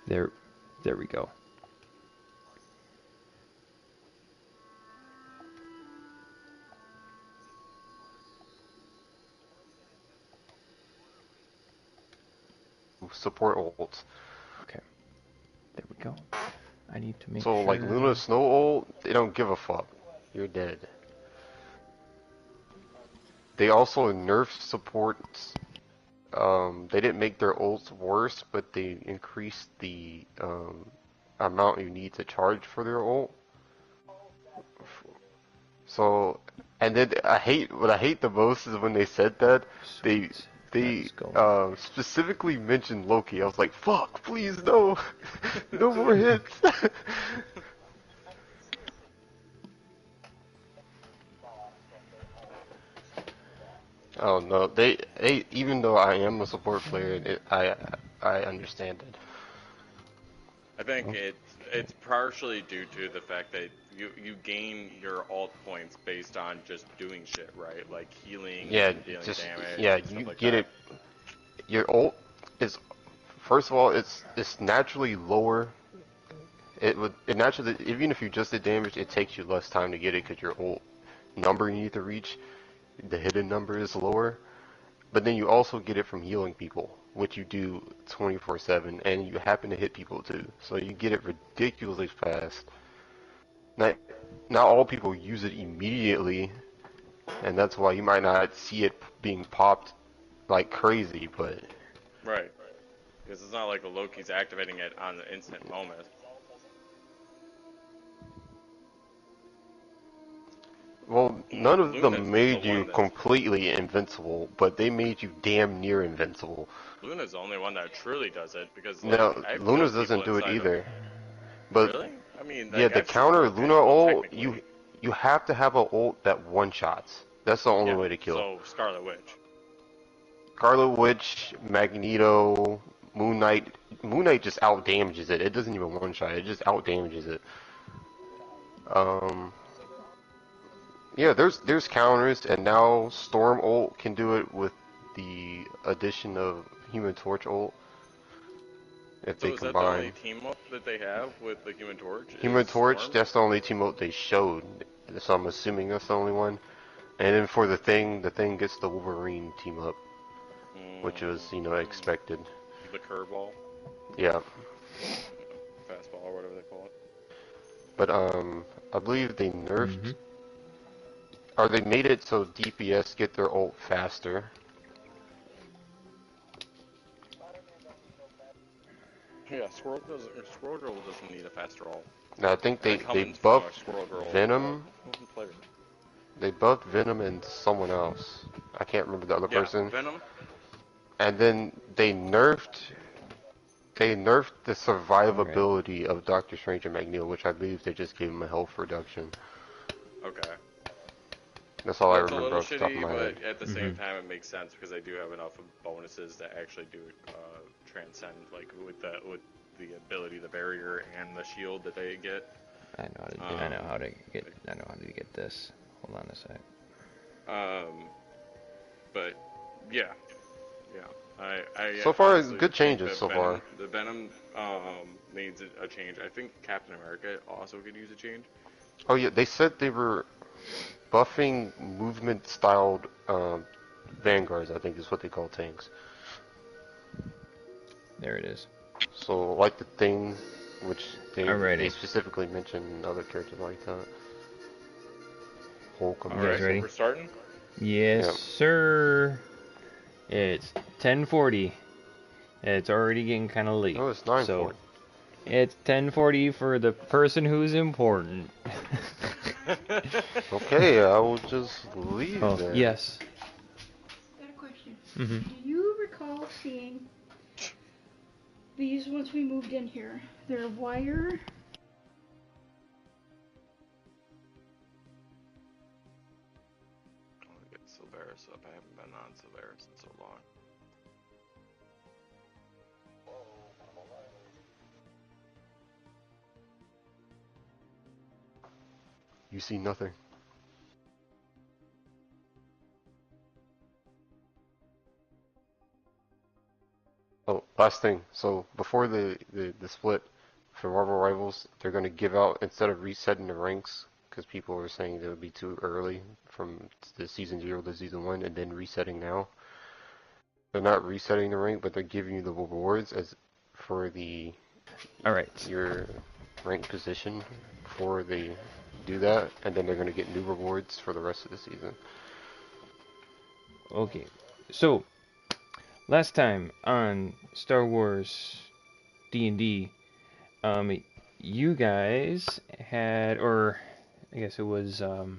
There we go. Support ults. Okay. There we go. I need to make So sure. like Luna Snow ult, they don't give a fuck. You're dead. They also nerf supports. They didn't make their ults worse, but they increased the amount you need to charge for their ult. So, and then what I hate the most is when they said that Sweet. they Let's go. specifically mentioned Loki. I was like, fuck, please no, no more hits. Oh no, they even though I am a support player, I understand it. I think it's partially due to the fact that you gain your alt points based on just doing shit, right? Like healing Yeah, and dealing just damage yeah, and stuff you like get that. it. Your ult is first of all, it's naturally lower. It naturally, even if you just did damage, it takes you less time to get it because your ult number you need to reach, the hidden number is lower. But then you also get it from healing people, which you do 24/7, and you happen to hit people too. So you get it ridiculously fast. Not, not all people use it immediately, and that's why you might not see it being popped like crazy, but Right. Because it's not like a Loki's activating it on the instant moment. well, none of Luna's them the made you one that's completely invincible, but they made you damn near invincible. Luna's the only one that truly does it because like No, I've Luna's killed people doesn't do it inside of either. But really? I mean yeah, like the I've seen counter people Luna invincible ult, technically. you have to have a ult that one shots. That's the only Yeah. way to kill. So Scarlet Witch. Scarlet Witch, Magneto, Moon Knight. Moon Knight just out damages it. It doesn't even one shot. It just out damages it. Um, yeah, there's counters, and now Storm ult can do it with the addition of Human Torch ult. If they So is that the only combine team up that they have with the Human Torch is Human Torch, Storm? that's the only team ult they showed. So I'm assuming that's the only one. And then for the thing gets the Wolverine team up, which was, expected. The curveball, Yeah. fastball, or whatever they call it. But I believe they nerfed, Mm-hmm. or they made it so DPS get their ult faster. Yeah, Squirrel Girl doesn't need a faster roll. Now I think And they it comes from a buffed Squirrel Girl Venom. player. They buffed Venom and someone else. I can't remember the other Yeah, person. Venom. And then they nerfed the Alright. survivability of Doctor Strange and Magneto, which I believe they just gave him a health reduction. Okay. That's all I That's a remember little off the top of shitty, my head. but at the same Mm-hmm. time, it makes sense because they do have enough of bonuses that actually do transcend, like with the ability, the barrier, and the shield that they get. I know how to do. I know how to get. I know how to get this. Hold on a sec. But yeah, yeah. I So far, honestly good think changes that so far. The Venom needs a change. I think Captain America also could use a change. Oh yeah, they said they were buffing movement-styled vanguards. I think is what they call tanks. There it is. So like the Thing, which they Alrighty. specifically mentioned other characters like that. Hulk, I'm You guys Alright, guessing. ready? so we're starting? Yes, Yeah. sir. It's 10:40. It's already getting kind of late. Oh, it's 9:40. So it's 10:40 for the person who's important. Okay, I will just leave Oh then. yes. I got a question. Mm-hmm. Do you recall seeing these once we moved in here? They're wire. I'll get Silveris up. I haven't been on Silveris in so long. You see nothing. Oh, Last thing. So before the split for Marvel Rivals, they're going to give out, instead of resetting the ranks, because people were saying it would be too early from the season 0 to season 1 and then resetting now. They're not resetting the rank, but they're giving you the rewards as for the All right. your rank position before they do that, and then they're going to get new rewards for the rest of the season. Okay. So, last time on Star Wars D&D, you guys had, or I guess it was, oh,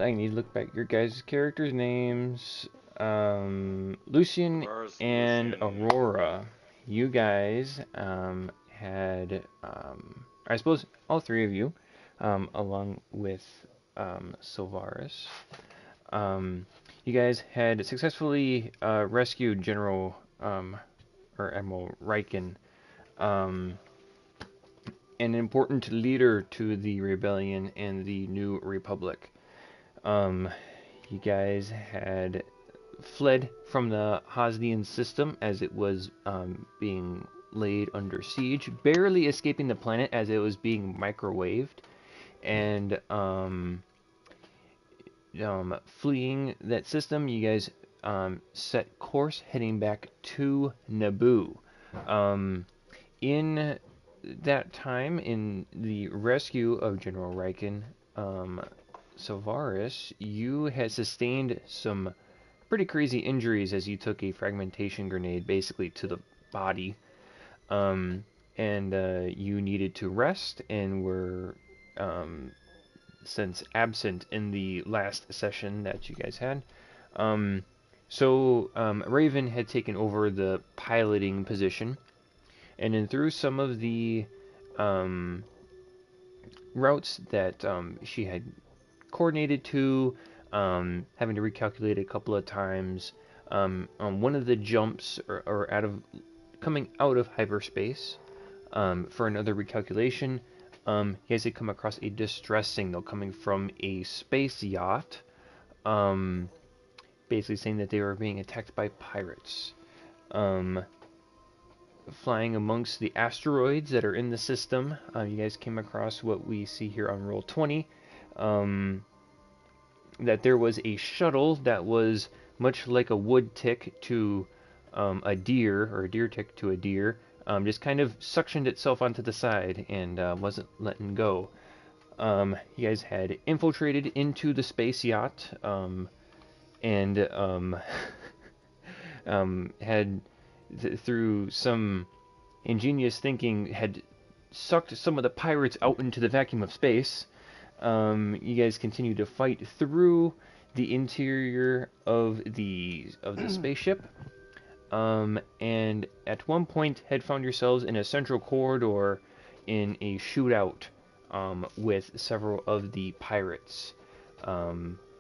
I need to look back your guys' characters' names. Lucian Aurora's and Lucian. Aurora. You guys had, I suppose, all three of you, along with Sylvaris. You guys had successfully rescued General or Admiral Riken, an important leader to the rebellion and the New Republic. You guys had fled from the Hosnian system as it was being laid under siege, barely escaping the planet as it was being microwaved, and fleeing that system, you guys set course heading back to Naboo. In that time, in the rescue of General Riken, Sylvaris, you had sustained some pretty crazy injuries as you took a fragmentation grenade basically to the body. And you needed to rest and were since absent in the last session that you guys had. So Raven had taken over the piloting position, and then through some of the routes that she had coordinated to, having to recalculate a couple of times, on one of the jumps or coming out of hyperspace for another recalculation, he has to come across a distress signal coming from a space yacht, basically saying that they were being attacked by pirates. Flying amongst the asteroids that are in the system, you guys came across what we see here on roll 20, that there was a shuttle that was much like a wood tick to a deer, or a deer tick to a deer, just kind of suctioned itself onto the side and wasn't letting go. You guys had infiltrated into the space yacht and had, through some ingenious thinking, had sucked some of the pirates out into the vacuum of space. You guys continue to fight through the interior of the spaceship. And at one point had found yourselves in a central corridor in a shootout with several of the pirates.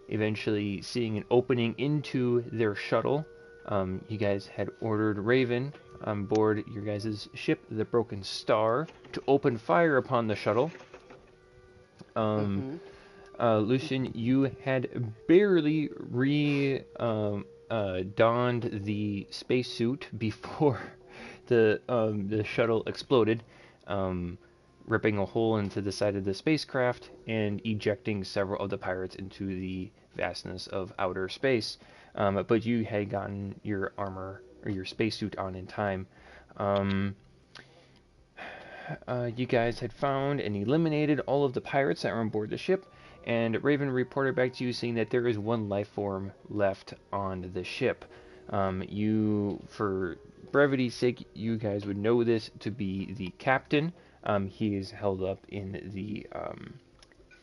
Eventually seeing an opening into their shuttle, you guys had ordered Raven on board your guys' ship, the Broken Star, to open fire upon the shuttle. Lucian, you had barely donned the spacesuit before the shuttle exploded, ripping a hole into the side of the spacecraft and ejecting several of the pirates into the vastness of outer space. But you had gotten your armor or your spacesuit on in time. You guys had found and eliminated all of the pirates that were on board the ship, and Raven reported back to you saying that there is one life form left on the ship. You, for brevity's sake, you guys would know this to be the captain. He is held up in the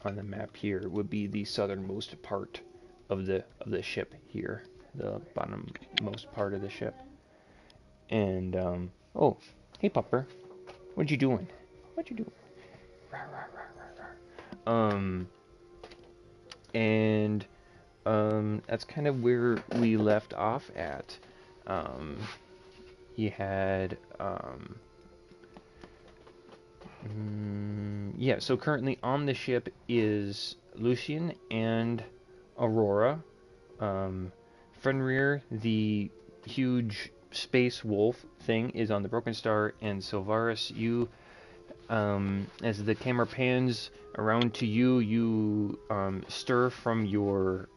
on the map here. Would be the southernmost part of the ship here, the bottommost part of the ship. And oh, hey Pupper, what you doing? What you doing? And that's kind of where we left off at. He had yeah, so currently on the ship is Lucian and Aurora. Fenrir, the huge space wolf thing is on the Broken Star, and Sylvaris, you, as the camera pans around to you, you stir from your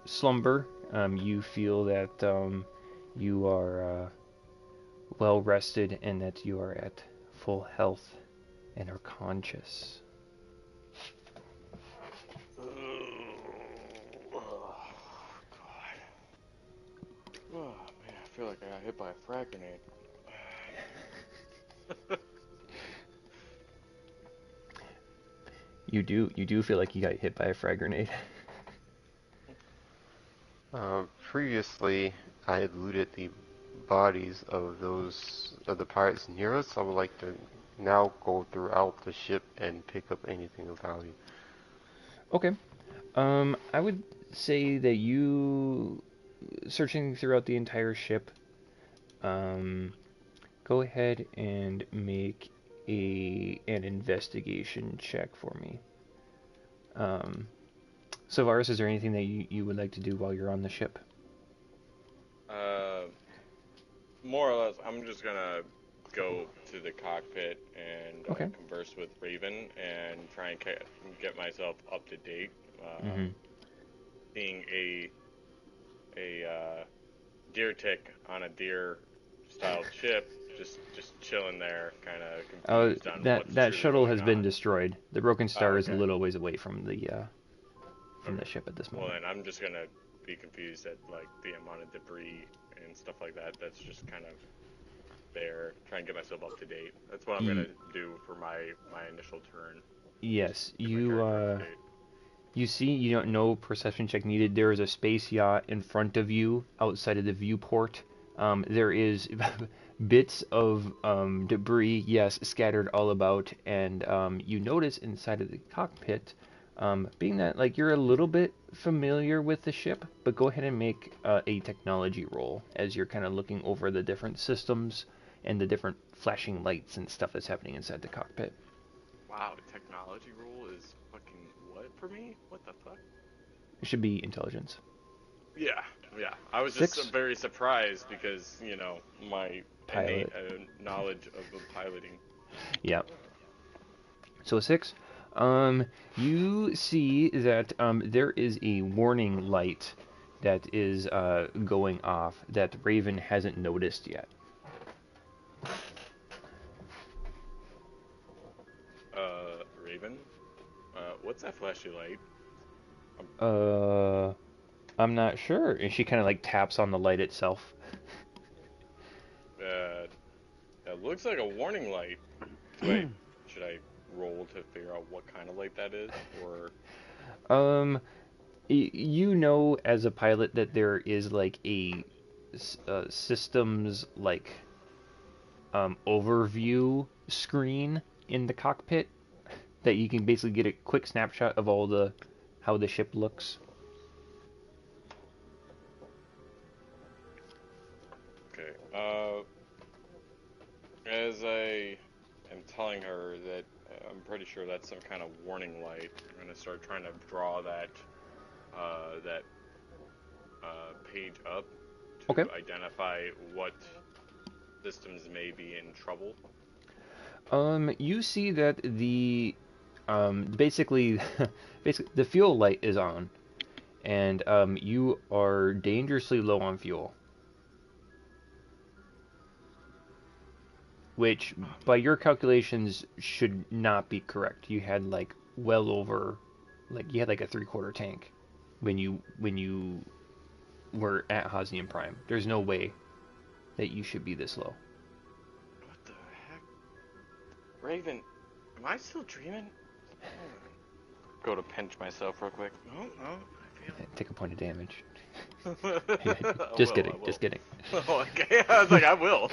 slumber. You feel that you are well rested and that you are at full health and are conscious. Oh, God. Oh, man, I feel like I got hit by a frag grenade. You do feel like you got hit by a frag grenade. Previously, I had looted the bodies of the pirates near us. I would like to now go throughout the ship and pick up anything of value. Okay. I would say that you searching throughout the entire ship. Go ahead and make an investigation check for me. So, Varus, is there anything that you would like to do while you're on the ship? More or less, I'm just gonna go to the cockpit and Okay. converse with Raven and try and get myself up to date. Being a deer tick on a deer-styled ship, just chilling there, kind of confused on what's that truly shuttle going has been on. destroyed. The Broken Star is a Okay. little ways away from the ship at this Well, moment. then I'm just gonna be confused at like the amount of debris and stuff like that. That's just kind of there. Try and get myself up to date. That's what I'm gonna do for my initial turn. Yes, Get my character up to date. you see, you don't know perception check needed. There is a space yacht in front of you outside of the viewport. There is bits of debris, yes, scattered all about, and you notice inside of the cockpit, being that like you're a little bit familiar with the ship, but go ahead and make a technology roll as you're kind of looking over the different systems and the different flashing lights and stuff that's happening inside the cockpit. Wow, technology rule is fucking what for me? What the fuck? It should be intelligence. Yeah. I was 6? just very surprised because, you know, my innate Pilot. knowledge of the piloting. Yeah. So a 6. You see that there is a warning light that is going off that Raven hasn't noticed yet. Raven? What's that flashy light? I'm not sure. And she kind of like taps on the light itself. That looks like a warning light. Should I roll to figure out what kind of light that is, or? You know as a pilot that there is like a systems like overview screen in the cockpit that you can basically get a quick snapshot of all how the ship looks. Okay. As I am telling her that I'm pretty sure that's some kind of warning light, I'm gonna start trying to draw that page up to Okay. identify what systems may be in trouble. You see that basically the fuel light is on, and you are dangerously low on fuel. Which, by your calculations, should not be correct. You had like well over, like you had like a 3/4 tank when you were at Hosnian Prime. There's no way that you should be this low. What the heck? Raven, am I still dreaming? Go to pinch myself real quick. No, I feel Take a point of damage. Just kidding. Oh, okay. I was like, I will.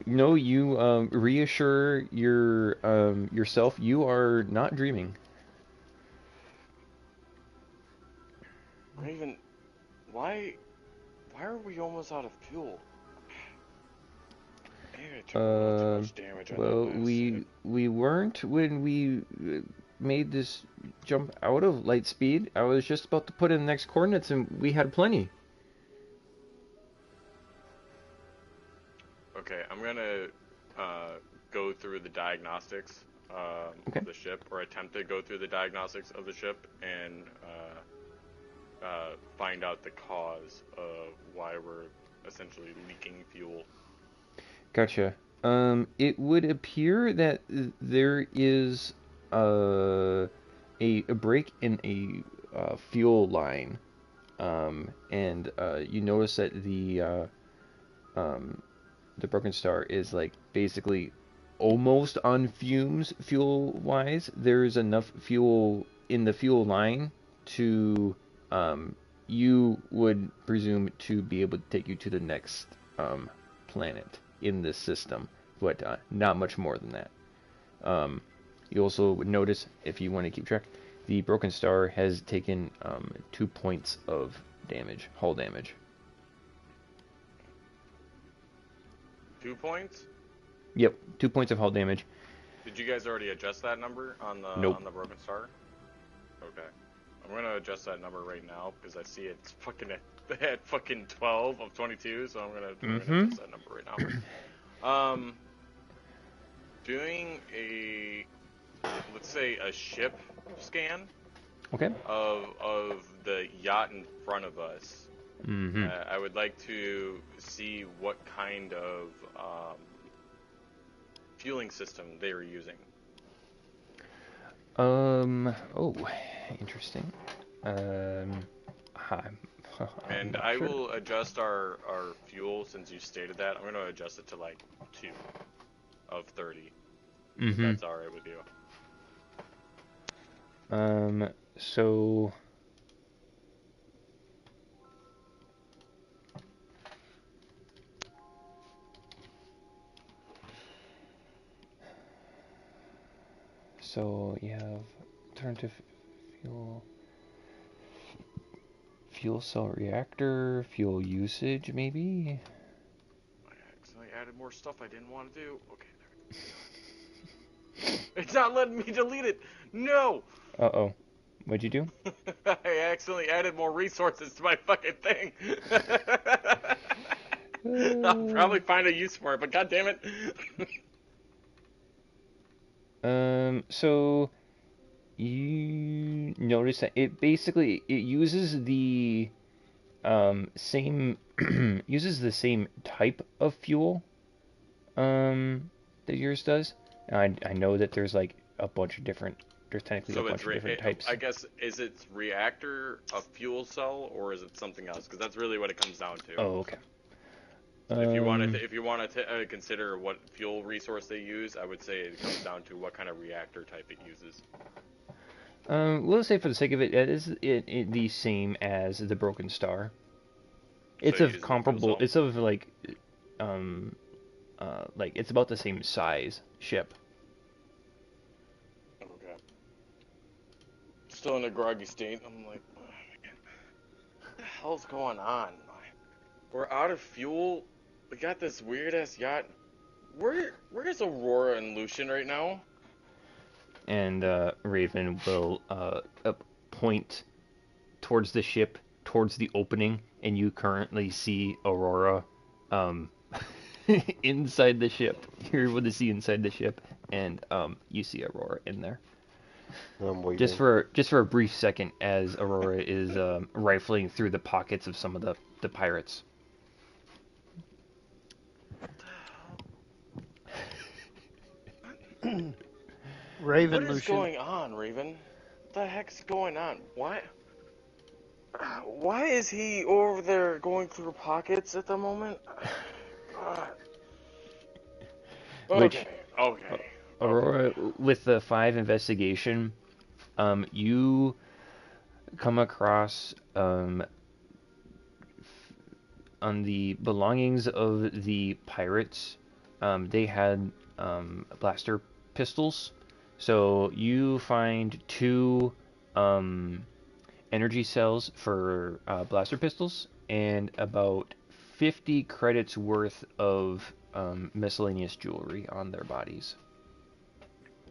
No, you reassure yourself. You are not dreaming. Raven, why are we almost out of fuel? Maybe I took a little too much damage on Well, that last hit. we weren't when we made this jump out of light speed. I was just about to put in the next coordinates, and we had plenty. Okay, I'm gonna go through the diagnostics Okay. of the ship, or attempt to go through the diagnostics of the ship, and find out the cause of why we're essentially leaking fuel. Gotcha. It would appear that there is a break in a fuel line, and you notice that the Broken Star is like basically almost on fumes fuel wise. There's enough fuel in the fuel line to you would presume to be able to take you to the next planet in this system, but not much more than that. You also would notice, if you want to keep track, the Broken Star has taken 2 points of damage, hull damage. 2 points? Yep, 2 points of hull damage. Did you guys already adjust that number on the Nope. on the Broken Star? Okay. I'm gonna adjust that number right now because I see it's fucking at fucking 12 of 22, so I'm gonna adjust that number right now. Doing a, let's say, a ship scan Okay. of the yacht in front of us. Mm-hmm. I would like to see what kind of fueling system they were using. Oh, interesting. And I will adjust our fuel, since you stated that. I'm going to adjust it to like 2 of 30. If that's alright with you. So you have alternative fuel cell reactor, fuel usage, maybe? I accidentally added more stuff I didn't want to do. Okay, there we go. It's not letting me delete it! No! Uh-oh. What'd you do? I accidentally added more resources to my fucking thing! I'll probably find a use for it, but god damn it! So you notice that it basically uses the same uses the same type of fuel that yours does. And I know that there's like a bunch of different, there's technically a bunch of different types. I guess, is its reactor a fuel cell, or is it something else? Because that's really what it comes down to. Oh, okay. If you wanted to consider what fuel resource they use, I would say it comes down to what kind of reactor type it uses. We'll say for the sake of it, it is the same as the Broken Star. It's So of comparable. It's of like it's about the same size ship. Okay. Still in a groggy state. I'm like, oh, man, what the hell's going on? We're out of fuel. We got this weird ass yacht. Where is Aurora and Lucian right now? And Raven will point towards the ship, towards the opening, and you currently see Aurora inside the ship. You're able to see inside the ship, and you see Aurora in there. I'm waiting. Just for a brief second, as Aurora is rifling through the pockets of some of the pirates. Raven, What is Lucian. going on, Raven? What the heck's going on? Why is he over there going through pockets at the moment? Which, Okay. Aurora, with the 5 investigation, you come across on the belongings of the pirates, they had blaster pistols. So you find 2 energy cells for blaster pistols and about 50 credits worth of miscellaneous jewelry on their bodies.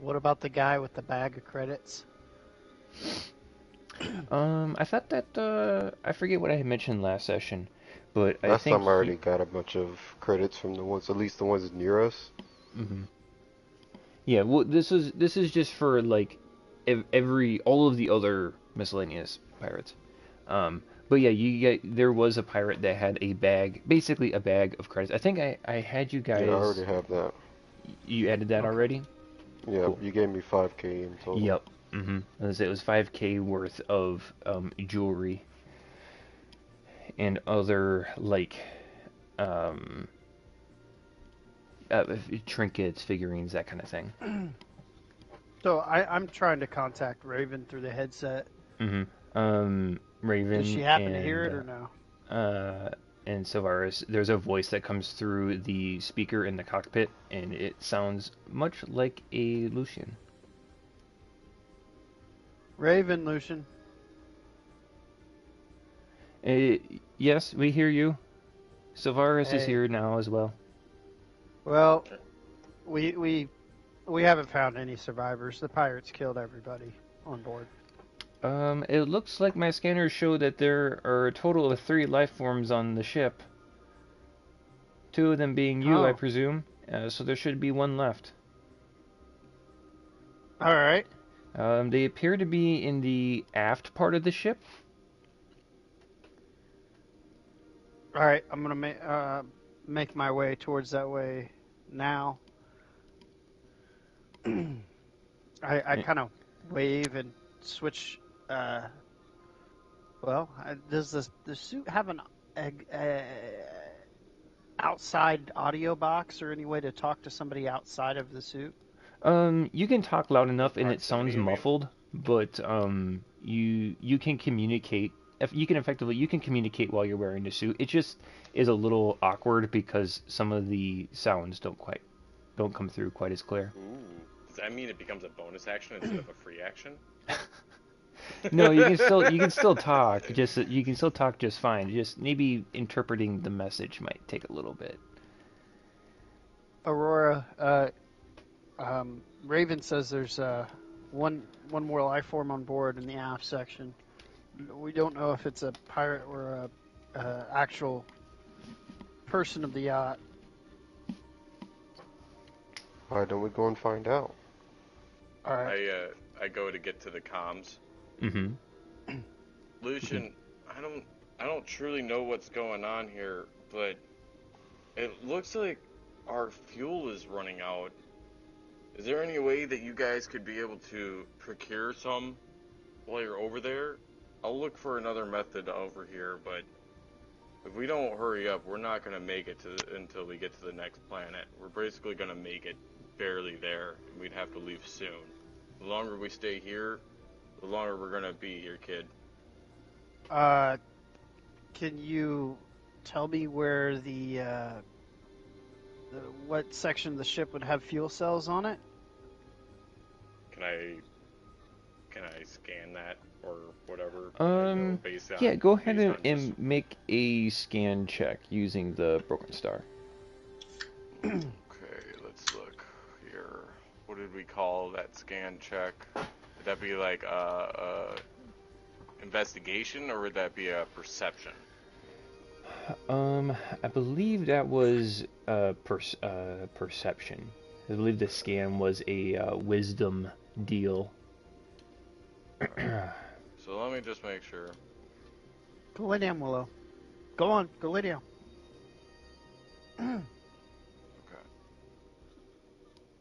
What about the guy with the bag of credits? I thought that I forget what I had mentioned last session, But I Last think time I already got a bunch of credits from the ones, at least the ones near us. yeah, well, this is just for like all of the other miscellaneous pirates. But yeah, there was a pirate that had a bag, basically a bag of credits. I think I had you Yeah, I guys. already have that. You added that Okay. already? Yeah, Cool. you gave me 5K in total. Yep. It was 5K worth of jewelry and other like um, trinkets, figurines, that kind of thing. So I'm trying to contact Raven through the headset. Raven Does she happen to hear it or no? And Savaris, there's a voice that comes through the speaker in the cockpit, and it sounds much like a Lucian. Raven, Lucian. Yes, we hear you. Savaris is Hey. here now as well. Well, we haven't found any survivors. The pirates killed everybody on board. It looks like my scanners show that there are a total of 3 life forms on the ship. 2 of them being you, I Oh. presume. So there should be 1 left. All right. They appear to be in the aft part of the ship. All right. I'm gonna make my way towards that way now. I kind of wave and switch. Does the suit have an outside audio box or any way to talk to somebody outside of the suit? You can talk loud enough and it Proximity, sounds you mean? muffled, but you can communicate. You can communicate while you're wearing the suit. It just is a little awkward because some of the sounds don't come through quite as clear. Ooh. Does that mean it becomes a bonus action instead of a free action? No, you can still talk. You can still talk just fine. Just maybe interpreting the message might take a little bit. Aurora, Raven says there's one more life form on board in the aft section. We don't know if it's a pirate or a actual person of the yacht. Why don't we go and find out? All right. I go to get to the comms. Mm-hmm. Lucian, I don't truly know what's going on here, but it looks like our fuel is running out. Is there any way that you guys could be able to procure some while you're over there? I'll look for another method over here, but if we don't hurry up, we're not going to make it until we get to the next planet. We're basically going to make it barely there, and we'd have to leave soon. The longer we stay here, the longer we're going to be here, kid. Can you tell me where what section of the ship would have fuel cells on it? Can I scan that or whatever? Yeah, go ahead and make a scan check using the Broken Star. Okay, let's look here. What did we call that scan check? Would that be like investigation, or would that be a perception? I believe that was perception. I believe the scan was a wisdom deal. So let me just make sure. Go lay down, Willow. Go on, go lay down. Okay.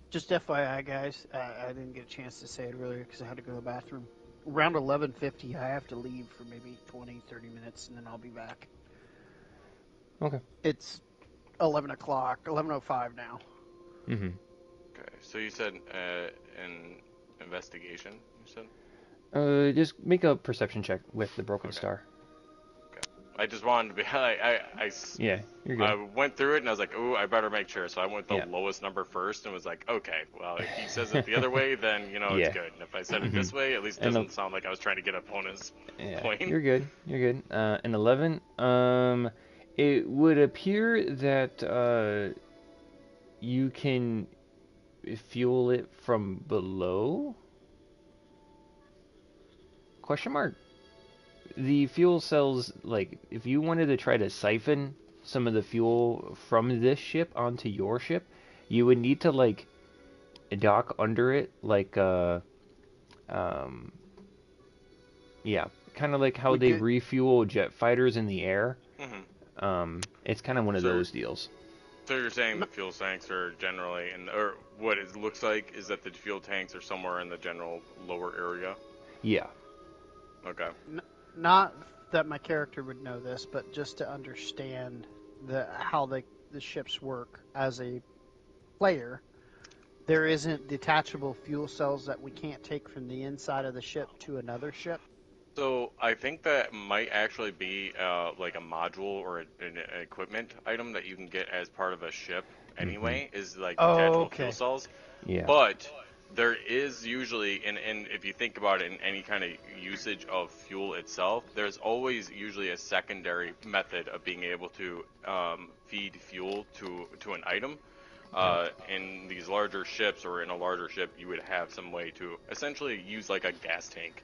Just FYI, guys, I didn't get a chance to say it earlier because I had to go to the bathroom. Around 11:50, I have to leave for maybe 20, 30 minutes, and then I'll be back. Okay. It's 11 o'clock, 11:05 now. Mm-hmm. Okay. So you said an investigation. You said. Just make a perception check with the Broken Okay. Star. Okay. I just wanted to be. Yeah, you're good. I went through it and I was like, "Ooh, I better make sure." So I went the Yeah. lowest number first and was like, "Okay, well, if he says it the other way, then Yeah. it's good. And if I said it this way, at least it And doesn't sound like I was trying to get opponents' Yeah, point." you're good. You're good. An 11. It would appear that you can fuel it from below. Question mark. the fuel cells, like, if you wanted to try to siphon some of the fuel from this ship onto your ship, you would need to, like, dock under it, like, um, yeah, kind of like how We they could- refuel jet fighters in the air. Mm-hmm. It's kind of one of Sure. those deals. So you're saying the fuel tanks are generally, or what it looks like is that the fuel tanks are somewhere in the general lower area? Yeah. Okay. Not that my character would know this, but just to understand how the ships work as a player, there isn't detachable fuel cells that we can't take from the inside of the ship to another ship. So I think that might actually be like a module or an equipment item that you can get as part of a ship anyway, is like detachable fuel cells. Yeah. But there is usually, and if you think about it in any kind of usage of fuel itself, there's always usually a secondary method of being able to feed fuel to an item. In these larger ships or in a larger ship, you would have some way to essentially use like a gas tank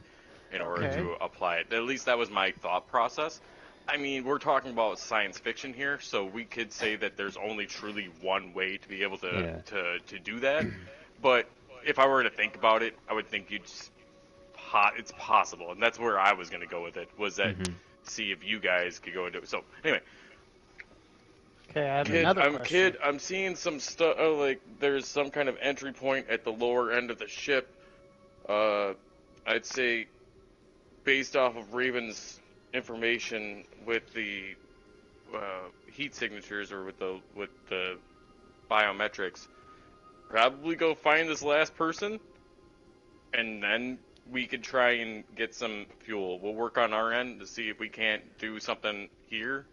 in order to apply it. At least that was my thought process. I mean, we're talking about science fiction here, so we could say that there's only truly one way to be able to do that. But if I were to think about it, I would think it's possible, and that's where I was going to go with it. Was that see if you guys could go into it. So anyway. Okay, I have another question. I'm seeing some stuff. Like there's some kind of entry point at the lower end of the ship. I'd say, based off of Raven's information with the heat signatures or with the biometrics, probably go find this last person, and then we could try and get some fuel. We'll work on our end to see if we can't do something here.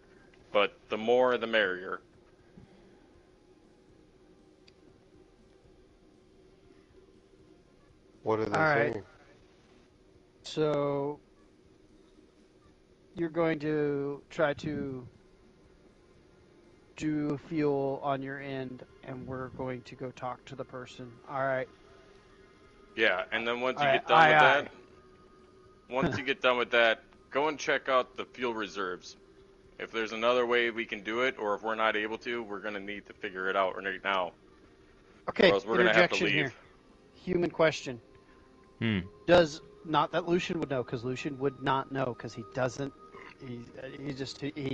But the more, the merrier. What are they All right. saying? So you're going to try to do fuel on your end, and we're going to go talk to the person. All right. Yeah, and then once you Aye, get done aye, with aye. that, once you get done with that, go and check out the fuel reserves. If there's another way we can do it, or if we're not able to, we're gonna need to figure it out right now. Okay, Or else we're gonna have to interjection leave. here. Human question. Hmm. Does, not that Lucian would know, because Lucian would not know, because he doesn't, he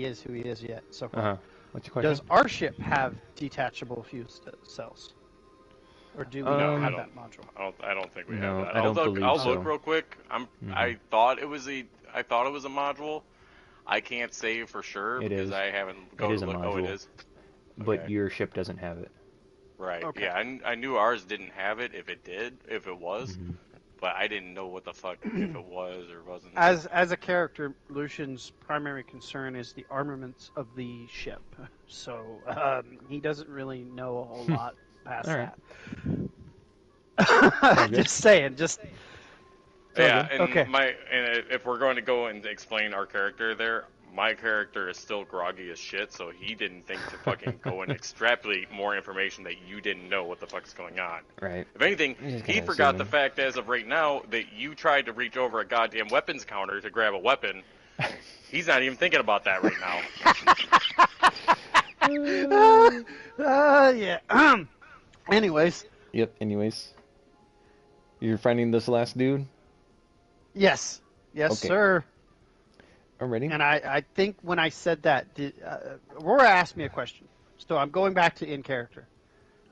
is who he is yet so far. What's your question? Does our ship have detachable fuel cells? Or do we not have that module? I don't think we No, have that. I don't believe I'll so. look real quick. I thought it was a module. I can't say for sure It because is. I haven't It is a look. Oh, it module. is. But Okay. your ship doesn't have it. Right. Okay. Yeah, I knew ours didn't have it. If it was, but I didn't know what the fuck if it was or wasn't. As a character, Lucian's primary concern is the armaments of the ship. So he doesn't really know a whole lot past All right. that. good. Just saying. Just Yeah, and Okay. if we're going to go and explain our character there, my character is still groggy as shit, so he didn't think to fucking go and extrapolate more information that you didn't know what the fuck's going on. Right. If anything, He's just he kinda forgot the assuming. fact as of right now that you tried to reach over a goddamn weapons counter to grab a weapon. He's not even thinking about that right now. yeah. Anyways, Yep. Anyways, you're finding this last dude. yes, Okay. sir. Already. And I think when I said that, Aurora asked me a question. So I'm going back to in character.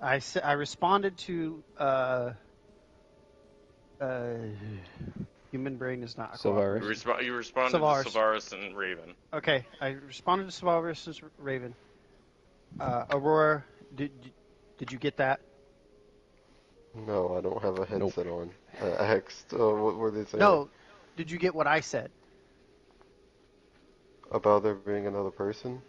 I responded to human brain is not a Sylvaris. You responded Sylvaris. to Sylvaris and Raven. Okay, I responded to Sylvaris' Raven. Aurora, did you get that? No, I don't have a headset on. I asked, what were they saying? No. Did you get what I said? About there being another person?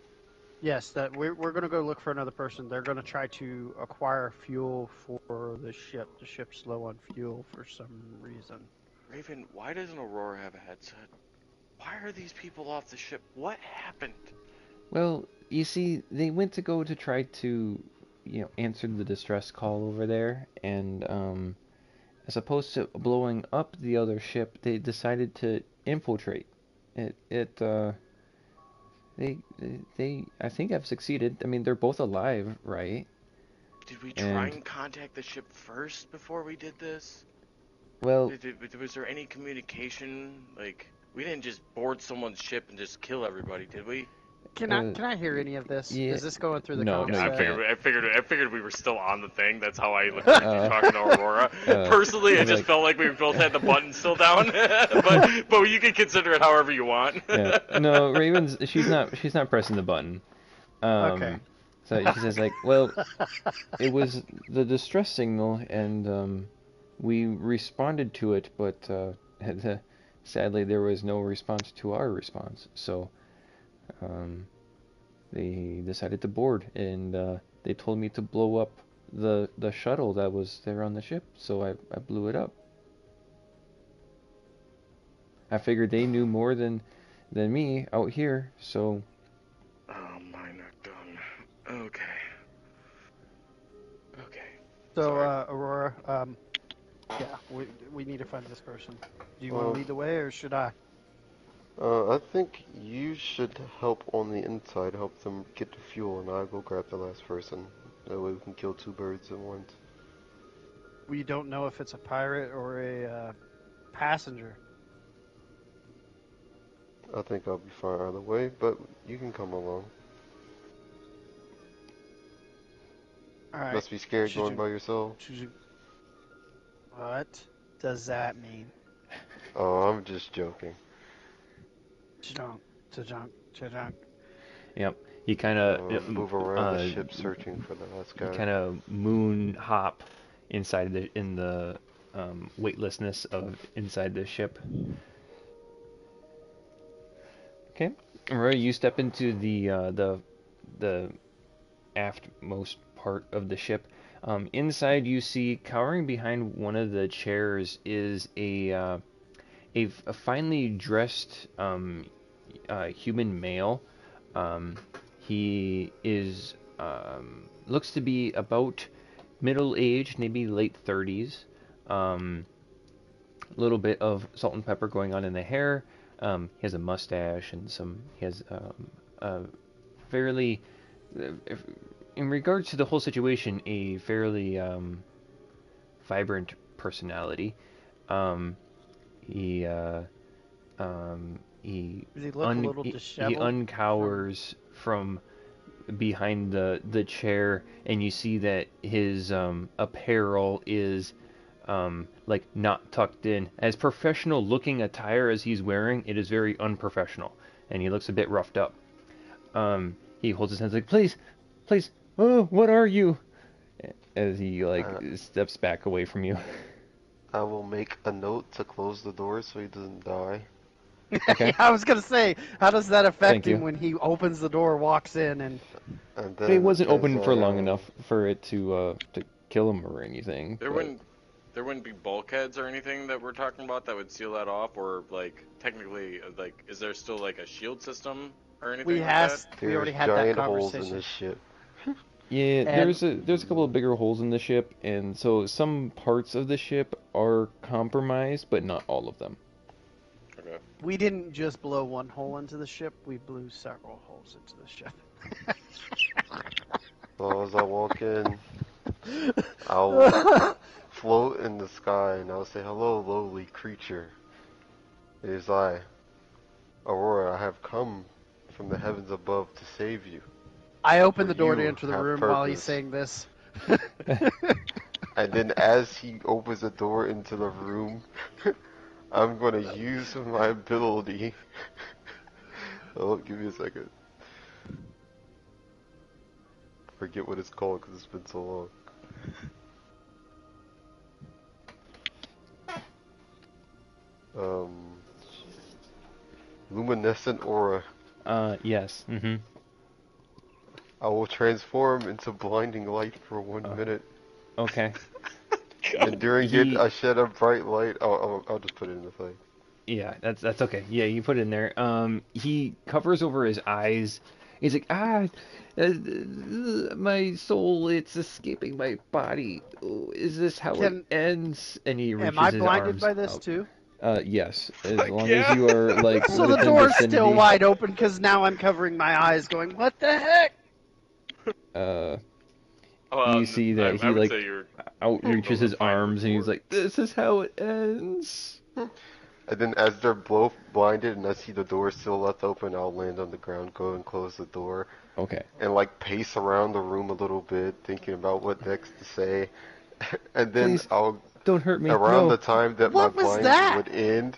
Yes, that we're going to go look for another person. They're going to try to acquire fuel for the ship. The ship's low on fuel for some reason. Raven, why doesn't Aurora have a headset? Why are these people off the ship? What happened? Well, you see, they went to go to try to, answer the distress call over there, and as opposed to blowing up the other ship, they decided to infiltrate it they I think I've succeeded. I mean, they're both alive, right? Did we try And and contact the ship first before we did this? well, Was there any communication? Like, we didn't just board someone's ship and just kill everybody, did we? Can I hear any of this? yeah, Is this going through the no, comms? no, you can't. I figured we were still on the thing. That's how I looked at you talking to Aurora. Personally, I just like- felt like we both had the button still down. but you can consider it however you want. Yeah. No, Raven's she's not pressing the button. Okay. So she says like, well, it was the distress signal, and we responded to it, but sadly there was no response to our response. So they decided to board, and they told me to blow up the shuttle that was there on the ship. So I blew it up. I figured they knew more than me out here, so. Oh, mine are done. Okay. So, Sorry. Aurora, yeah, we need to find this person. Do you want Well- to lead the way, or should I? I think you should help on the inside, help them get the fuel, and I'll go grab the last person. That way we can kill two birds at once. We don't know if it's a pirate or a passenger. I think I'll be fine either way, but you can come along. All right. Must be scared Should going you- by yourself. What does that mean? Oh, I'm just joking. Chajunk. Yep. You kind of Move around the ship searching for the last guy. kind of moon hop inside the weightlessness of inside the ship. Okay, Roy, you step into the aftmost part of the ship. Inside, you see cowering behind one of the chairs is a finely dressed human male. He is looks to be about middle age, maybe late 30s. A little bit of salt and pepper going on in the hair. He has a mustache and he has a fairly, in regards to the whole situation, a fairly vibrant personality. He Does he look a little he disheveled? uncowers from behind the chair, and you see that his apparel is like not tucked in. As professional looking attire as he's wearing, it is very unprofessional, and he looks a bit roughed up. He holds his hands like, please, oh, what are you? As he steps back away from you. I will make a note to close the door so he doesn't die. Okay. I was gonna say, how does that affect Thank you. him when he opens the door, walks in, and And But it wasn't as open for I, long enough for it to kill him or anything. There but- wouldn't be bulkheads or anything that we're talking about that would seal that off, or like technically, like, is there still like a shield system or anything we like has that? we already There's had that giant holes in conversation. this ship. Yeah, And- there's a couple of bigger holes in the ship, and so some parts of the ship are compromised, but not all of them. Okay. We didn't just blow one hole into the ship; we blew several holes into the ship. So as I walk in, I'll float in the sky and I'll say, hello, lowly creature. It is I, Aurora. I have come from the heavens above to save you. I opened For the door to you enter the have room while he's purpose. saying this. And then as he opens the door into the room, I'm going to use my ability. Oh, give me a second. Forget what it's called because it's been so long. Luminescent aura. Yes. Mm-hmm. I will transform into blinding light for 1 minute. Okay. And during He- it, I shed a bright light. I'll just put it in the thing. Yeah, that's okay. Yeah, you put it in there. He covers over his eyes. He's like, my soul, it's escaping my body. Oh, is this how Can- it ends? And he reaches Am I his blinded arms by this out. too? Yes, as Fuck long as yeah. you are like So the within door's vicinity. still wide open because now I'm covering my eyes, going, "What the heck?" You see that I he would like say you're outreaches his fine arms and he's report. like, "This is how it ends." And then as they're both blinded and I see the door still left open, I'll land on the ground, go and close the door, Okay. and like pace around the room a little bit, thinking about what next to say. And then Please don't hurt me. around No. the time that my What was blinds that? would end,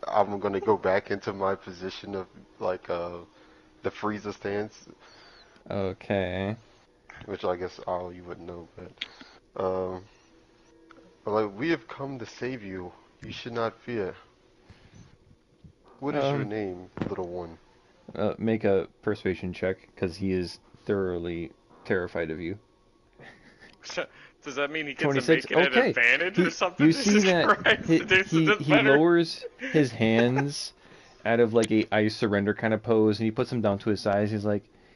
I'm gonna go back into my position of like the freezer stance, Okay. which I guess all you wouldn't know, but like we have come to save you. You should not fear. What is your Um. name, little one? Make a persuasion check because he is thoroughly terrified of you. Does that mean he gets to 26. make it an Okay. advantage or something? You see Jesus that Christ, that's he better. lowers his hands out of like a I surrender kind of pose and he puts them down to his sides.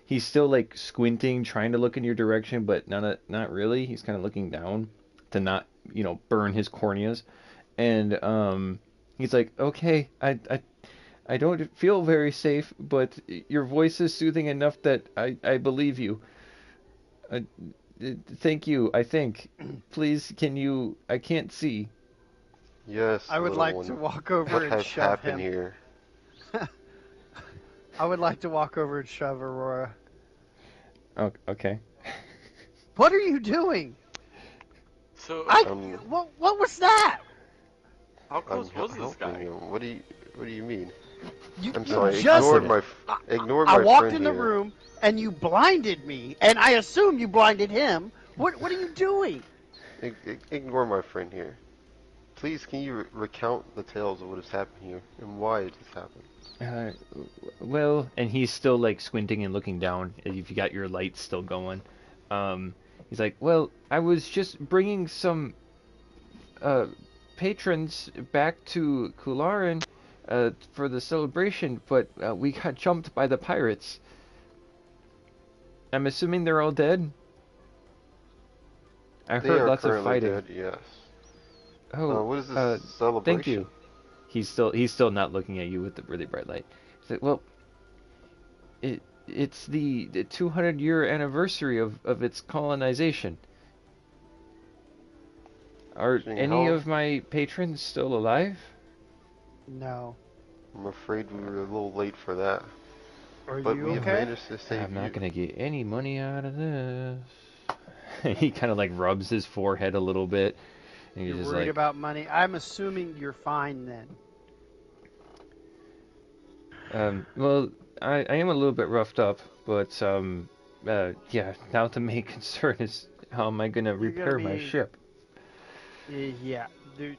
He's still like squinting, trying to look in your direction, but not really. He's kind of looking down to not, burn his corneas. And he's like, "Okay, I don't feel very safe, but your voice is soothing enough that I believe you. Uh, Thank you, I think. Please, can you... I can't see." Yes, I would little like one. to walk over What and has shove happened him. here? I would like to walk over and shove Aurora. Oh, okay. What are you doing? So, What was that? how I'm close was this helping guy? you. What do you mean? You, I'm you sorry. just Ignore I my walked friend in the here. room and you blinded me, and I assume you blinded him. What are you doing? Ignore my friend here. Please, can you recount the tales of what has happened here and why it has happened? Uh, well, and he's still like squinting and looking down if you got your lights still going. He's like, "Well, I was just bringing some uh, patrons back to Cularin for the celebration, but we got jumped by the pirates. I'm assuming they're all dead. I They heard are lots of currently fighting." dead. Yes. Oh, What is uh, this thank celebration? you. He's still not looking at you with the really bright light. He's like, "Well, it's the 200-year anniversary of its colonization. Are Seeing any how of my patrons still alive?" No. I'm afraid we were a little late for that, Are but you we have okay? managed to save I'm not you. gonna get any money out of this. He kind of like rubs his forehead a little bit, and he's You're just worried like, about money. I'm assuming you're fine then. Well, I am a little bit roughed up, but yeah. Now the main concern is how am I gonna You're gonna repair my be, ship? yeah. Dude,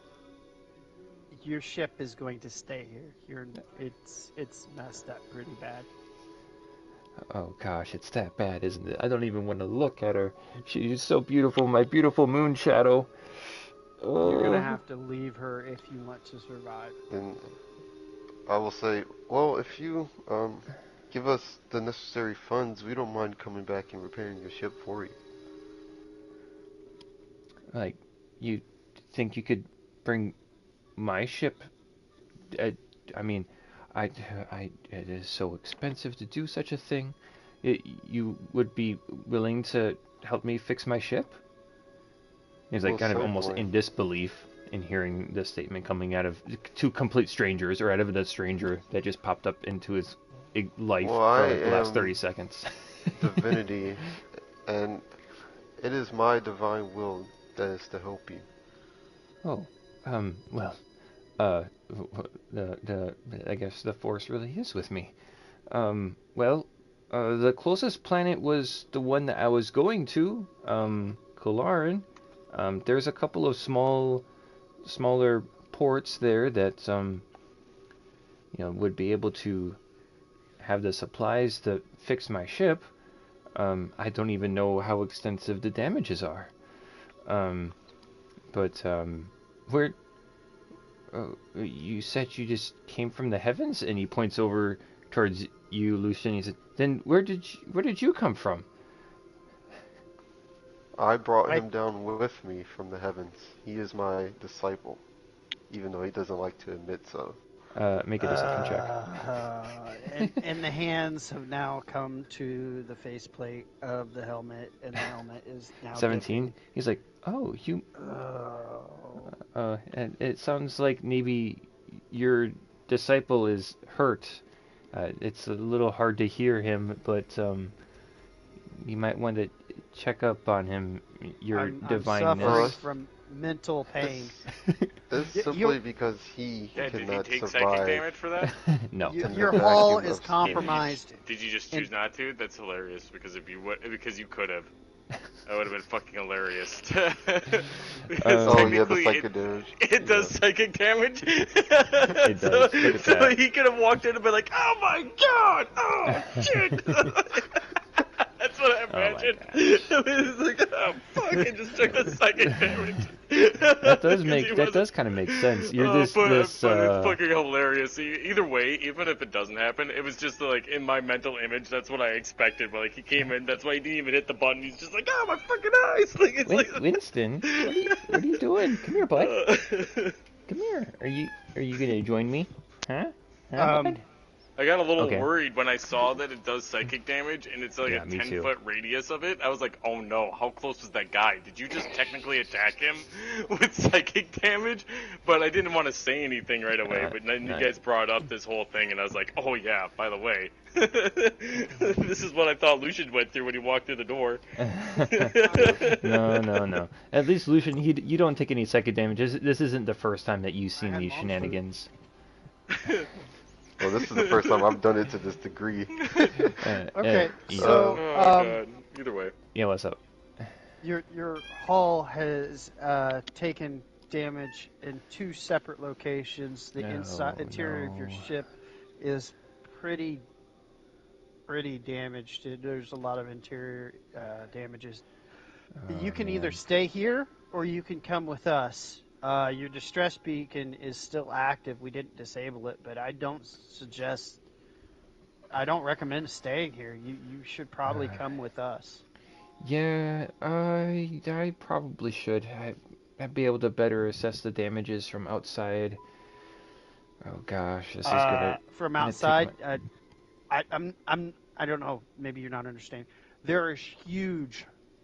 your ship is going to stay here. It's messed up pretty bad. Oh gosh, it's that bad, isn't it? I don't even want to look at her. She's so beautiful, my beautiful moon shadow. You're gonna Oh. have to leave her if you want to survive. Then I will say, well, if you give us the necessary funds, we don't mind coming back and repairing your ship for you. Like, you think you could bring my ship? Uh, I mean, it is so expensive to do such a thing. You would be willing to help me fix my ship? He's like Well, kind of almost certainly. in disbelief in hearing this statement coming out of two complete strangers, or out of the stranger that just popped up into his life Well, for I like the last 30 am seconds. divinity, and it is my divine will that is to help you. Oh, well, the I guess the force really is with me. Well, the closest planet was the one that I was going to, Cularin. There's a couple of smaller ports there that would be able to have the supplies to fix my ship. I don't even know how extensive the damages are. But where you said you just came from the heavens, and he points over towards you, Lucian. He said, "Then where did you come from?" I brought I him down with me from the heavens. He is my disciple. even though he doesn't like to admit so. Make a deception check. And the hands have now come to the faceplate of the helmet, and the helmet is now 17. dipping. He's like, oh, you. And it sounds like maybe your disciple is hurt. It's a little hard to hear him, but you might want to check up on him. Your I'm divineness. suffering from mental pain. It's simply because he Yeah, did he cannot take psychic survive. damage for that? No. In the Your hull vacuum is of compromised. Did you just choose not to? That's hilarious because if you would, because you could have. That would have been fucking hilarious. Because Oh yeah, the technically psychic damage. it does psychic damage. It does. Look at So that. he could have walked in and been like, "Oh my god! Oh shit!" That's what I imagined. God. It was like, "Oh fuck!" And just took the psychic damage. That does Because make he that wasn't- does kind of make sense. You're but this it's fucking hilarious. Either way, even if it doesn't happen, it was just like in my mental image. That's what I expected. But like he came in, that's why he didn't even hit the button. He's just like, "Oh my fucking eyes!" Like it's like. Winston, what are you doing? Come here, bud. Come here. Are you gonna join me? Huh? Bud? I got a little Okay. worried when I saw that it does psychic damage and it's like Yeah, a me too. 10-foot radius of it. I was like, oh no, how close was that guy? Did you just technically attack him with psychic damage? But I didn't want to say anything right away. But then you guys brought up this whole thing and I was like, oh yeah, by the way, this is what I thought Lucian went through when he walked through the door. No. At least Lucian, you don't take any psychic damage. This isn't the first time that you've seen these shenanigans. Well, this is the first time I've done it to this degree. Okay, yeah. so Oh god. Either way. Yeah, what's up? your hull has taken damage in two separate locations. The interior of your no. ship is pretty damaged. There's a lot of interior damages. You can either stay here or you can come with us. Your distress beacon is still active. We didn't disable it, but I don't recommend staying here. You should probably come with us. Yeah, I probably should. I'd be able to better assess the damages from outside. Oh gosh, this is gonna. From gonna take outside. I don't know. Maybe you're not understanding. There is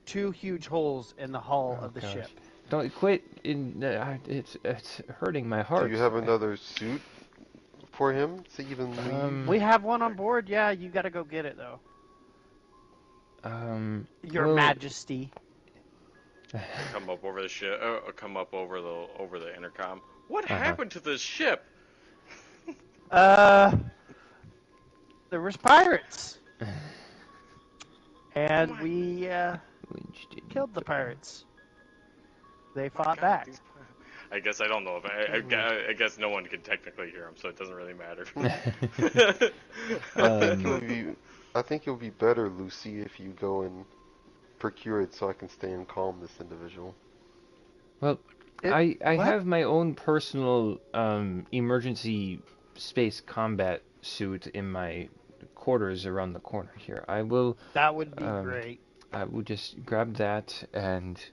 two huge holes in the hull Oh, of the gosh. ship. Don't quit. It's hurting my heart. Do you have another suit for him to even leave? We have one on board. Yeah, you got to go get it though. Your well, Majesty. Come up over the ship. Come up over the intercom. What Uh-huh. happened to this ship? There was pirates, and we killed the pirates. They fought back. I guess I don't know if I guess no one can technically hear him, so it doesn't really matter. I think it'll be better, Lucy, if you go and procure it so I can stay and calm this individual. Well, I have my own personal emergency space combat suit in my quarters around the corner here. I will. That would be great. I will just grab that and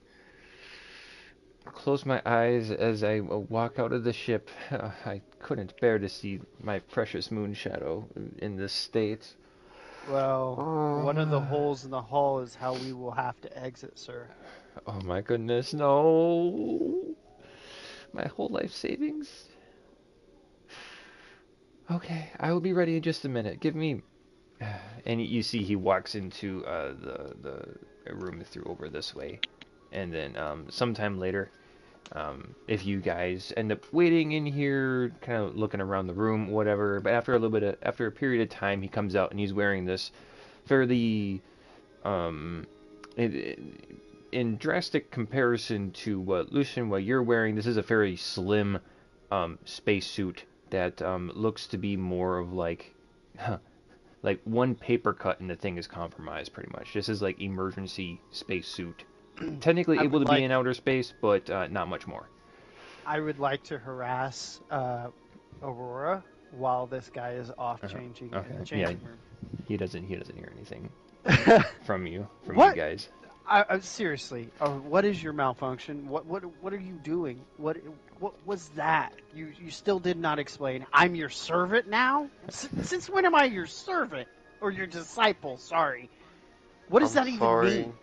close my eyes as I walk out of the ship. I couldn't bear to see my precious moon shadow in this state. Well, one of the holes in the hull is how we will have to exit, sir. Oh my goodness, no! My whole life savings? Okay, I will be ready in just a minute. Give me... And you see he walks into the room through over this way. And then sometime later, if you guys end up waiting in here, kind of looking around the room, whatever, but after a period of time, he comes out and he's wearing this fairly, in drastic comparison to what you're wearing, this is a very slim spacesuit that looks to be more of like one paper cut and the thing is compromised pretty much. This is like emergency spacesuit. Technically able to be in outer space, but not much more. I would like to harass Aurora while this guy is off changing in the changing room. He doesn't hear anything What? from you guys. Seriously, what is your malfunction? What are you doing? What was that? You still did not explain. I'm your servant now. Since when am I your servant or your disciple? Sorry. What does I'm that even sorry. mean?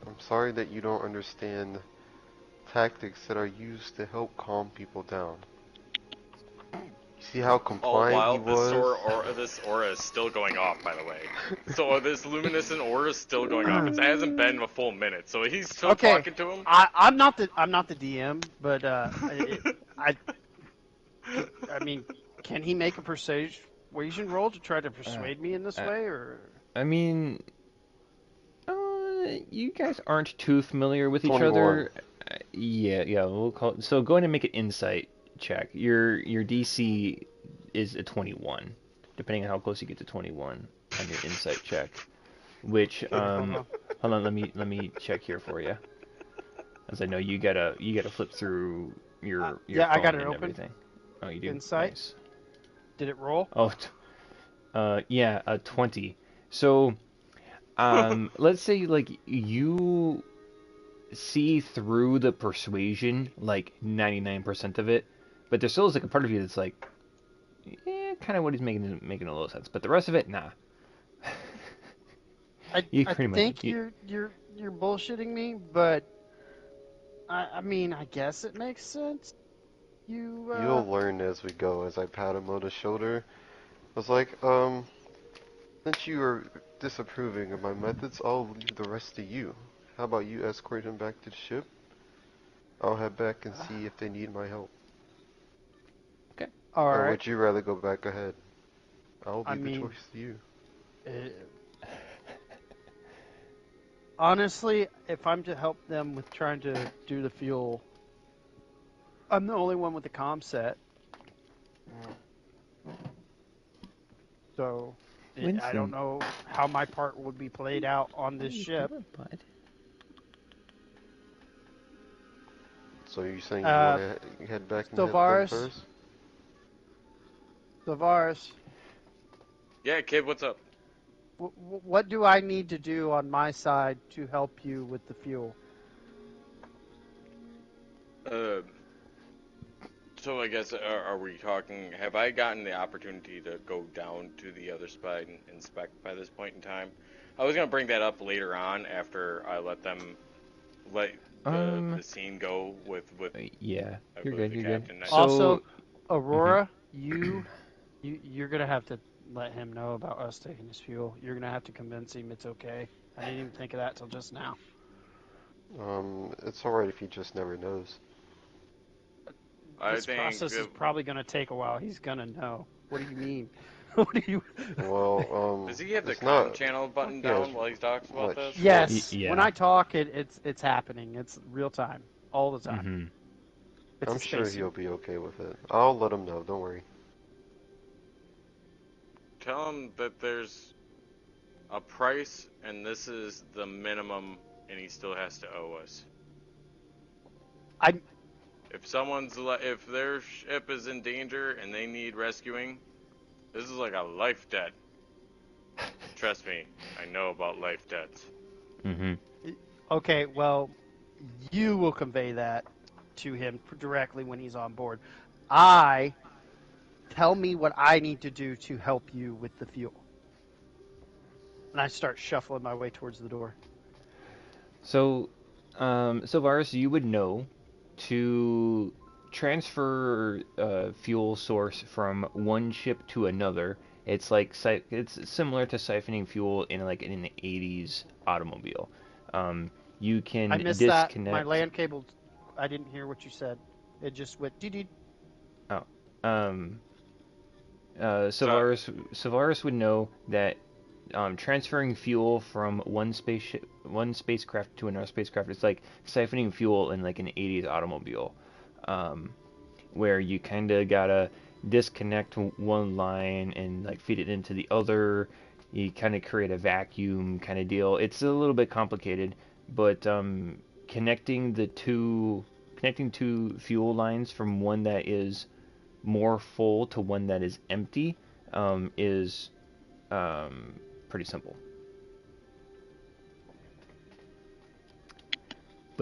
I'm sorry that you don't understand tactics that are used to help calm people down. You see how All compliant he while was? this aura is still going off, by the way. So this luminescent aura is still going off. It hasn't been a full minute, so he's still Okay, talking to him. I'm not the DM, but I mean, can he make a persuasion roll to try to persuade me in this uh, way, or? I mean, you guys aren't too familiar with each 21. other. Yeah, we'll call it. So go ahead and make an insight check. Your DC is a 21, depending on how close you get to 21 on your insight check. Which hold on, let me check here for you, as I know you gotta flip through your Yeah, I phone got it and open. everything. Oh, you do. Insight. Nice. Did it roll? Oh, yeah, a 20. So, let's say like you see through the persuasion like 99% of it, but there still is like a part of you that's like, yeah, kind of what he's making a little sense, but the rest of it, nah. You I pretty much think you're bullshitting me, but I mean, I guess it makes sense. You'll learn as we go, as I pat him on the shoulder. I was like, since you are disapproving of my methods, I'll leave the rest to you. How about you escort him back to the ship? I'll head back and see if they need my help. okay. All Or right. would you rather go back ahead? I'll I leave the mean, choice to you. Honestly, if I'm to help them with trying to do the fuel, I'm the only one with the comm set. So, I Winston. don't know how my part would be played out on this ship. So you're saying you want to head back and help them first? Savaris, Yeah, kid, what's up? what do I need to do on my side to help you with the fuel? So I guess are we talking? Have I gotten the opportunity to go down to the other spot and inspect by this point in time? I was gonna bring that up later on after I let the scene go with Yeah, I you're believe good. the You're good. captain. So, Also, Aurora, you're gonna have to let him know about us taking his fuel. You're gonna have to convince him it's okay. I didn't even think of that till just now. It's alright if he just never knows. This process is probably gonna take a while. He's gonna know. What do you mean? What do you? Well, Does he have the it's comm not. channel button Yeah, down while he talks about much. this? Yes. Yeah. When I talk, it's happening. It's real time, all the time. Mm-hmm. It's I'm a sure space he'll suit. be okay with it. I'll let him know, don't worry. Tell him that there's a price and this is the minimum, and he still has to owe us. If their ship is in danger and they need rescuing, this is like a life debt. Trust me, I know about life debts. Mm-hmm. Okay, well, you will convey that to him directly when he's on board. Tell me what I need to do to help you with the fuel. And I start shuffling my way towards the door. So, Varus, you would know to transfer fuel source from one ship to another. It's like it's similar to siphoning fuel in like in an '80s automobile. You can I missed disconnect. that. My LAN cable. I didn't hear what you said. It just went dee. Oh, Savaris would know that transferring fuel from one spacecraft to another spacecraft is like siphoning fuel in like an '80s automobile, where you kind of gotta disconnect one line and like feed it into the other. You kind of create a vacuum kind of deal. It's a little bit complicated, but connecting two fuel lines from one that is more full to one that is empty is pretty simple.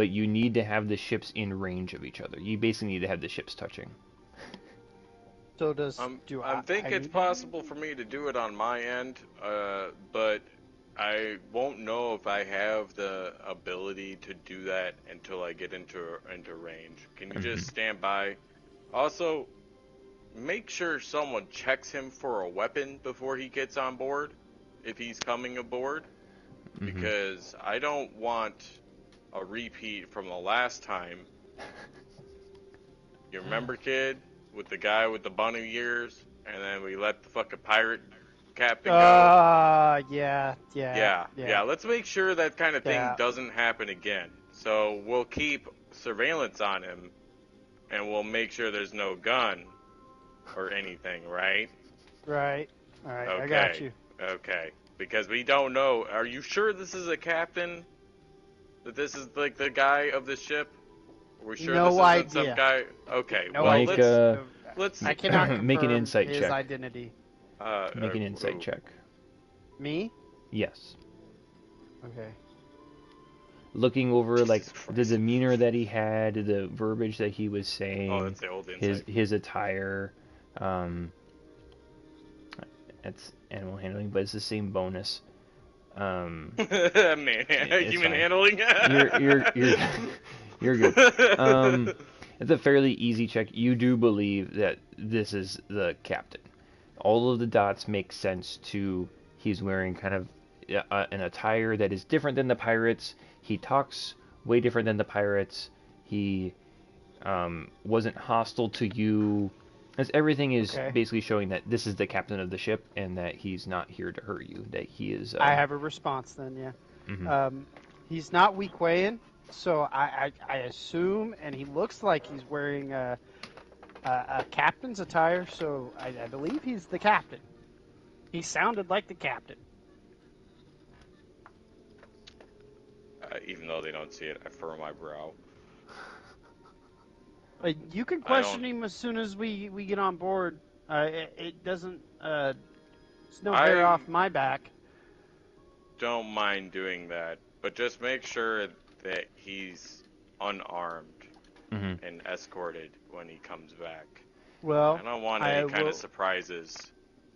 but you need to have the ships in range of each other. You basically need to have the ships touching. So does I think it's possible for me to do it on my end, but I won't know if I have the ability to do that until I get into range. Can you just stand by? Also, make sure someone checks him for a weapon before he gets on board, if he's coming aboard, because I don't want a repeat from the last time. You remember, kid? With the guy with the bunny ears, and then we let the fucking pirate captain go. Yeah. Let's make sure that kind of thing doesn't happen again. So we'll keep surveillance on him, and we'll make sure there's no gun or anything, right? Right. All right. Okay. I got you. Okay. Because we don't know. Are you sure this is a captain? That this is like the guy of the ship? Are we sure this isn't some guy? Okay. No well, idea. let's I cannot confirm make an insight his check. identity. Make an insight check. Me? Yes. Okay. Looking over Jesus like Christ. the demeanor that he had, the verbiage that he was saying, Oh, that's the old insight. his attire, it's animal handling, but it's the same bonus. Man, it's human fine. handling. You're good. It's a fairly easy check. You do believe that this is the captain. All of the dots make sense to he's wearing kind of an attire that is different than the pirates. He talks way different than the pirates. He wasn't hostile to you. As everything is basically showing that this is the captain of the ship and that he's not here to hurt you. That he is. I have a response then, yeah. He's not Weequayan, so I assume, and he looks like he's wearing a captain's attire, so I believe he's the captain. He sounded like the captain. Even though they don't see it, I furrow my brow. You can question him as soon as we get on board. It doesn't. It's no hair off my back. Don't mind doing that, but just make sure that he's unarmed and escorted when he comes back. Well, I don't want any kind of surprises.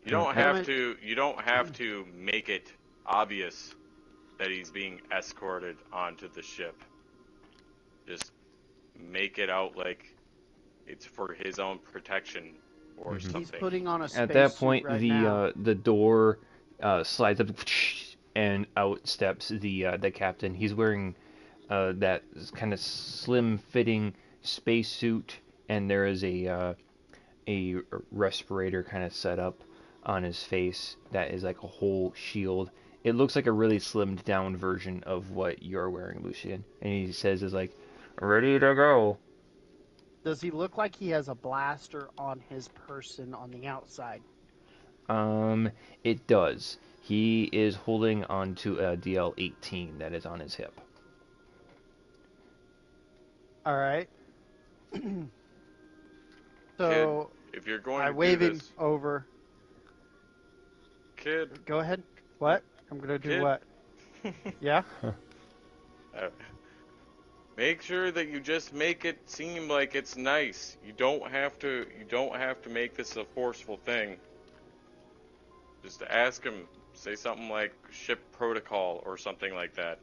You don't have to. You don't have to make it obvious that he's being escorted onto the ship. Just make it out like it's for his own protection or something. He's putting on a space At that point, suit now. the door slides up, and out steps the captain. He's wearing that kind of slim-fitting space suit, and there is a respirator kind of set up on his face that is like a whole shield. It looks like a really slimmed down version of what you're wearing, Lucian. And he says is like, ready to go. Does he look like he has a blaster on his person on the outside? It does. He is holding onto a DL-18 that is on his hip. All right. So Kid, if you're going I to wave do him this, over. kid, Go ahead. What? I'm gonna do Kid? what? Yeah. make sure that you just make it seem like it's nice. You don't have to. You don't have to make this a forceful thing. Just ask him. Say something like ship protocol or something like that.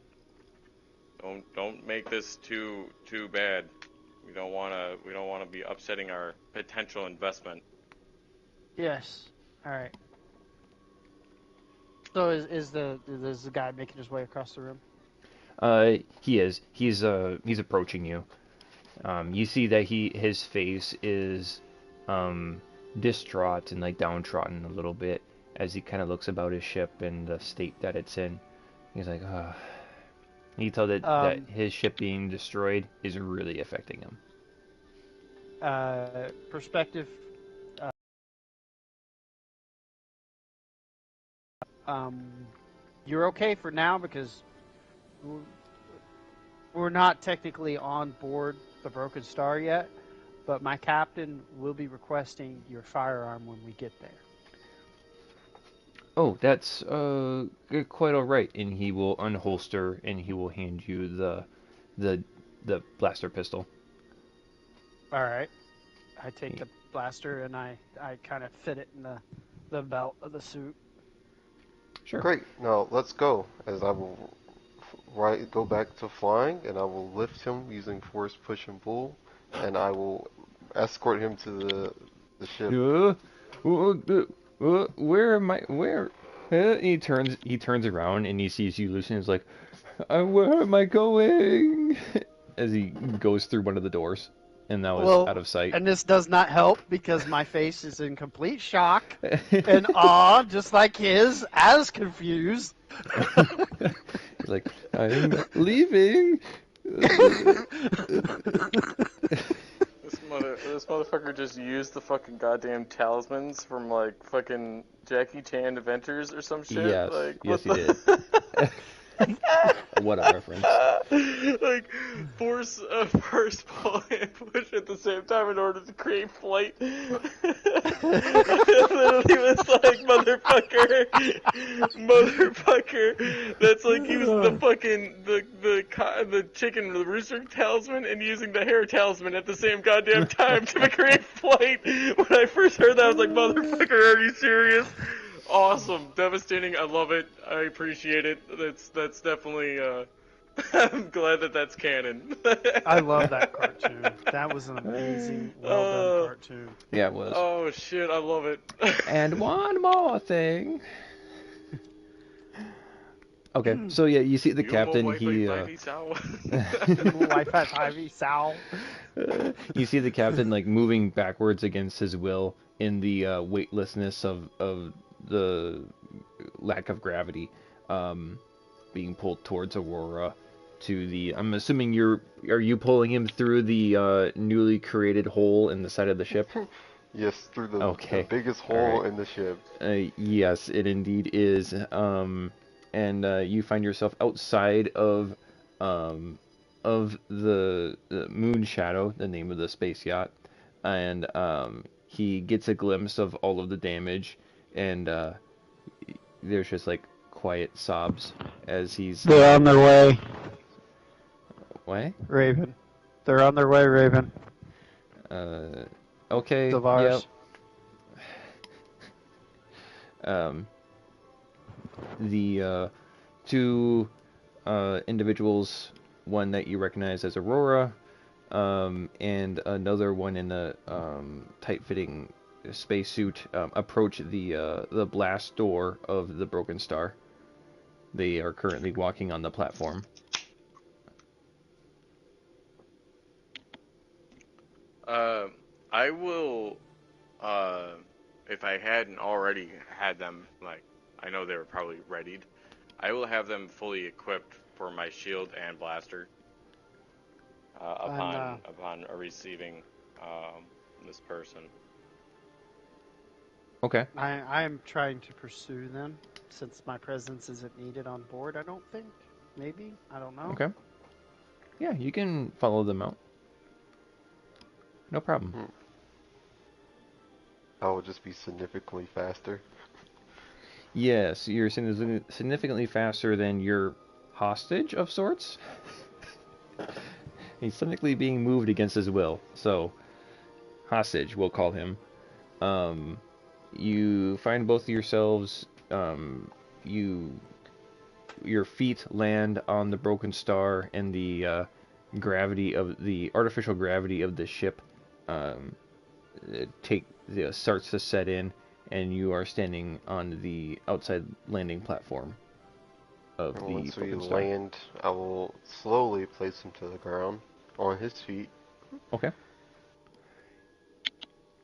Don't make this too bad. We don't wanna be upsetting our potential investment. Yes. All right. So is the guy making his way across the room? He is. He's approaching you. You see that his face is distraught and like downtrodden a little bit as he kind of looks about his ship and the state that it's in. He's like, you tell that his ship being destroyed is really affecting him. Perspective. You're okay for now because we're not technically on board the Broken Star yet, but my captain will be requesting your firearm when we get there. Oh, that's quite all right. And he will unholster and he will hand you the the blaster pistol. All right. I take the blaster and I kind of fit it in the belt of the suit. Sure. Great. Now let's go. As I will go back to flying, and I will lift him using force push and pull, and I will escort him to the ship. Where am I? Where? He turns around and he sees you, Lucian. He's like, where am I going? As he goes through one of the doors, and now is out of sight. And this does not help because my face is in complete shock and awe, just like his, as confused. He's like, I'm leaving. This motherfucker just used the fucking goddamn talismans from like fucking Jackie Chan Adventures or some shit. Yes, like, yes, he did. What a reference. Like, force pull and push at the same time in order to create flight. Literally was like, motherfucker. That's like using the fucking, the chicken, the rooster talisman and using the hair talisman at the same goddamn time to create flight. When I first heard that, I was like, motherfucker, are you serious? Awesome, devastating. I love it. I appreciate it. That's definitely. I'm glad that that's canon. I love that cartoon. That was an amazing, well done cartoon. Yeah, it was. Oh shit, I love it. And one more thing. Okay, so yeah, you see the captain. You see the captain like moving backwards against his will in the weightlessness of the lack of gravity, being pulled towards Aurora to the. I'm assuming are you pulling him through the newly created hole in the side of the ship? Yes, through the biggest hole in the ship. Yes, it indeed is. And you find yourself outside of the Moon Shadow, the name of the space yacht, and he gets a glimpse of all of the damage, and there's just like quiet sobs as he's. They're on their way. What? Raven. They're on their way, Raven. Okay. Tavares. Yep. The two individuals, one that you recognize as Aurora, and another one in a tight-fitting spacesuit, approach the blast door of the Broken Star. They are currently walking on the platform. I will, if I hadn't already had them, like, I know they were probably readied, I will have them fully equipped for my shield and blaster upon receiving this person. Okay. I'm trying to pursue them since my presence isn't needed on board, I don't think. Maybe? I don't know. Okay. Yeah, you can follow them out. No problem. I will just be significantly faster. Yes, you're significantly faster than your hostage of sorts. He's technically being moved against his will, so hostage, we'll call him. You find both of yourselves. Your feet land on the Broken Star, and the artificial gravity of the ship starts to set in, and you are standing on the outside landing platform of the Once we Broken Star. land, I will slowly place him to the ground on his feet. Okay.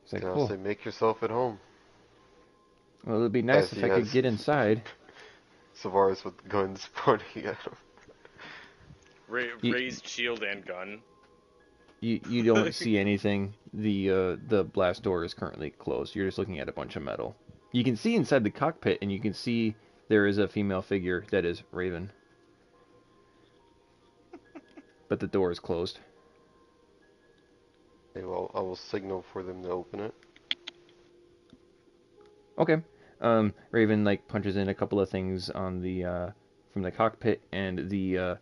It's like, And I'll cool. say, make yourself at home. Well, it'd be nice if I could get inside. Savaris with guns pointing at him. Raised shield and gun. You don't see anything. The blast door is currently closed. You're just looking at a bunch of metal. You can see inside the cockpit, and you can see there is a female figure that is Raven. But the door is closed. Okay, well, I will signal for them to open it. Okay. Raven punches in a couple of things on the from the cockpit, and the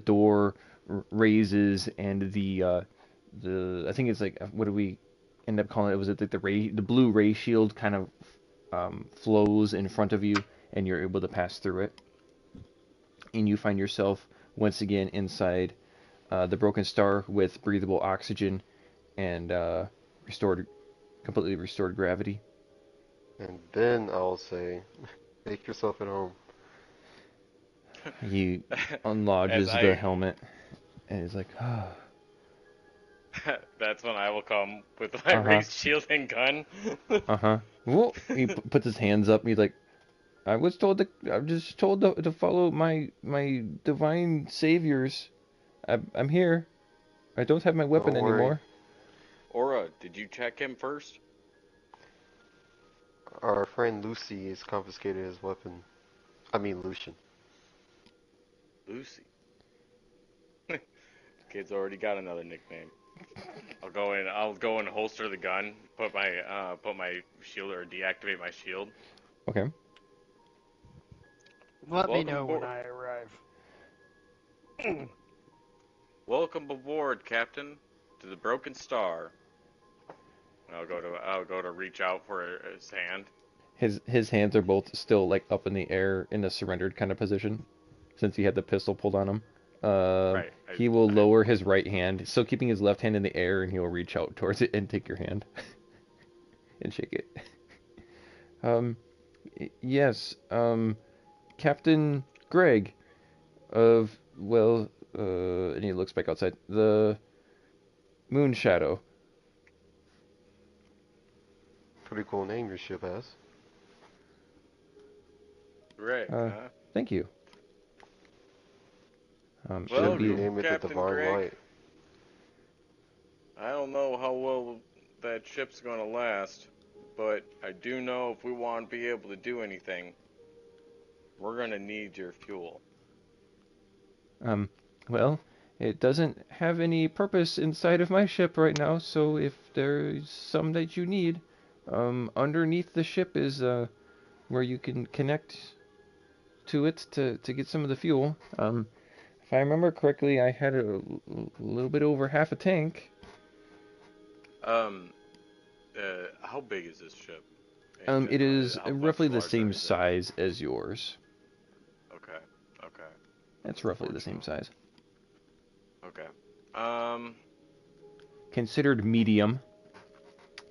door raises, and the I think it's like, what do we end up calling it? Was it like the blue ray shield kind of flows in front of you, and you're able to pass through it, and you find yourself once again inside the Broken Star with breathable oxygen and completely restored gravity. And then I'll say, make yourself at home. He unlodges the helmet, and he's like, oh. That's when I will come with my raised shield and gun. Well, he puts his hands up, and he's like, I was just told to follow my divine saviors. I'm here. I don't have my weapon Don't worry. anymore. Aura, did you check him first? Our friend Lucy has confiscated his weapon. I mean Lucian. Lucy. Kid's already got another nickname. I'll go and holster the gun, put my shield, or deactivate my shield. Okay. Let me Welcome know when aboard. I arrive. Welcome aboard, Captain, to the Broken Star. I'll go to reach out for his hand. His hands are both still like up in the air in a surrendered kind of position, since he had the pistol pulled on him. Right. He will lower his right hand, still keeping his left hand in the air, and he will reach out towards it and take your hand and shake it. Yes, Captain Greg of, and he looks back outside, the Moon Shadow. Pretty cool name your ship has. Right. Thank you. Well, Should we be, name it the Captain Divine Greg. Light? I don't know how well that ship's gonna last, but I do know if we want to be able to do anything, we're gonna need your fuel. well, it doesn't have any purpose inside of my ship right now, so if there's some that you need, underneath the ship is where you can connect to it to get some of the fuel. If I remember correctly, I had a little bit over half a tank. How big is this ship? It is How much roughly the larger same is it? size as yours. Okay. It's roughly the same size. Okay. Considered medium,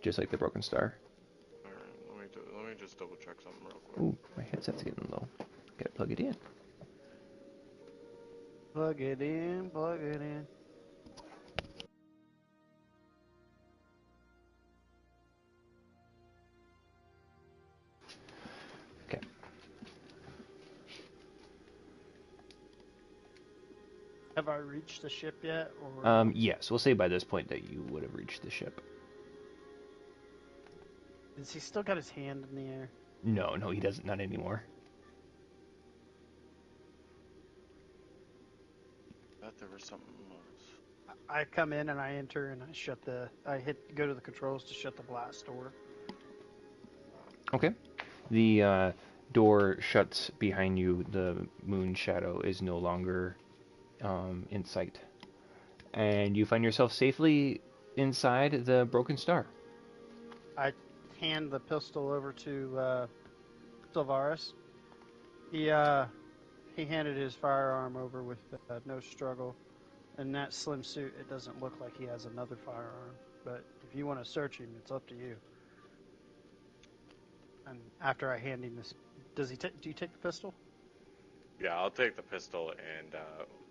just like the Broken Star. Alright, let me just double check something real quick. Ooh, my headset's getting low. Gotta plug it in. Plug it in, plug it in. Okay. Have I reached the ship yet? Or Yes, we'll say by this point that you would have reached the ship. has he still got his hand in the air? No, he doesn't. Not anymore. I thought there was something else. I come in and I enter and I go to the controls to shut the blast door. Okay. The door shuts behind you. The Moon Shadow is no longer in sight. And you find yourself safely inside the Broken Star. I hand the pistol over to Silvaris. He handed his firearm over with no struggle. In that slim suit, it doesn't look like he has another firearm. But if you want to search him, it's up to you. And after I hand him this, do you take the pistol? Yeah, I'll take the pistol and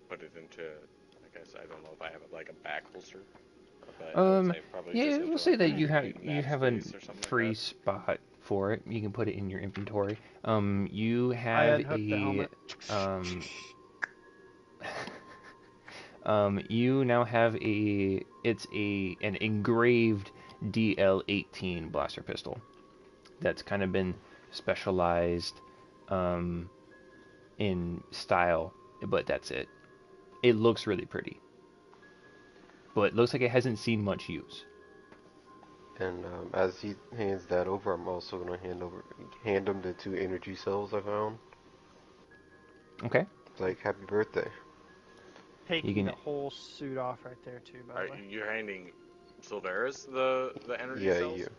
put it into. I guess I don't know if I have like a back holster. But I would say probably Yeah, just we'll into, say like, that a you have a space or something like free that. spot for it. You can put it in your inventory. You I have unhook the helmet. You now have an engraved DL-18 blaster pistol that's kind of been specialized in style, but that's it. It looks really pretty, but it looks like it hasn't seen much use. And as he hands that over, I'm also gonna hand him the 2 energy cells I found. Okay. Like, happy birthday. taking the whole suit off right there too. By Are the way, you handing Silveris the energy Yeah, cells? you.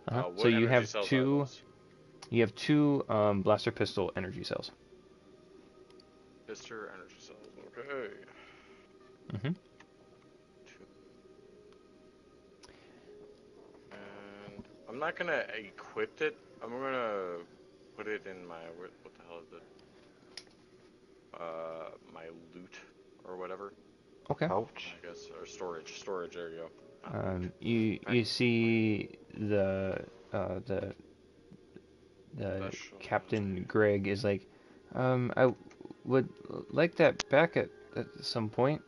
What So you energy have cells are two. those? You have two blaster pistol energy cells. Pister energy cells. Okay. Mm-hmm. And I'm not gonna equip it. I'm gonna put it in my what the hell is it? My loot or whatever. Okay. Ouch. I guess or storage. Storage. There you go. You see the Special. Captain Greg is like, I would like that back at some point.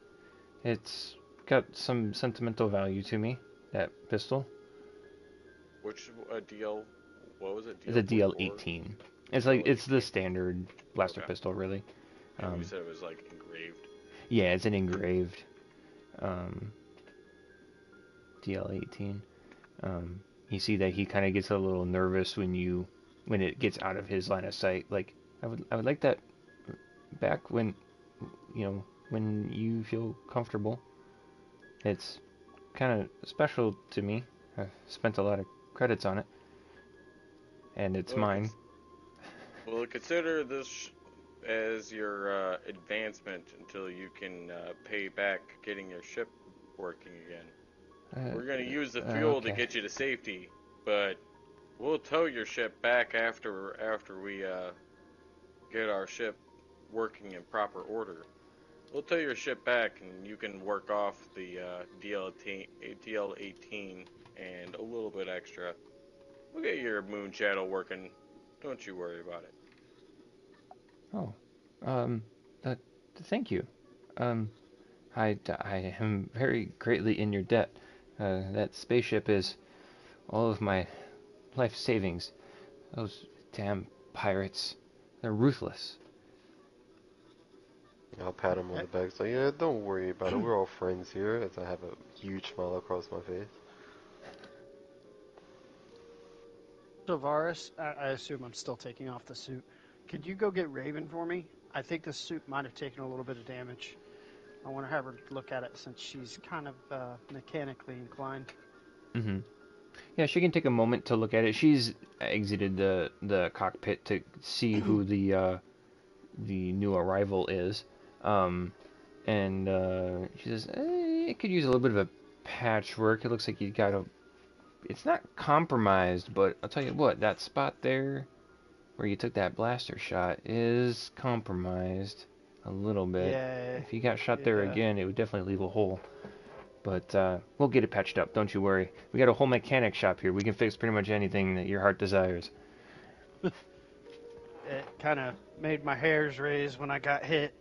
It's got some sentimental value to me, that pistol. Which DL? What was it? The DL44? DL18. It's like it's the standard blaster Okay. pistol, really. And you said it was like engraved. Yeah, it's an engraved DL18. You see that he kind of gets a little nervous when it gets out of his line of sight. Like I would like that back when when you feel comfortable. It's kind of special to me. I've spent a lot of credits on it, and it's mine. Well, consider this as your advancement until you can pay back getting your ship working again. We're gonna use the fuel to get you to safety, but we'll tow your ship back after we get our ship working in proper order. We'll tow your ship back, and you can work off the DL18 and a little bit extra. We'll get your moon shadow working. Don't you worry about it. Oh, thank you. I am very greatly in your debt. That spaceship is all of my life savings. Those damn pirates, they're ruthless. I'll pat him on the back. So yeah, don't worry about it. We're all friends here. As I have a huge smile across my face. Silveris, I assume I'm still taking off the suit. Could you go get Raven for me? I think the suit might have taken a little bit of damage. I want to have her look at it since she's kind of mechanically inclined. Mm-hmm. Yeah, she can take a moment to look at it. She's exited the cockpit to see who the new arrival is. And she says, it could use a little bit of a patchwork. It looks like you got it's not compromised, but I'll tell you what, that spot there where you took that blaster shot is compromised a little bit. Yeah. If you got shot there again, it would definitely leave a hole. But we'll get it patched up, don't you worry. We got a whole mechanic shop here. We can fix pretty much anything that your heart desires. It kind of made my hairs raise when I got hit.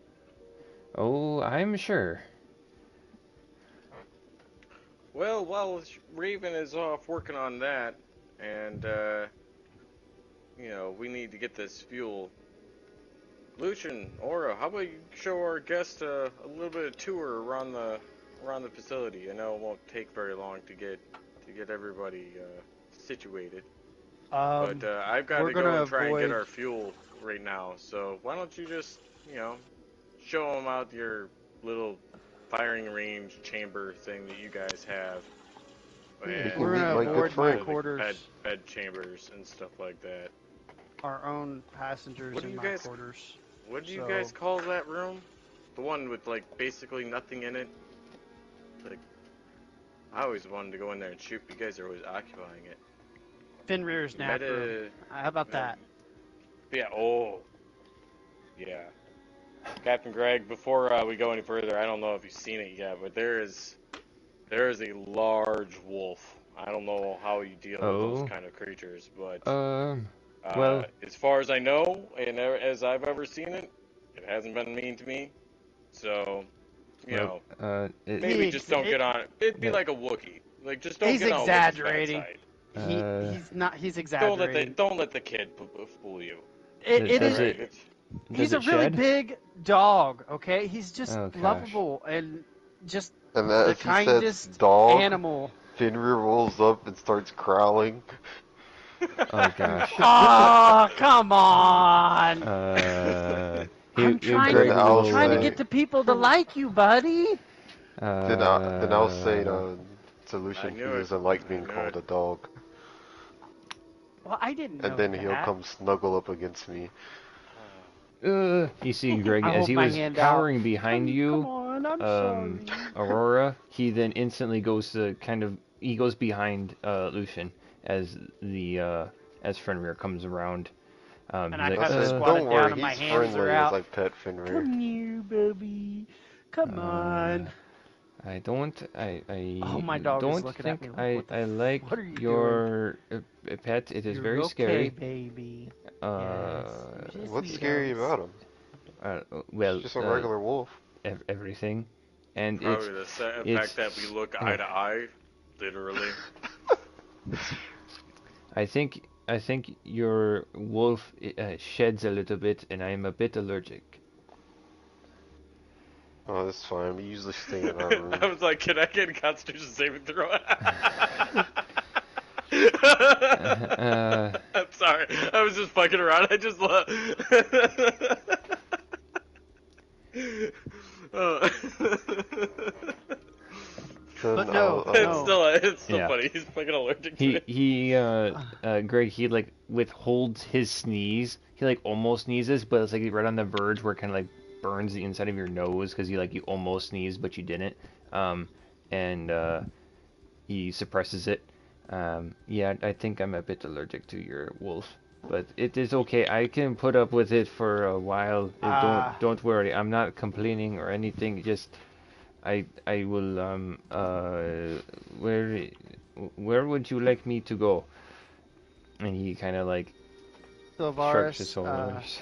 Oh, I'm sure. Well, while Raven is off working on that, and, we need to get this fuel. Lucian, Aura, how about you show our guest a little bit of tour around the facility? I know it won't take very long to get everybody situated. But I've got to go and try and get our fuel right now. So why don't you just, show them out your little firing range chamber thing that you guys have. And we're going to avoid my quarters. Bed chambers and stuff like that. Our own passengers in my quarters. What do you guys call that room? The one with, basically nothing in it? I always wanted to go in there and shoot, but you guys are always occupying it. Fenrir's nap room. How about that? Yeah, yeah. Captain Greg, before we go any further, I don't know if you've seen it yet, but there is a large wolf. I don't know how you deal with those kind of creatures, but well, as far as I know, and as I've ever seen it, it hasn't been mean to me. So, maybe just don't get on it. It'd be like a Wookiee. Just don't get on Wookiee's bad side. He's not. He's exaggerating. Don't let the kid fool you. He's a really big dog. Okay, he's just lovable and just the kindest animal. Fenrir rolls up and starts growling. Oh gosh. Oh, come on! I'm trying Then to, I'll I'm trying to say- get the people to like you, buddy. Then I'll say solution I knew he it. doesn't like I being knew called it. a dog. Well, I didn't know And then that. he'll come snuggle up against me. You see Greg, I as hold he my was hand cowering out. behind Come you, on, I'm sorry. Aurora, he then instantly goes to he goes behind Lucian as as Fenrir comes around. And He's I like, kind of squatted Don't down worry, and my he's hands friendly are as out. I pet Fenrir. Come here, baby. Come on. I Oh, my dog is don't looking at think me like, I like what are you your pet. It is You're very okay, scary. baby. Uh, Yes, you're just What's sweet scary dogs. about him? Well, He's just a regular wolf. everything, and Probably the fact that we look eye to eye, literally. I think your wolf sheds a little bit, and I am a bit allergic. Oh, that's fine. We usually stay in our room. I was like, can I get a Constitution saving throw? I'm sorry. I was just fucking around. I just love. Then no, It's still Yeah. funny. He's fucking allergic to it. Greg, he like withholds his sneeze. He like almost sneezes, but it's like right on the verge where it kind of like burns the inside of your nose because you almost sneezed but you didn't. And he suppresses it. Yeah, I think I'm a bit allergic to your wolf, but it is okay. I can put up with it for a while. Don't worry. I'm not complaining or anything. Just I will where would you like me to go? And he kind of like shrugs his Sylvaris, shoulders.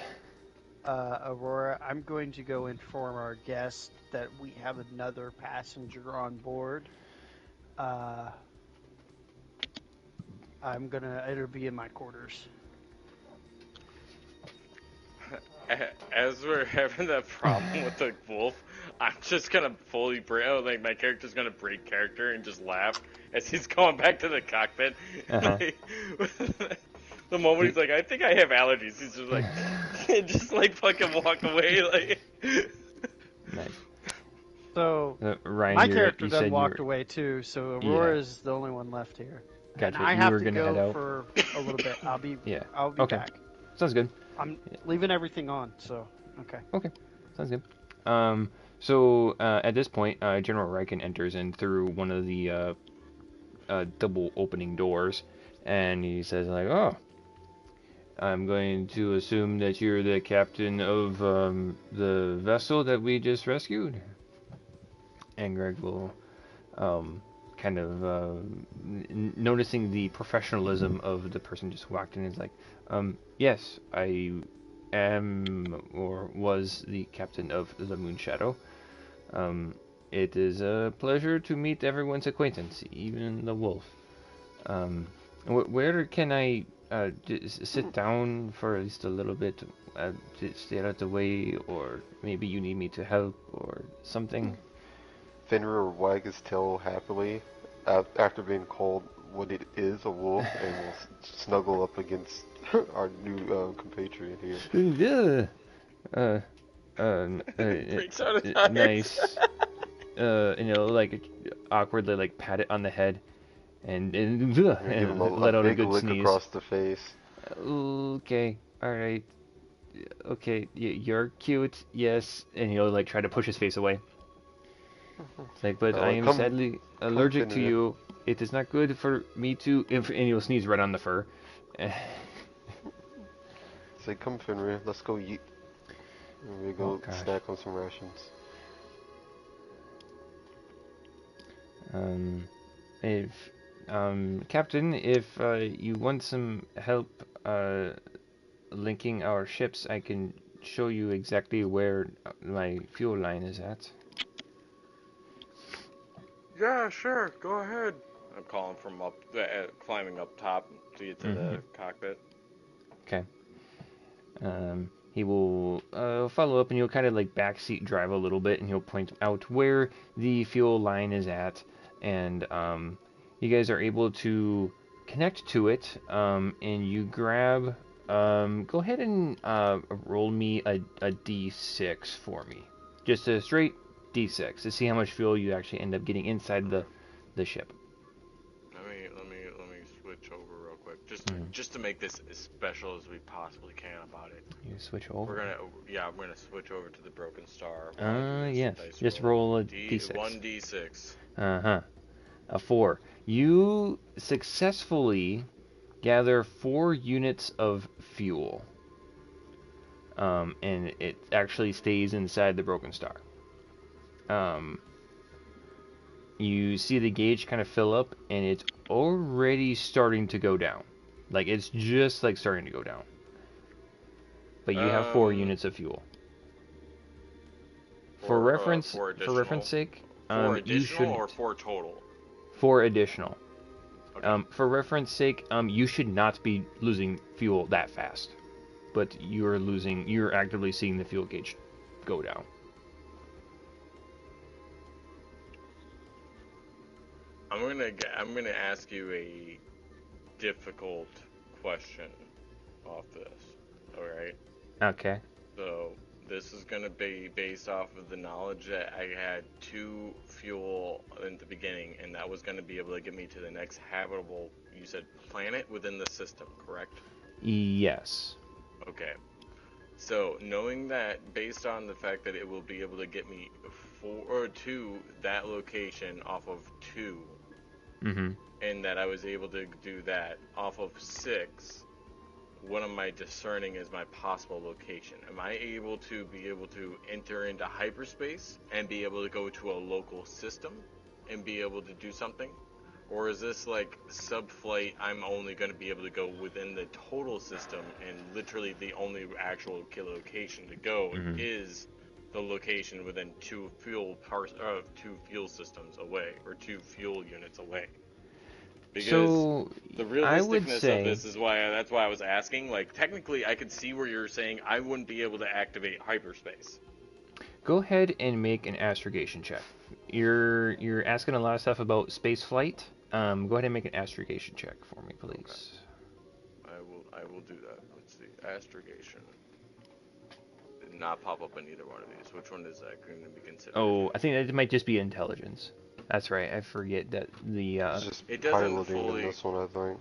Aurora, I'm going to go inform our guest that we have another passenger on board. It'll be in my quarters. As we're having that problem with the wolf, I'm just gonna fully like my character's gonna break character and just laugh as he's going back to the cockpit. Like, the moment he's like, I think I have allergies, he's just like, just like fucking walk away. Like, Nice. So Ryan, my you character said done you walked were- away too. So Aurora's the only one left here. Gotcha. And I You have were to gonna head go out. for a little bit. I'll be Yeah. back. Sounds good. I'm leaving everything on. So okay. Okay, sounds good. So at this point, General Riken enters in through one of the double opening doors, and he says like, "Oh, I'm going to assume that you're the captain of the vessel that we just rescued." And Greg will kind of noticing the professionalism of the person just walked in, is like, yes, I am or was the captain of the Moon Shadow. It is a pleasure to meet everyone's acquaintance, even the wolf. Where can I just sit down for at least a little bit, to stay out of the way, or maybe you need me to help or something? Fenrir will wag his tail happily after being called what it is, a wolf, and will snuggle up against our new compatriot here. breaks out his eyes. Nice. Like awkwardly like pat it on the head, and Give him let a out a big good lick sneeze. across the face. Okay, all right, okay, you're cute, yes, and he'll like try to push his face away. It's like, but I am come- sadly allergic to Fenrir. you. It is not good for me to. And he'll sneeze right on the fur. Say, come Fenrir, let's go eat. And we go gosh. snack on some rations. If Captain, if you want some help linking our ships, I can show you exactly where my fuel line is at. Yeah, sure. Go ahead. I'm calling from up, climbing up top to get to the cockpit. Okay. He will follow up, and he'll kind of like backseat drive a little bit, and he'll point out where the fuel line is at, and you guys are able to connect to it, and you grab Go ahead and roll me a d6 for me. Just a straight d6 to see how much fuel you actually end up getting inside the ship. Let me switch over real quick, Mm. just to make this as special as we possibly can about it. You switch over. I'm gonna switch over to the Broken Star. Yes. Just roll a d6. 1d6. Uh-huh. A 4. You successfully gather 4 units of fuel. And it actually stays inside the Broken Star. You see the gauge kind of fill up, and it's already starting to go down. Like, it's just like starting to go down. But you have 4 units of fuel. For reference sake, 4 you additional shouldn't. or 4 total? 4 additional. Okay. For reference sake, you should not be losing fuel that fast. But you're actively seeing the fuel gauge go down. I'm gonna ask you a difficult question off this. All right. Okay. So this is gonna be based off of the knowledge that I had 2 fuel in the beginning, and that was gonna be able to get me to the next habitable, you said, planet within the system, correct? Yes. Okay. So knowing that, based on the fact that it will be able to get me 4 or 2 that location off of 2, Mm-hmm. and that I was able to do that off of 6, what am I discerning as my possible location? Am I able to enter into hyperspace and be able to go to a local system and be able to do something? Or is this like sub-flight, I'm only going to be able to go within the total system, and literally the only actual location to go is the location within 2 fuel systems away, or 2 fuel units away? Because So the I would realisticness say of this is that's why I was asking. Like, technically, I could see where you're saying I wouldn't be able to activate hyperspace. go ahead and make an astrogation check. You're asking a lot of stuff about space flight. Go ahead and make an astrogation check for me, please. Okay. I will do that. Let's see. Astrogation. Did not pop up in either one of these. Which one is that going to be considered? Oh, I think that might just be intelligence. That's right. I forget that the It's just it doesn't piloting fully- in this one, I think.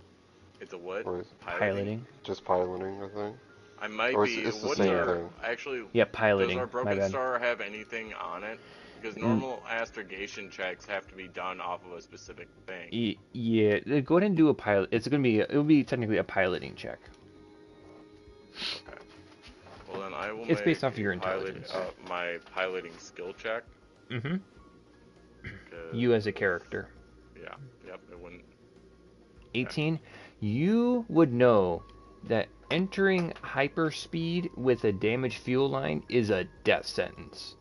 It's a what? Or is piloting. just piloting, I think. I might Or be. it's the What's same our thing. actually? Yeah, Does piloting. our My Broken bad. Star have anything on it? Because normal astrogation checks have to be done off of a specific thing. Yeah, go ahead and do a pilot. It'll be technically a piloting check. Okay. Well, then I will. It's based make off of your a intelligence. My piloting skill check. Mm-hmm. 'Cause- You as a character. Yeah. Yep. It wouldn't. 18. You would know that entering hyperspeed with a damaged fuel line is a death sentence.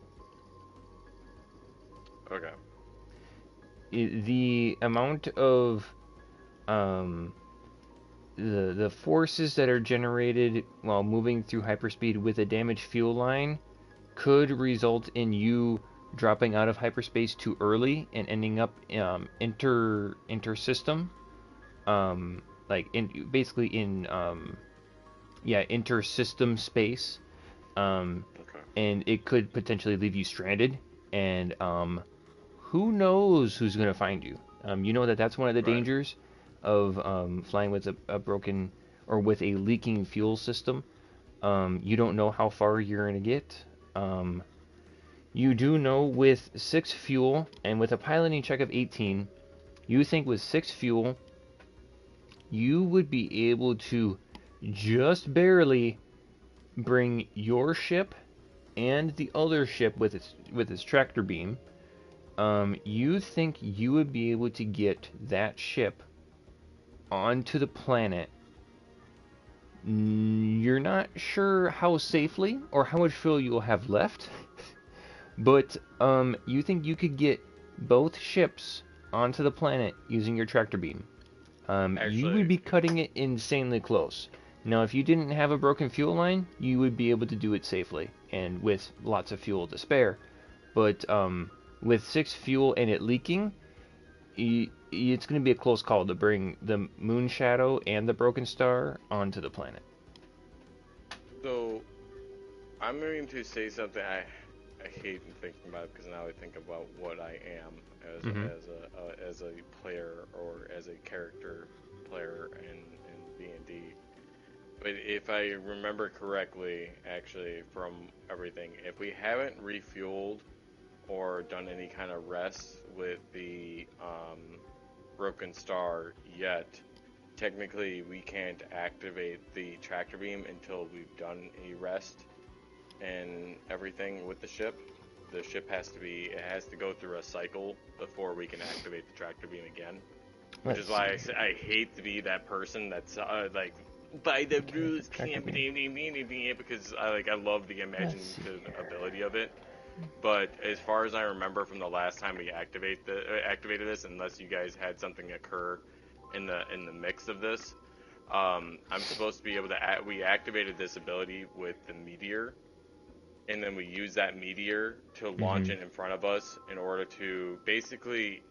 Okay. The amount of the forces that are generated while moving through hyperspeed with a damaged fuel line could result in you dropping out of hyperspace too early and ending up inter-system, basically in inter-system space, Okay. and it could potentially leave you stranded, and who knows who's going to find you. You know that's one of the Right. dangers of flying with a broken or with a leaking fuel system. You don't know how far you're going to get. You do know with 6 fuel and with a piloting check of 18, you think with 6 fuel, you would be able to just barely bring your ship and the other ship with its tractor beam. You think you would be able to get that ship onto the planet. You're not sure how safely or how much fuel you will have left, but you think you could get both ships onto the planet using your tractor beam. You would be cutting it insanely close. Now, if you didn't have a broken fuel line, you would be able to do it safely and with lots of fuel to spare. But with 6 fuel and it leaking, it's going to be a close call to bring the Moon Shadow and the Broken Star onto the planet. I'm going to say something I hate thinking about it because now I think about what I am as a player or as a character player in D&D. But if I remember correctly, actually from everything, if we haven't refueled or done any kind of rest with the Broken Star yet, technically we can't activate the tractor beam until we've done a rest and everything with the ship. The ship has to go through a cycle before we can activate the tractor beam again. Which is why I hate to be that person that's like, by the rules can't be, because I love the imaginative ability of it. But as far as I remember from the last time we activated this, unless you guys had something occur in the mix of this, I'm supposed to be able to. We activated this ability with the meteor, and then we use that meteor to launch it in front of us in order to basically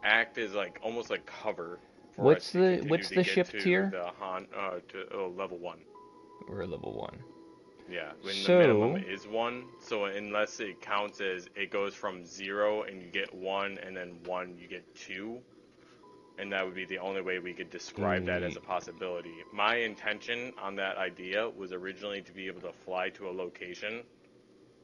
act as like almost like cover for What's us what's to the get ship to tier? to level 1. We're at level 1. Yeah, when So, the minimum is 1, so unless it counts as it goes from 0 and you get 1, and then 1 you get 2, and that would be the only way we could describe that as a possibility. My intention on that idea was originally to be able to fly to a location,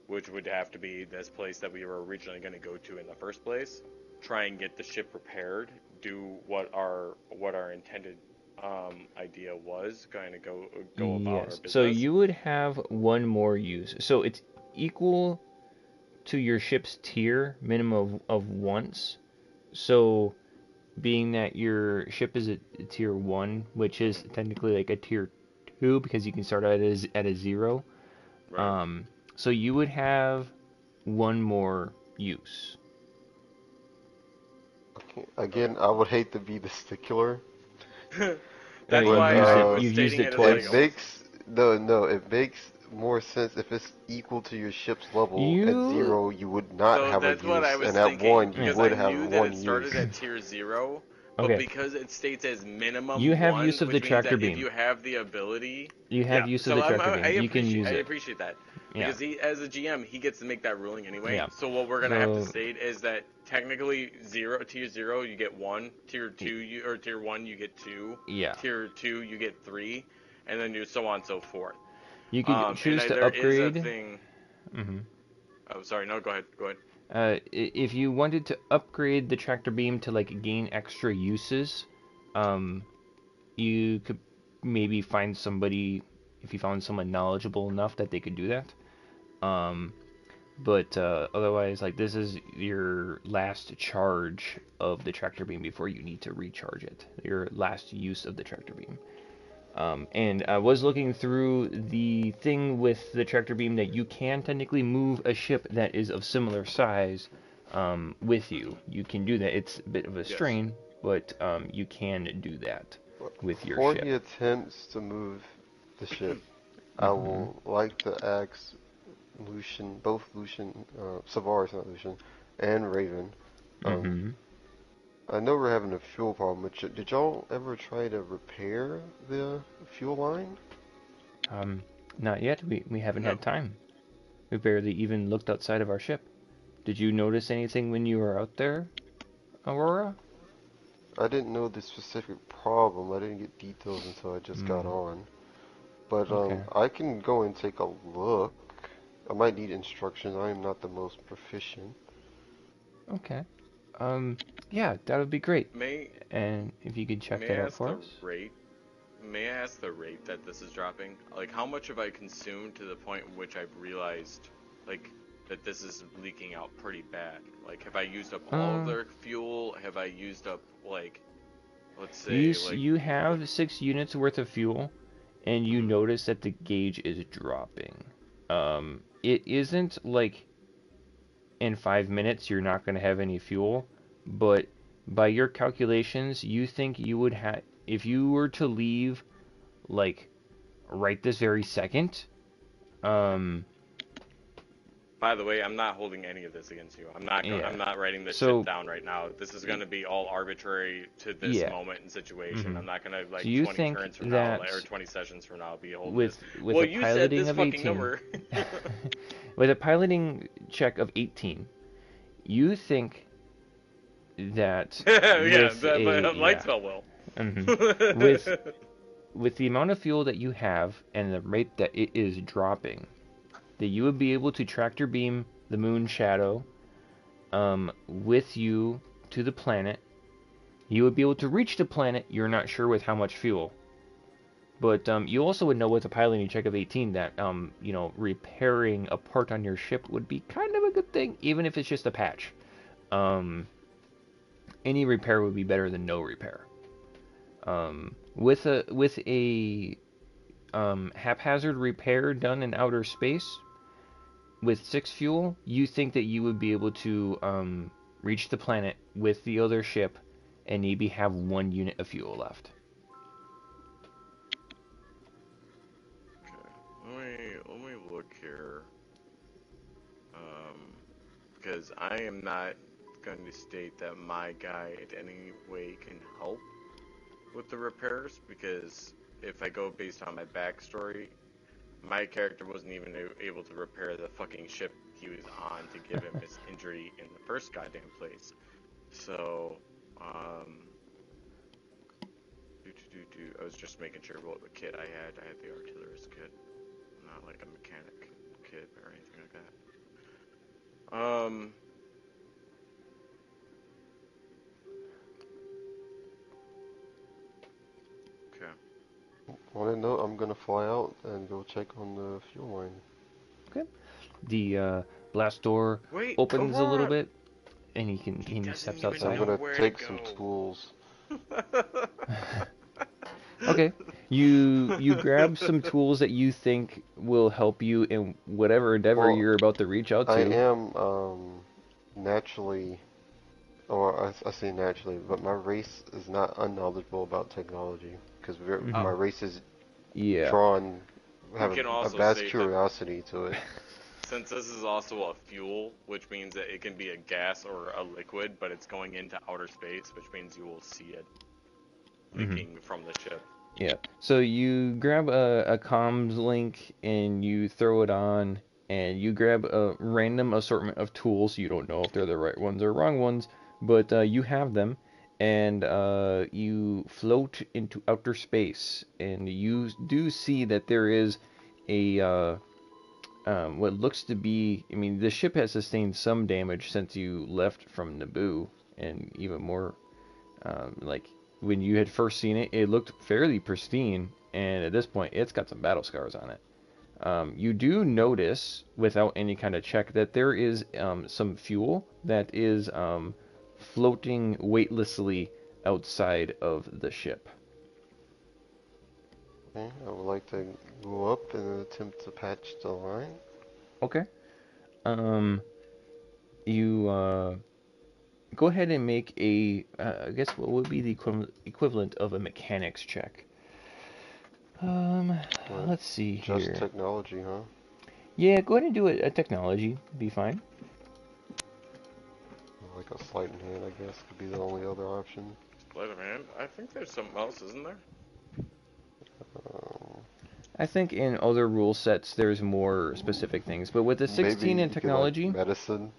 which would have to be this place that we were originally going to go to in the first place, try and get the ship repaired, do what our intended idea was, kind of go about our business. So you would have one more use. So it's equal to your ship's tier minimum of once. So being that your ship is a tier 1, which is technically like a tier 2 because you can start out at a 0. Right. So you would have one more use. Okay. Again, I would hate to be the stickler. That's You've why used I it- was you've stating used it it twice. as It like makes it makes more sense if it's equal to your ship's level. At 0, you would not so have a that's what I use, was and at thinking, 1, you because would I have knew that one it started use. at tier 0, but Okay. because it states as minimum You have 1, use of which the means tractor that beam. if you have the ability, You have use of the tractor beam. You can use I it. appreciate that. Yeah. Because as a GM, he gets to make that ruling anyway. Yeah. So what we're gonna have to So- state is that technically tier 0 you get 1, tier 2 or tier 1 you get 2, Yeah. tier 2 you get 3, and then you so on and so forth. You could choose to there upgrade. is a thing. Oh, sorry. No, go ahead. Go ahead. If you wanted to upgrade the tractor beam to like gain extra uses, you could maybe find somebody, if you found someone knowledgeable enough that they could do that. But otherwise, like, this is your last charge of the tractor beam before you need to recharge it. Your last use of the tractor beam. And I was looking through the thing with the tractor beam that you can technically move a ship that is of similar size with you. You can do that. It's a bit of a strain, but you can do that with your Before ship. he attempts to move the ship, I will like to ask both Lucian, Savaris, not Lucian, and Raven. I know we're having a fuel problem, but did y'all ever try to repair the fuel line? Not yet. We haven't had time. We barely even looked outside of our ship. Did you notice anything when you were out there, Aurora? I didn't know the specific problem. I didn't get details until I just got on. But Okay. I can go and take a look. I might need instructions. I am not the most proficient. Okay. Yeah, that would be great. May And if you could check May that I out ask for the us. rate? May I ask the rate that this is dropping? Like, how much have I consumed to the point in which I've realized, like, that this is leaking out pretty bad? Like, have I used up all of their fuel? Have I used up, like, let's say, You have 6 units worth of fuel, and you notice that the gauge is dropping. It isn't like in 5 minutes you're not going to have any fuel, but by your calculations, you think you would have, if you were to leave, like, right this very second, 5 By the way, I'm not holding any of this against you. I'm not. Yeah. I'm not writing this So- shit down right now. This is going to be all arbitrary to this Yeah. moment and situation. Mhm. I'm not going to So you 20 think turns from now that or 20 sessions from now be holding with this. with Well, a you said piloting this of fucking 18, number. with a piloting check of 18, you think that Yeah, with but a lights fell well. Mhm. with the amount of fuel that you have and the rate that it is dropping, that you would be able to tractor beam the moon shadow with you to the planet. You would be able to reach the planet. You're not sure with how much fuel, but you also would know with a piloting check of 18 that repairing a part on your ship would be kind of a good thing, even if it's just a patch. Any repair would be better than no repair. With a haphazard repair done in outer space with 6 fuel, you think that you would be able to reach the planet with the other ship and maybe have 1 unit of fuel left. Okay, let me look here. Because I am not going to state that my guy in any way can help with the repairs, because if I go based on my backstory, my character wasn't even able to repair the fucking ship he was on to give him his injury in the first goddamn place. So, I was just making sure what the kit I had. I had the artillerist kit, not like a mechanic kit or anything like that. Okay. On that note, I'm gonna fly out and go check on the fuel line. Okay. The blast door Wait, opens a little Aurora! bit, and he doesn't steps even outside. I'm know gonna where to take some go. tools. Okay. You grab some tools that you think will help you in whatever endeavor Well, you're about to reach out to. I am naturally, or I say naturally, but my race is not unknowledgeable about technology because my race is Yeah. drawn, have We can a also vast say that- curiosity to it. Since this is also a fuel, which means that it can be a gas or a liquid, but it's going into outer space, which means you will see it leaking from the ship. Yeah. So you grab a comms link and you throw it on, and you grab a random assortment of tools. You don't know if they're the right ones or wrong ones, but you have them, and you float into outer space, and you do see that there is a what looks to be. I mean, the ship has sustained some damage since you left from Naboo, and even more like when you had first seen it, it looked fairly pristine, and at this point, it's got some battle scars on it. You do notice, without any kind of check, that there is some fuel that is floating weightlessly outside of the ship. Okay, I would like to go up and attempt to patch the line. Okay. You go ahead and make a, I guess what would be the equivalent of a mechanics check. Let's see here. Just technology, huh? Yeah, go ahead and do a technology. Be fine. Like a sleight in hand, I guess, could be the only other option. Sleight of hand? I think there's something else, isn't there? I think in other rule sets there's more specific things, but with the 16 maybe in you could, technology, like, medicine.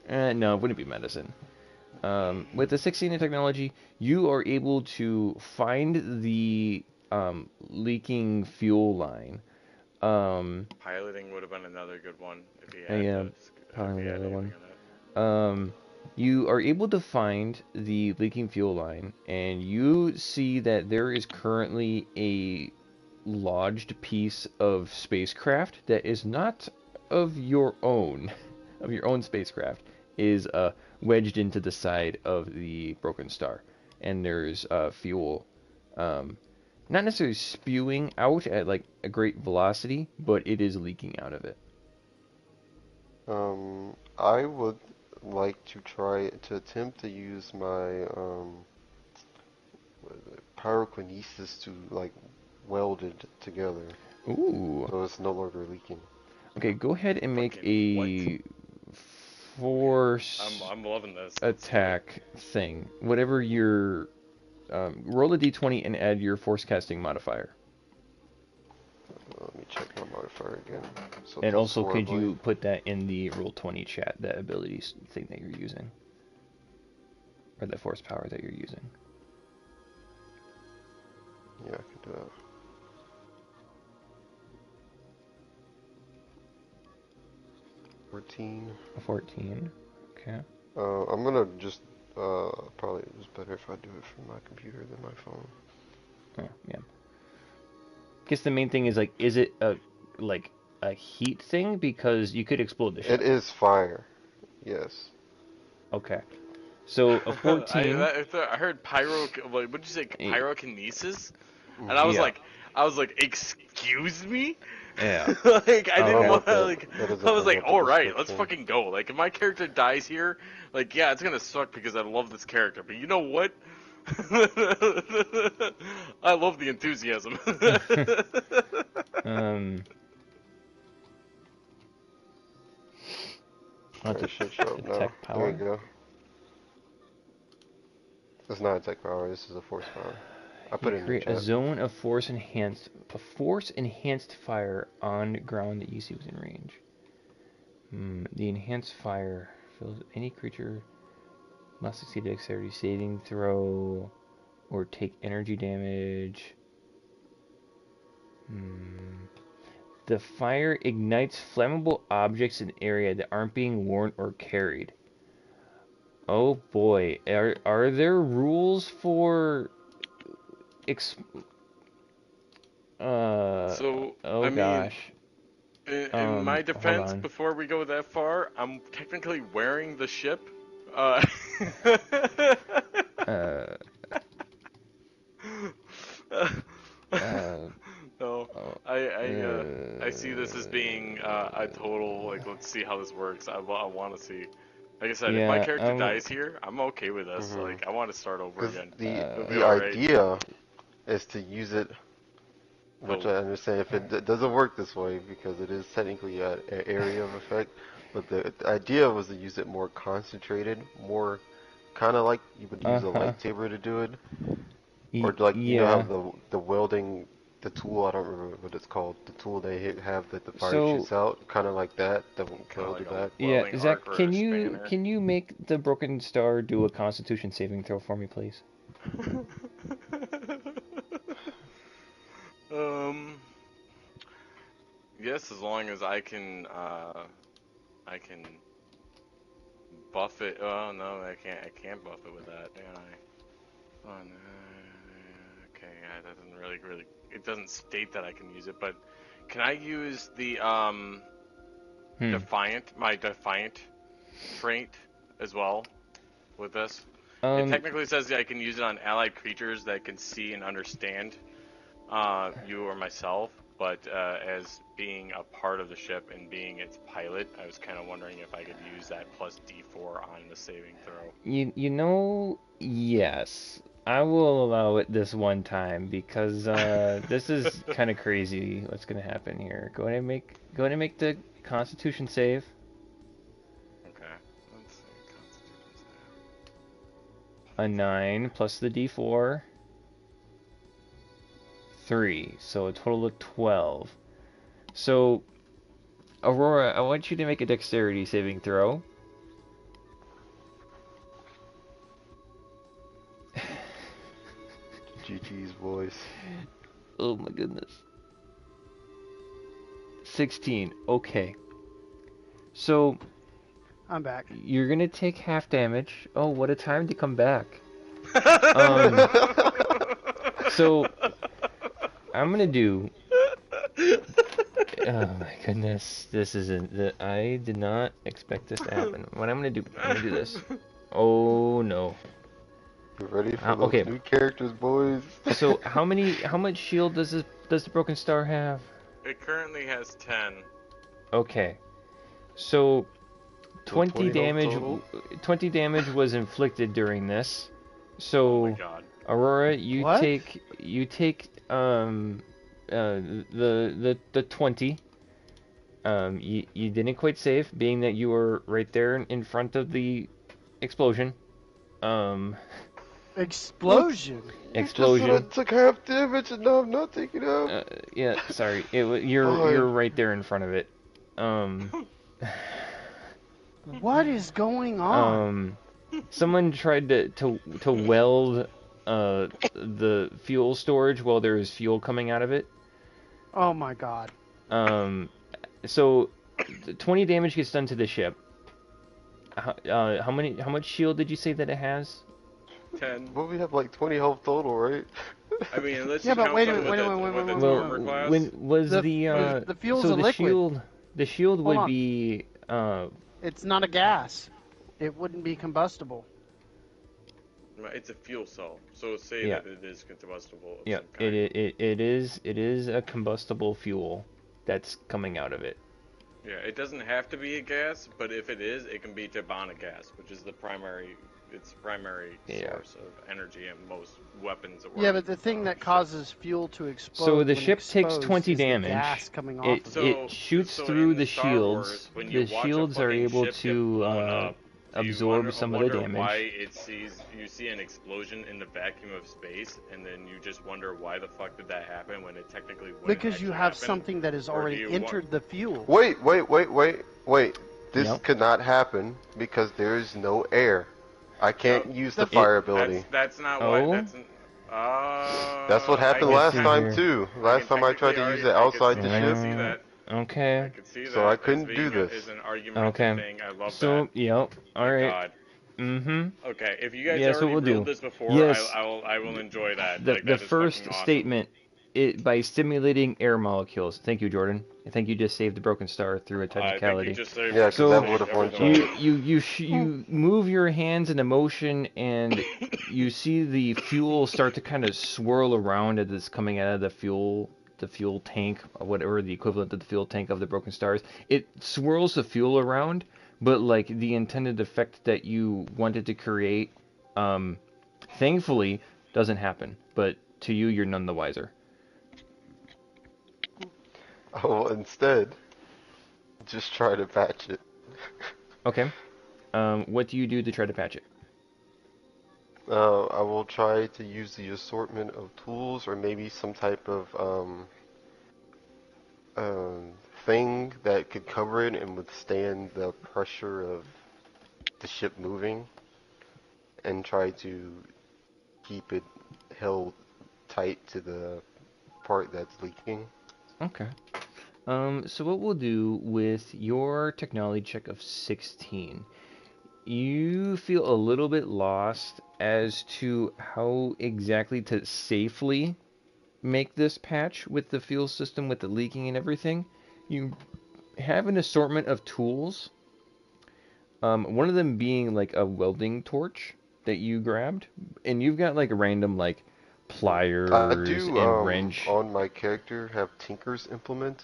No, it wouldn't be medicine. With the 16 in technology, you are able to find the leaking fuel line. Piloting would have been another good one if he had, Yeah, if probably he had another anything one. on it. You are able to find the leaking fuel line, and you see that there is currently a lodged piece of spacecraft that is not of your own, spacecraft, is wedged into the side of the broken star, and there's fuel, not necessarily spewing out at like a great velocity, but it is leaking out of it. I would like to try to attempt to use my pyrokinesis to like weld it together. Ooh. So it's no longer leaking. Okay, go ahead and make Fucking a force I'm loving this. attack thing. Whatever your roll a d20 and add your force casting modifier. Let me check my modifier again. So And plus also, 4, I could believe. you put that in the roll20 chat, that abilities thing that you're using, or the force power that you're using? Yeah, I could do that. A 14. Okay. I'm gonna just probably it's better if I do it from my computer than my phone. Oh, yeah. Guess the main thing is, like, is it a heat thing? Because you could explode the ship. It is fire. Yes. Okay. So a 14. I heard pyro. What did you say? Pyrokinesis? And Yeah. I was like, excuse me? Yeah. Like, I didn't Okay. want to, like, That doesn't I was bring like, up the alright, let's description. fucking go. Like, if my character dies here, like, yeah, it's gonna suck because I love this character. But you know what? I love the enthusiasm. I'll have Alright, to shit show up now. detect There you power. go. It's not a tech power, this is a force power. I put it in the Create a chat. zone of force enhanced fire on ground that you see within range. The enhanced fire fills any creature must succeed a dexterity saving throw or take energy damage. The fire ignites flammable objects in area that aren't being worn or carried. Oh boy, are there rules for So, oh I mean, gosh. in my Hold defense, on. before we go that far, I'm technically wearing the ship. Uh, No, I see this as being a total, like, let's see how this works. I want to see. Like I said, if my yeah, character dies here, I'm okay with this. Mhm. Like, I want to start over Because again. the It'll be the alright. idea is to use it, which Oh. I understand if it doesn't work this way because it is technically an area of effect, but the idea was to use it more concentrated, more kind of like you would use a uh-huh. lightsaber to do it, or like you know Yeah. have the welding the tool, I don't remember what it's called, the tool they have that the fire So, shoots out, kind of like that will Kind of kill the like back. a yeah, welding Zach, arc or a spanner. can you make the Broken Star do a Constitution saving throw for me, please? um. Yes, as long as I can buff it. Oh no, I can't. I can't buff it with that, can I? Oh, no. Okay, yeah, that doesn't really. It doesn't state that I can use it, but can I use the my defiant trait as well with this? It Um, technically says that I can use it on allied creatures that can see and understand you or myself, but as being a part of the ship and being its pilot, I was kind of wondering if I could use that plus D4 on the saving throw. you know, yes. I will allow it this one time because this is kind of crazy what's going to happen here. Go ahead and make the Constitution save. Okay, let's see, Constitution A 9 plus the D4. 3, so a total of 12. So, Aurora, I want you to make a dexterity saving throw. GG's voice. Oh my goodness. 16. Okay. So, I'm back. you're gonna take half damage. Oh, what a time to come back. So, I'm gonna do... Oh my goodness. This isn't... I did not expect this to happen. What I'm gonna do this. Oh no. Get ready for those Okay. new characters, boys. So, how much shield does the Broken Star have? It currently has 10. Okay. So, 20 20 damage total? 20 damage was inflicted during this. Oh So, my god. Aurora, you What? take the 20. You didn't quite save, being that you were right there in front of the explosion. Explosion. You just said I Explosion. took half damage and now I'm not taking half. Yeah, sorry. You're Fine. right there in front of it. What is going on? Someone tried to weld the fuel storage while there was fuel coming out of it. Oh my god. So 20 damage gets done to the ship. How much shield did you say that it has? 10. Well, we have like 20 health total, right? I mean, unless Yeah, you but count wait a them minute, with wait, the wait, armor class. When was The the fuel's so a the liquid. shield would on. be It's not a gas. It wouldn't be combustible. It's a fuel cell, so say Yeah. that it is combustible of yeah, some kind. it is a combustible fuel that's coming out of it. Yeah, it doesn't have to be a gas, but if it is, it can be Tabana gas, which is the primary Yeah. source of energy in most weapons. Yeah, but the thing that causes fuel to explode. So the when ship takes exposed 20 is the damage. gas coming off It of So- shoots so through in the Star shields. Wars, when you The watch a shields are fucking able ship get to blown up, do you absorb some of the wonder damage. why you see an explosion in the vacuum of space, and then you just wonder why the fuck did that happen when it technically wouldn't Because you actually have happen? something that has Or do already you entered the fuel. Wait. This Yep. could not happen because there is no air. I can't No, use the fire ability. That's not Oh? why. That's what happened I last can time here. too. Last time I tried to use it outside the I can ship. see that. I Okay. can see that. So I as couldn't being do this. Is an argument Okay. thing. I love So, that. yep. All Thank right. God. Mm-hmm. Okay, if you guys Yeah, so already we'll do. ruled this before, Yes. I will enjoy that. The Like, that is first fucking awesome. statement, by stimulating air molecules. Thank you, Jordan. I think you just saved the broken star through a I technicality. think you just saved Yeah, 'cause So, that would have won everything. You move your hands into motion, and you see the fuel start to kind of swirl around as it's coming out of the fuel tank, or whatever the equivalent of the fuel tank of the broken stars. It swirls the fuel around, but like the intended effect that you wanted to create, thankfully doesn't happen. But to you, you're none the wiser. Oh, instead, just try to patch it. Okay. What do you do to try to patch it? I will try to use the assortment of tools or maybe some type of thing that could cover it and withstand the pressure of the ship moving, and try to keep it held tight to the part that's leaking. Okay. So what we'll do with your technology check of 16, you feel a little bit lost as to how exactly to safely make this patch with the fuel system, with the leaking and everything. You have an assortment of tools. One of them being like a welding torch that you grabbed, and you've got like random like pliers I do and wrench. on my character have Tinker's implements.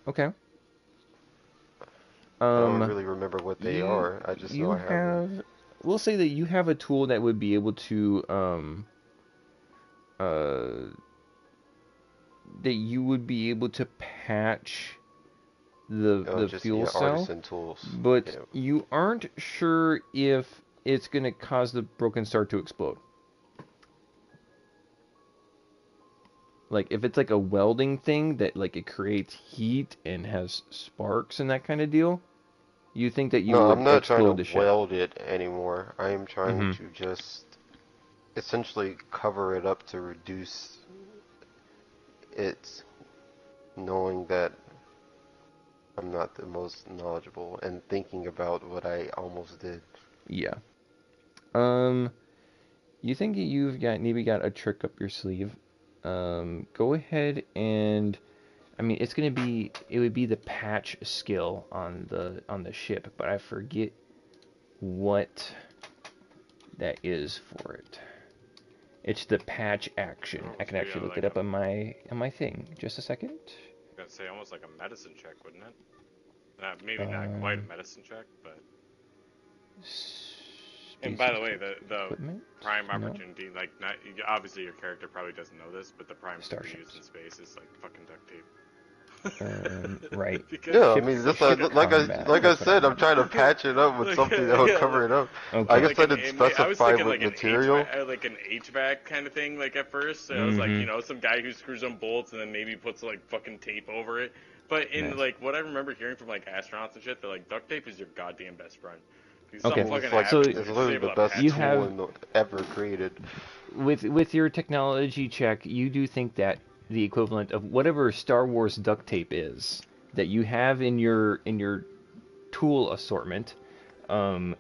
Okay. I don't really remember what they are. I just know I have them. We'll say that you have a tool that would be able to that you would be able to patch the Just, fuel yeah, cell, artisan tools. but Yeah. you aren't sure if it's going to cause the broken star to explode. Like if it's like a welding thing that like it creates heat and has sparks and that kind of deal, you think that you No, would I'm not explode trying the to ship. weld it anymore. I am trying Mhm. to just essentially cover it up to reduce it, knowing that I'm not the most knowledgeable and thinking about what I almost did. Yeah. You think that you've got a trick up your sleeve? Go ahead and, I mean, it would be the patch skill on the ship, but I forget what that is for it. It's the patch action. I can so actually yeah, look like it up on my thing. Just a second. I'd say almost like a medicine check, wouldn't it? Maybe not quite a medicine check, but. And by the way, the equipment? prime No. opportunity, like, not obviously your character probably doesn't know this, but the prime thing we Starships. use in space is like fucking duct tape. Right. Because Yeah, I Ship, mean, just ship combat. like I That's what I said, I'm meant. trying to patch it up with like, something that would yeah, cover it up. I Okay. guess like I an didn't I was specify thinking what like an material. HVAC, like an HVAC kind of thing, like at first. So I was like, Mm-hmm. some guy who screws on bolts and then maybe puts like fucking tape over it. But in Nice. like what I remember hearing from like astronauts and shit, they're like duct tape is your goddamn best friend. Because Okay. something Well, fucking it's like So happens, it's you're just literally able the to best patch you it. tool have ever created. with your technology check, you do think that the equivalent of whatever Star Wars duct tape is that you have in your tool assortment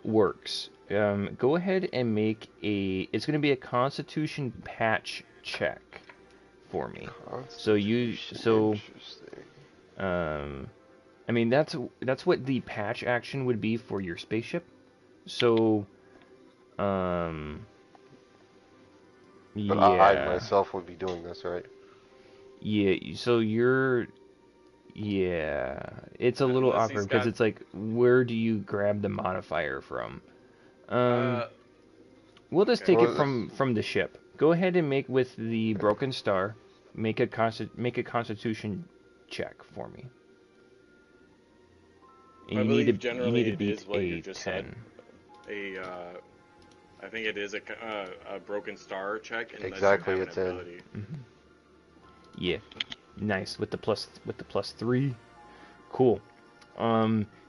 works. Go ahead and make a. It's going to be a Constitution patch check for me. So Interesting. um, I mean that's what the patch action would be for your spaceship. So um, But I yeah. myself would be doing this, right? Yeah, so yeah, it's a little Unless he's awkward because got it's like, where do you grab the modifier from? Um, uh we'll just okay. take it Well, from the ship. Go ahead and make with the broken star, make a Constitution check for me. And I you need believe to generally it beat is what you a just 10. said. I think it is a broken star check unless exactly, you have it's an in. ability. Yeah, nice with the plus 3. Cool.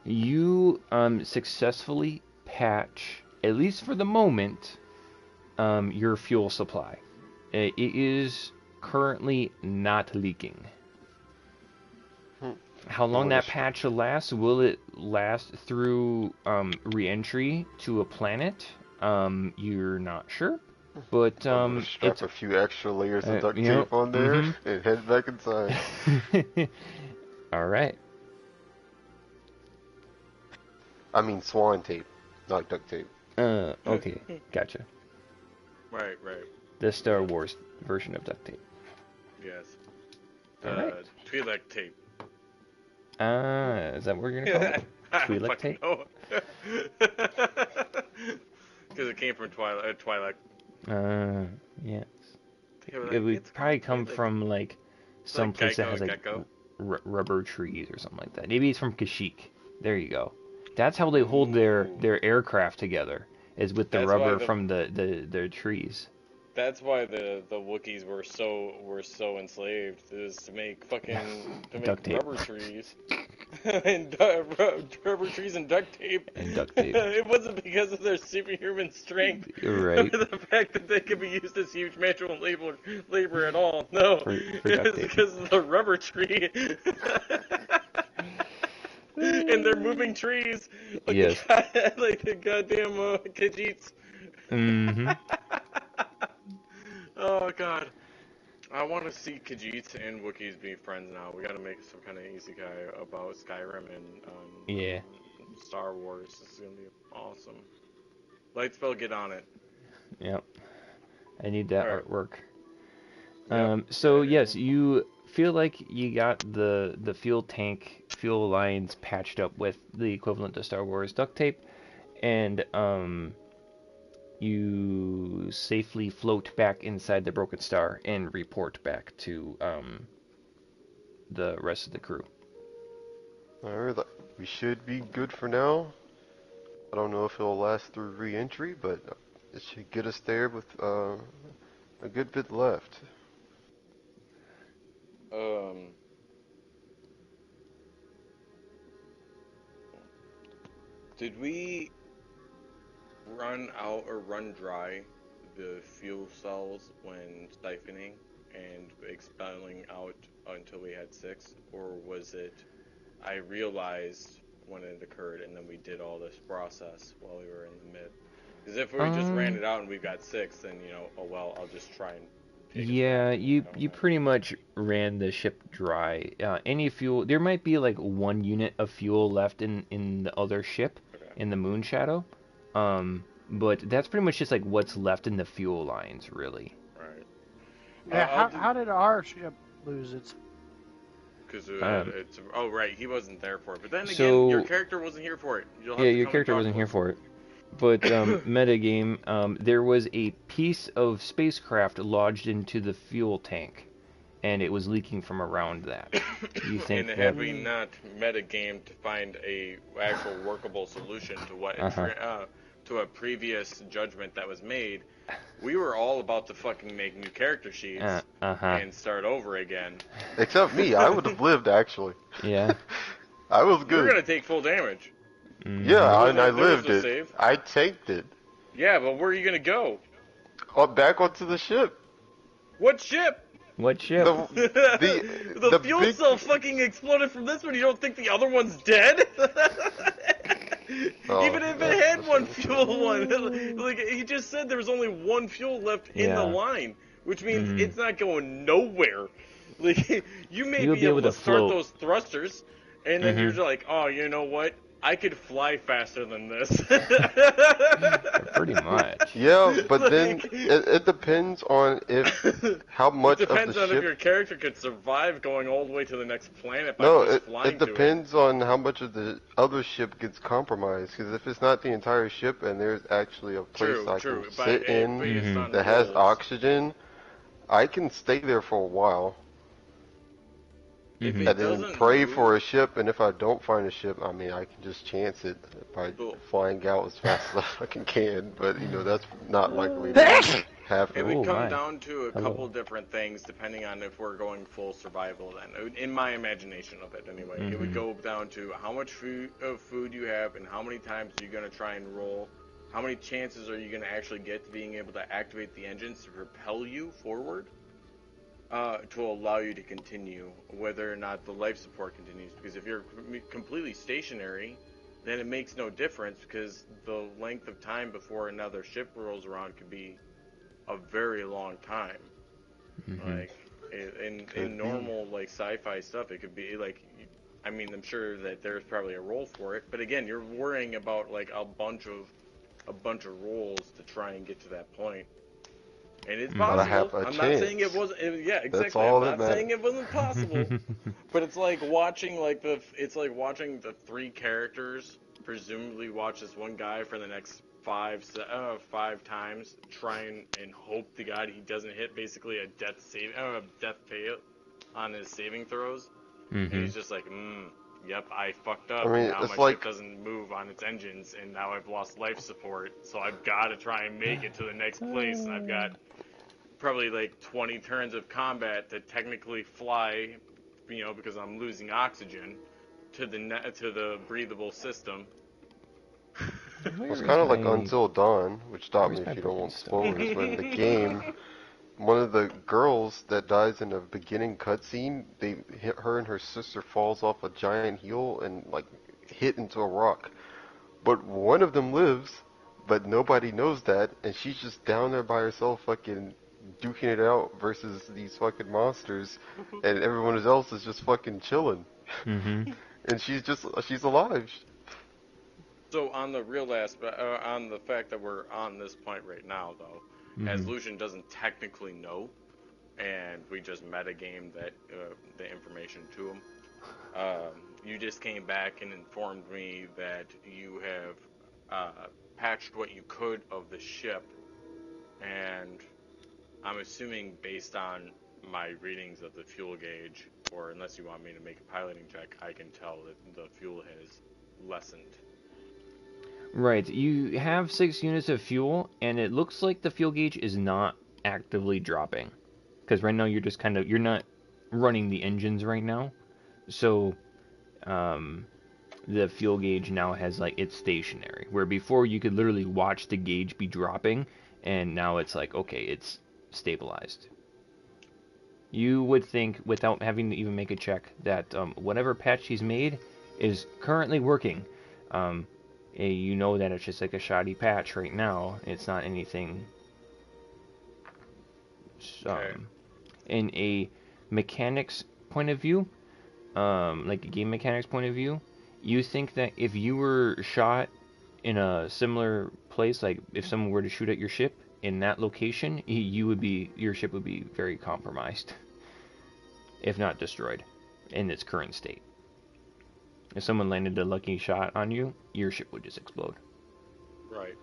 You successfully patch, at least for the moment, your fuel supply. It is currently not leaking. How long that patch lasts? Will it last through re-entry to a planet? You're not sure, but I'm gonna strap it's a few extra layers of duct you know. tape on there and head back inside. All right. I mean swan tape, not duct tape. Okay, gotcha. Right. The Star Wars version of duct tape. Yes. All right. Twi'lek tape. Is that what we're gonna call it? I don't Twi'lek fucking tape? know. Because it came from Twi'lek. Yes. They were It like, would it's probably called come Twi'lek. from like It's some like place that Geico has and like Gecko. rubber trees or something like that. Maybe it's from Kashyyyk. There you go. That's how they hold their aircraft together. Is with the That's rubber why from the trees. That's why the Wookiees were so enslaved, is to make Duct tape. rubber trees and rubber trees and duct tape. And duct tape. It wasn't because of their superhuman strength, Right. or the fact that they could be used as huge manual labor at all. No, For it duct was tape. because of the rubber tree. And they're moving trees like Yes. like the goddamn Khajiits. Mm-hmm. Oh god. I want to see Khajiits and Wookiees be friends now. We gotta make some kind of isekai about Skyrim and Yeah. Star Wars. This is gonna be awesome. Lightspell, get on it. Yep. I need that Alright. artwork. Yep. So yes, you feel like you got the fuel lines patched up with the equivalent to Star Wars duct tape, and you safely float back inside the Broken Star and report back to the rest of the crew. Alright, we should be good for now. I don't know if it'll last through re-entry, but it should get us there with a good bit left. Did we run out or run dry the fuel cells when siphoning and expelling out until we had 6, or was it I realized when it occurred and then we did all this process while we were in the mid? Because if we just ran it out and we got 6, then oh well, I'll just try and take Yeah, us back. you pretty much ran the ship dry. Any fuel, there might be like 1 unit of fuel left in the other ship, Okay. in the Moon Shadow. But that's pretty much just like what's left in the fuel lines, really. Right. Yeah, how did our ship lose its? Because it's right, he wasn't there for it. But then again, So- your character wasn't here for it. You'll have Yeah, to your come and character talk wasn't to here him. for it. But metagame, there was a piece of spacecraft lodged into the fuel tank, and it was leaking from around that. You think And that? had we not metagamed to find a actual workable solution to what to a previous judgment that was made, we were all about to fucking make new character sheets and start over again. Except me, I would have lived actually. Yeah. I was You were good. gonna take full damage. Yeah, and I There was lived no it. save. I tanked it. Yeah, but where are you gonna go? Back onto the ship. What ship? What ship? The fuel big- cell fucking exploded from this one. You don't think the other one's dead? Oh, Even if it that's had the one same. fuel one, like he just said, there was only one fuel left in the Yeah. line, which means it's not going nowhere. Like you may You'll be able to start float. those thrusters, and then you're just like, oh, you know what? I could fly faster than this. Pretty much. Yeah, but Like- then it depends on how much It depends of the on ship. if your character could survive going all the way to the next planet by No, just flying it to depends on how much of the other ship gets compromised. Because if it's not the entire ship and there's actually a place True, I true. can But sit in based on that has rules. oxygen, I can stay there for a while If and it then doesn't pray move- for a ship. And if I don't find a ship, I mean, I can just chance it by Cool. flying out as fast as I fucking can. But you know, that's not likely to happen. It would Oh, come my. down to a Hello. couple different things depending on if we're going full survival then. In my imagination of it anyway. It would go down to how much food you have and how many times are you going to try and roll. How many chances are you going to actually get to being able to activate the engines to propel you forward? To allow you to continue, whether or not the life support continues. Because if you're completely stationary, then it makes no difference because the length of time before another ship rolls around could be a very long time. Like in normal like sci-fi stuff, it could be like, I mean, I'm sure that there's probably a role for it, but again, you're worrying about like a bunch of roles to try and get to that point. And it's But I possible. have a I'm not saying it chance. wasn't. Yeah, exactly. That's all I'm that not saying matters. it wasn't possible. But it's like watching it's like watching the three characters presumably watch this one guy for the next five times, trying and hope to God he doesn't hit basically a death fail on his saving throws. And he's just like, yep, I fucked up. I mean, and now it's my like- ship doesn't move on its engines, and now I've lost life support. So I've got to try and make it to the next place, and I've got probably like 20 turns of combat to technically fly, because I'm losing oxygen to the breathable system. It's kind of like Until Dawn, which stop me Where's my if you don't broken want stone? spoilers, but in the game, one of the girls that dies in the beginning cutscene, her and her sister falls off a giant hill and like hit into a rock. But one of them lives, but nobody knows that, and she's just down there by herself fucking duking it out versus these fucking monsters, and everyone else is just fucking chilling. And she's alive. So on the real aspect, on the fact that we're on this point right now, though, as Lucian doesn't technically know, and we just metagamed that the information to him, you just came back and informed me that you have patched what you could of the ship, and I'm assuming based on my readings of the fuel gauge, or unless you want me to make a piloting check, I can tell that the fuel has lessened. Right, you have 6 units of fuel, and it looks like the fuel gauge is not actively dropping. Because right now you're not running the engines right now. So, the fuel gauge now has, like, it's stationary. Where before you could literally watch the gauge be dropping, and now it's like, okay, it's stabilized. You would think, without having to even make a check, that whatever patch he's made is currently working. You know that it's just like a shoddy patch right now. It's not anything. Okay. In a mechanics point of view, like a game mechanics point of view, you think that if you were shot in a similar place, like if someone were to shoot at your ship in that location, your ship would be very compromised, if not destroyed, in its current state. If someone landed a lucky shot on you, your ship would just explode. Right.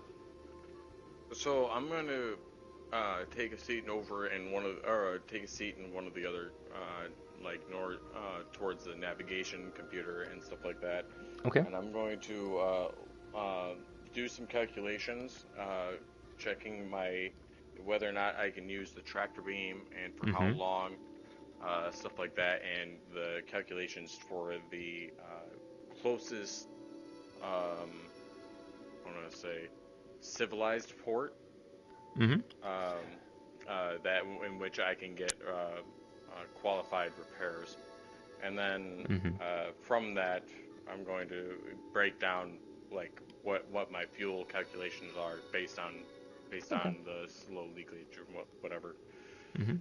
So I'm going to take a seat take a seat in one of the other, like towards the navigation computer and stuff like that. Okay. And I'm going to do some calculations, checking whether or not I can use the tractor beam and for how long, stuff like that, and the calculations for the closest, I want to say, civilized port, Mm-hmm. that in which I can get qualified repairs, and then from that, I'm going to break down like what my fuel calculations are based on the slow leakage or whatever. Mm-hmm.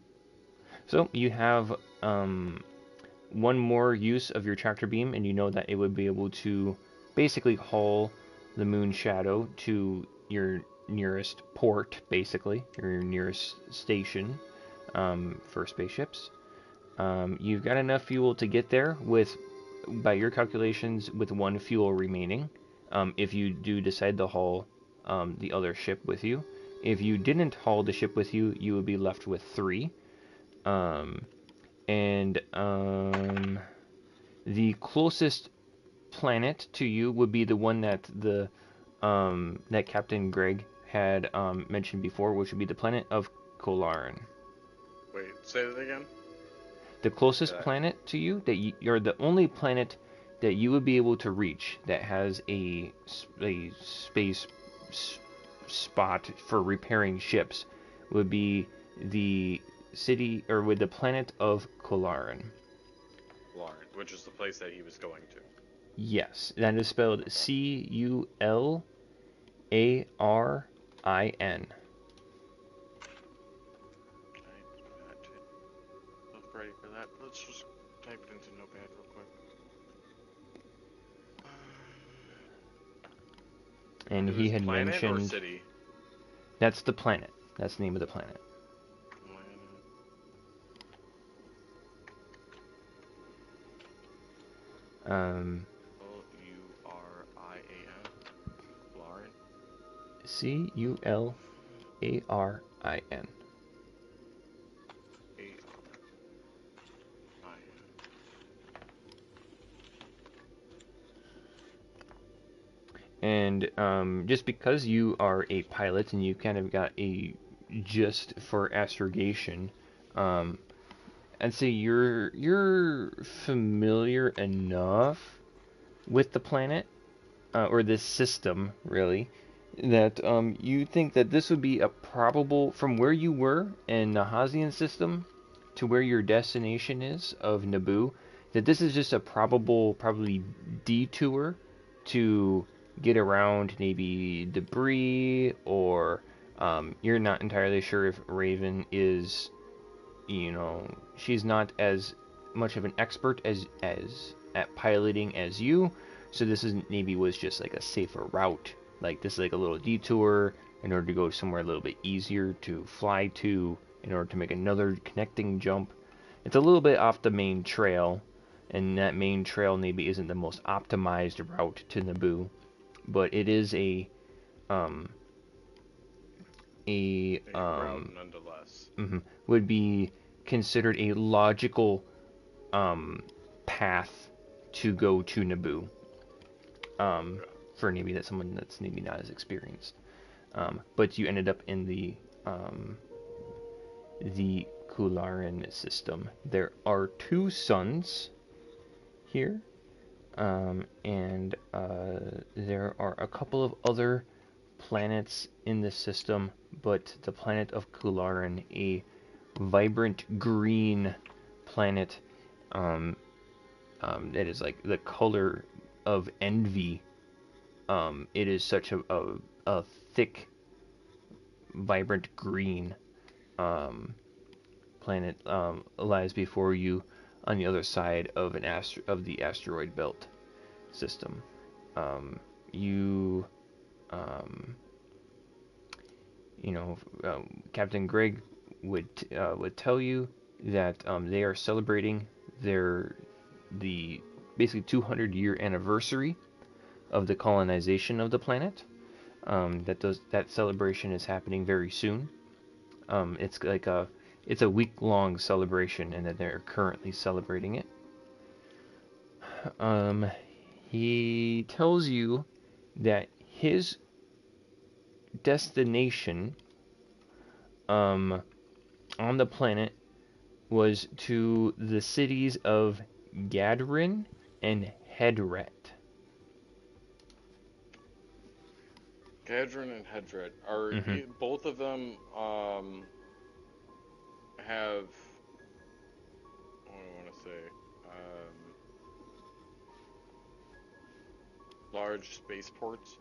So you have one more use of your tractor beam, and you know that it would be able to basically haul the moon shadow to your nearest port, basically, your nearest station for spaceships. You've got enough fuel to get there by your calculations, with one fuel remaining. If you do decide to haul the other ship with you. If you didn't haul the ship with you, you would be left with 3. And the closest planet to you would be the one that that Captain Greg had mentioned before, which would be the planet of Cularin. Wait, say that again? The closest planet to you, you're the only planet that you would be able to reach that has a space spot for repairing ships, would be the city, or with the planet of Cularin. Cularin, which is the place that he was going to. Yes, that is spelled Cularin. Ready for that? Let's just type it into Notepad real quick. And he had planet mentioned or city? That's the planet. That's the name of the planet. Cularin. Cularin. And just because you are a pilot and you kind of got a gist for astrogation, I'd say you're familiar enough with the planet, or this system, really, that you think that this would be a probable, from where you were in the Hazian system to where your destination is of Naboo, that this is just a probably detour to get around maybe debris, or you're not entirely sure if Raven is, she's not as much of an expert as at piloting as you, so this is maybe was just like a safer route, like this is like a little detour in order to go somewhere a little bit easier to fly to, in order to make another connecting jump. It's a little bit off the main trail, and that main trail maybe isn't the most optimized route to Naboo, but it is a route nonetheless. Would be considered a logical path to go to Naboo, for maybe that someone that's maybe not as experienced. But you ended up in the Cularin system. There are 2 suns here, and there are a couple of other planets in the system, but the planet of Cularin, a vibrant green planet, that is like the color of envy. It is such a thick, vibrant green planet lies before you on the other side of the asteroid belt system. Captain Greg would tell you that they are celebrating the basically 200-year anniversary of the colonization of the planet. That celebration is happening very soon. It's a week-long celebration, and that they're currently celebrating it. He tells you that his destination on the planet was to the cities of Cularin and Hedret. Cularin and Hedret are both of them have, what do I want to say, large spaceports.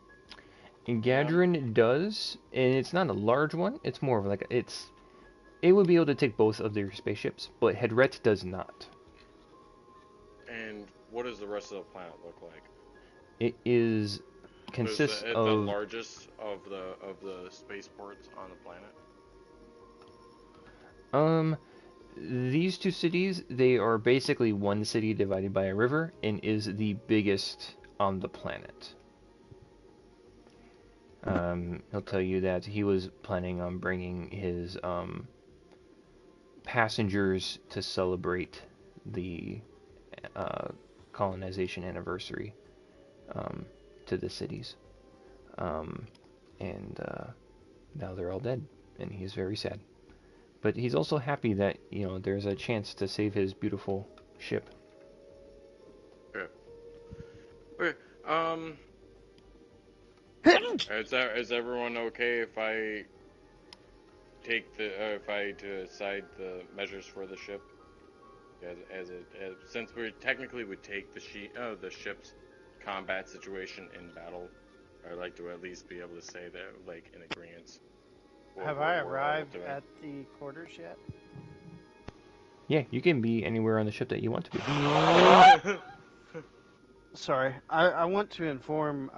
And Cularin does, and it's not a large one. It's more of like it would be able to take both of their spaceships, but Hedret does not. And what does the rest of the planet look like? It consists the of largest of the spaceports on the planet. These two cities, they are basically one city divided by a river, and is the biggest on the planet. He'll tell you that he was planning on bringing his passengers to celebrate the colonization anniversary to the cities. And now they're all dead, and he's very sad. But he's also happy that, there's a chance to save his beautiful ship. Okay. Is everyone okay if I take if I decide the measures for the ship? Since we technically would take the ship's combat situation in battle, I'd like to at least be able to say that, like, in agreement. Have I arrived at the quarters yet? Yeah, you can be anywhere on the ship that you want to be. Sorry, I want to inform,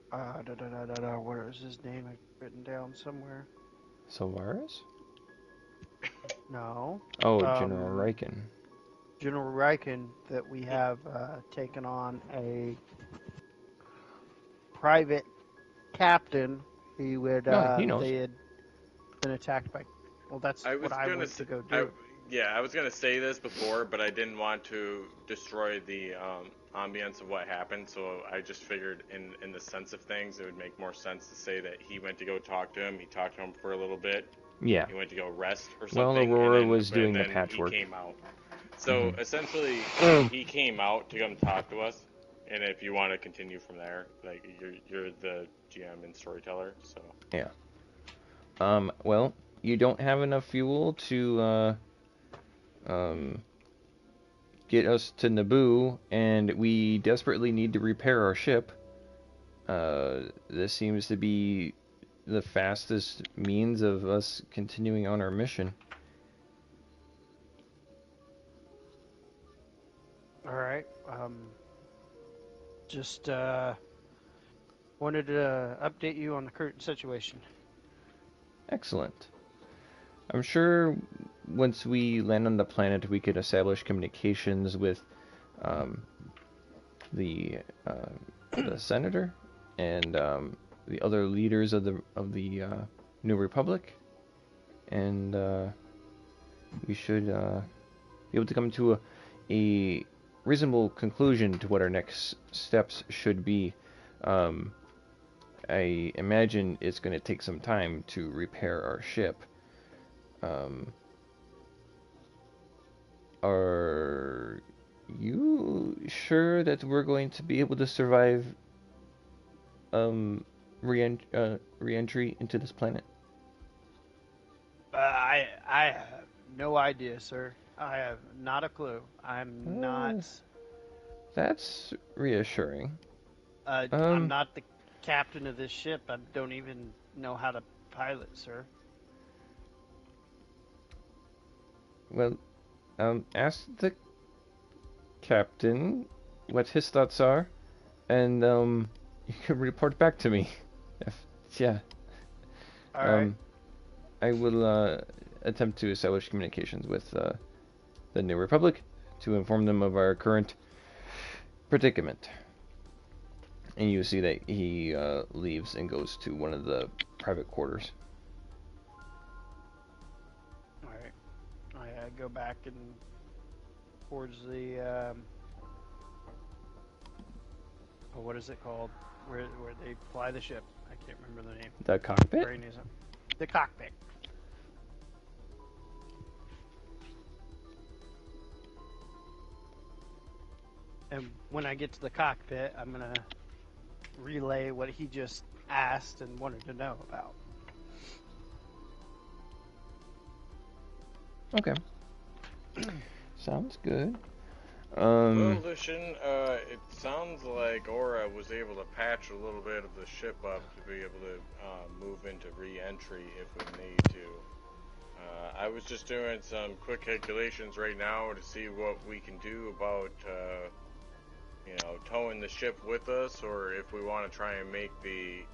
where is his name written down somewhere? Solaris? No. Oh, General Riken. General Riken, that we have taken on a private captain. He would. He knows. They had been attacked by. Well, that's what I went to go do. I was gonna say this before, but I didn't want to destroy the ambience of what happened. So I just figured, in the sense of things, it would make more sense to say that he went to go talk to him. He talked to him for a little bit. Yeah. He went to go rest or something. Well, Aurora was doing the patchwork. He came out. So essentially, he came out to come talk to us. And if you want to continue from there, like, you're the GM and storyteller, so. Yeah. Well, you don't have enough fuel to get us to Naboo, and we desperately need to repair our ship. This seems to be the fastest means of us continuing on our mission. All right. Just wanted to update you on the current situation. Excellent. I'm sure once we land on the planet, we could establish communications with the senator and the other leaders of the New Republic, and we should be able to come to a reasonable conclusion to what our next steps should be. I imagine it's going to take some time to repair our ship. Are you sure that we're going to be able to survive re-entry into this planet? I have no idea, sir. I have not a clue. I'm not. That's reassuring. I'm not the captain of this ship. I don't even know how to pilot, sir. Well, ask the captain what his thoughts are, and you can report back to me. Yeah. All right. I will attempt to establish communications with the New Republic to inform them of our current predicament. And you see that he leaves and goes to one of the private quarters. Alright. I go back and towards the, oh, what is it called? Where they fly the ship. I can't remember the name. The cockpit? Brain isn't. The cockpit. And when I get to the cockpit, I'm going to relay what he just asked and wanted to know about. Okay. Sounds good. Well, Lucian, it sounds like Aura was able to patch a little bit of the ship up to be able to move into re-entry if we need to. I was just doing some quick calculations right now to see what we can do about, towing the ship with us, or if we want to try and make a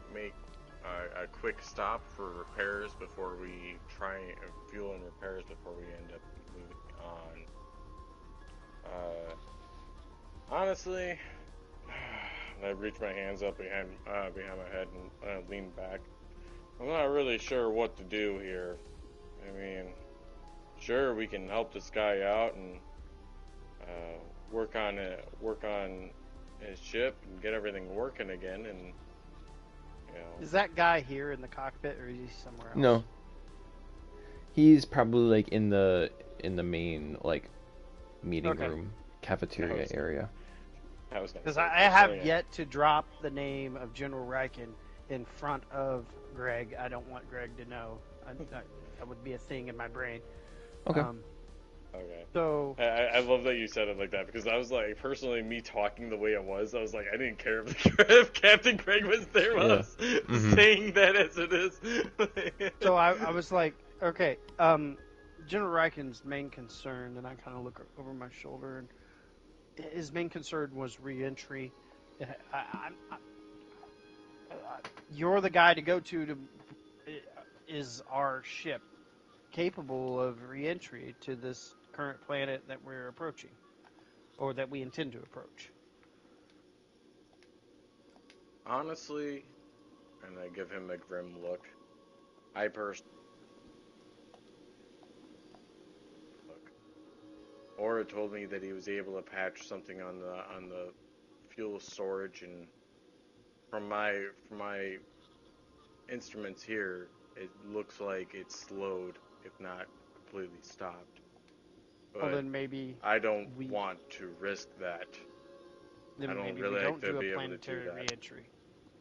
quick stop for repairs before we try fuel and repairs before we end up moving on. Honestly, I reach my hands up behind my head and lean back. I'm not really sure what to do here. I mean, sure, we can help this guy out and work on his ship and get everything working again, and Is that guy here in the cockpit, or is he somewhere else? No. He's probably like in the main like meeting room cafeteria area. Because I have yet to drop the name of General Riken in front of Greg. I don't want Greg to know. That would be a thing in my brain. Okay. Okay. So I love that you said it like that, because I was like, personally, me talking the way it was, I was like, I didn't care if Captain Craig was there while I was saying that as it is. So I was like, okay, General Riken's main concern, and I kind of look over my shoulder, and his main concern was re-entry. You're the guy to go to. Is our ship capable of re-entry to this current planet that we're approaching, or that we intend to approach? Honestly, and I give him a grim look, I personally Aura told me that he was able to patch something on the fuel storage, and from my instruments here, it looks like it's slowed, if not completely stopped. But Well, then maybe I don't want to risk that. Then I don't maybe really we like don't to do be a able to do planetary that. re-entry.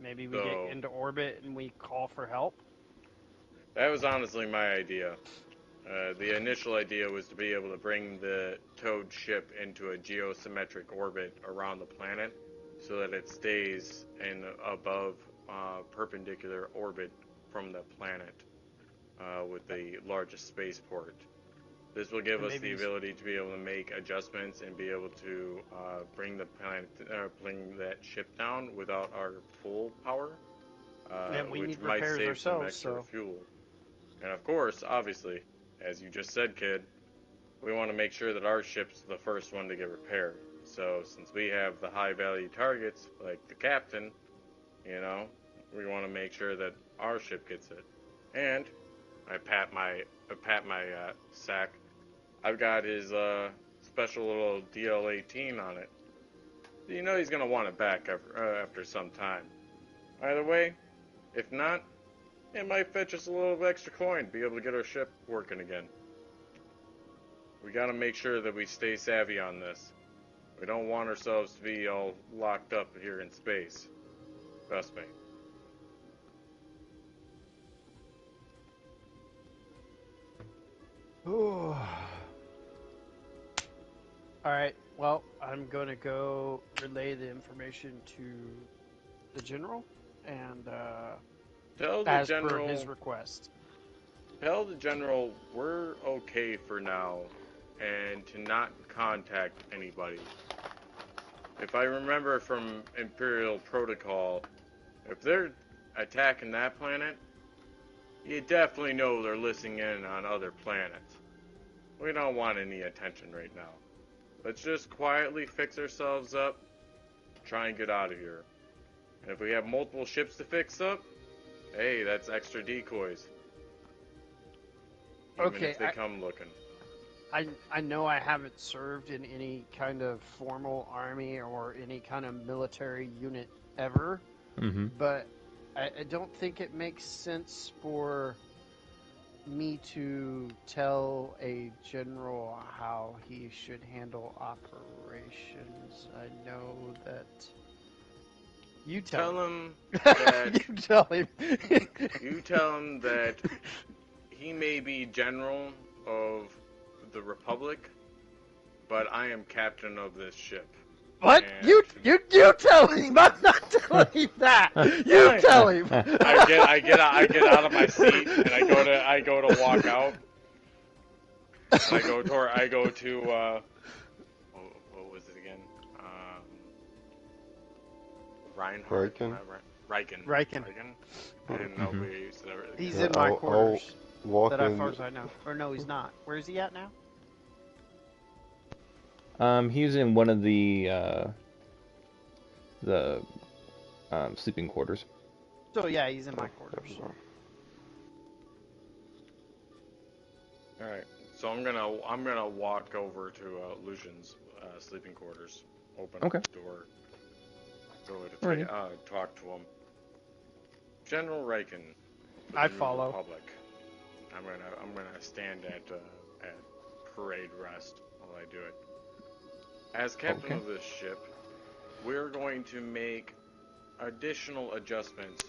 Maybe we get into orbit and we call for help. That was honestly my idea. The initial idea was to be able to bring the towed ship into a geosymmetric orbit around the planet, so that it stays in above perpendicular orbit from the planet with the largest spaceport. This will give us the ability to be able to make adjustments and be able to bring that ship down without our full power, which might save some extra fuel. And of course, obviously, as you just said, kid, we want to make sure that our ship's the first one to get repaired. So since we have the high value targets, like the captain, we want to make sure that our ship gets it. And I pat my sack. I've got his special little DL-18 on it. He's gonna want it back after some time. Either way, if not, it might fetch us a little extra coin to be able to get our ship working again. We gotta make sure that we stay savvy on this. We don't want ourselves to be all locked up here in space. Trust me. Ooh. Alright, well, I'm going to go relay the information to the General, and tell the as General, per his request. Tell the General we're okay for now, and to not contact anybody. If I remember from Imperial Protocol, if they're attacking that planet, you definitely know they're listening in on other planets. We don't want any attention right now. Let's just quietly fix ourselves up, try and get out of here. And if we have multiple ships to fix up, hey, that's extra decoys. even Okay, if they come looking. I know I haven't served in any kind of formal army or any kind of military unit ever, Mm-hmm. but I don't think it makes sense for me to tell a general how he should handle operations. I know that you tell Tell him that you tell him. you tell him that he may be general of the Republic, but I am captain of this ship. What? And You tell him. I'm not telling him that. You tell him. I get out of my seat and I go to walk out. And I go to what was it again? Reinhardt. Riken? Riken. Riken. I didn't know Mhm. we used to ever. He's Yeah, in my I'll quarters. walk That as in. far as I know. Or no, he's not. Where is he at now? He's in one of the sleeping quarters. So yeah, he's in my quarters. All right, so I'm gonna walk over to Lucian's sleeping quarters, open Okay. up the door, go to Alrighty. talk to him. General Riken, of I the New follow. Republic. I'm gonna stand at parade rest while I do it. As captain Okay. of this ship, we're going to make additional adjustments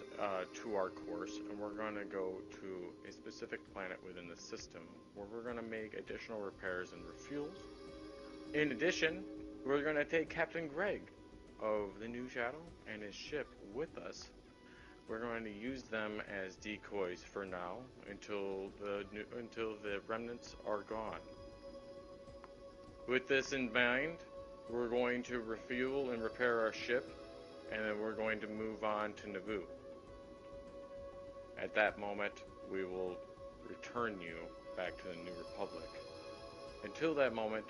to our course, and we're going to go to a specific planet within the system where we're going to make additional repairs and refuels. In addition, we're going to take Captain Greg of the New Shadow and his ship with us. We're going to use them as decoys for now until the remnants are gone. With this in mind, we're going to refuel and repair our ship, and then we're going to move on to Naboo. At that moment, we will return you back to the New Republic. Until that moment,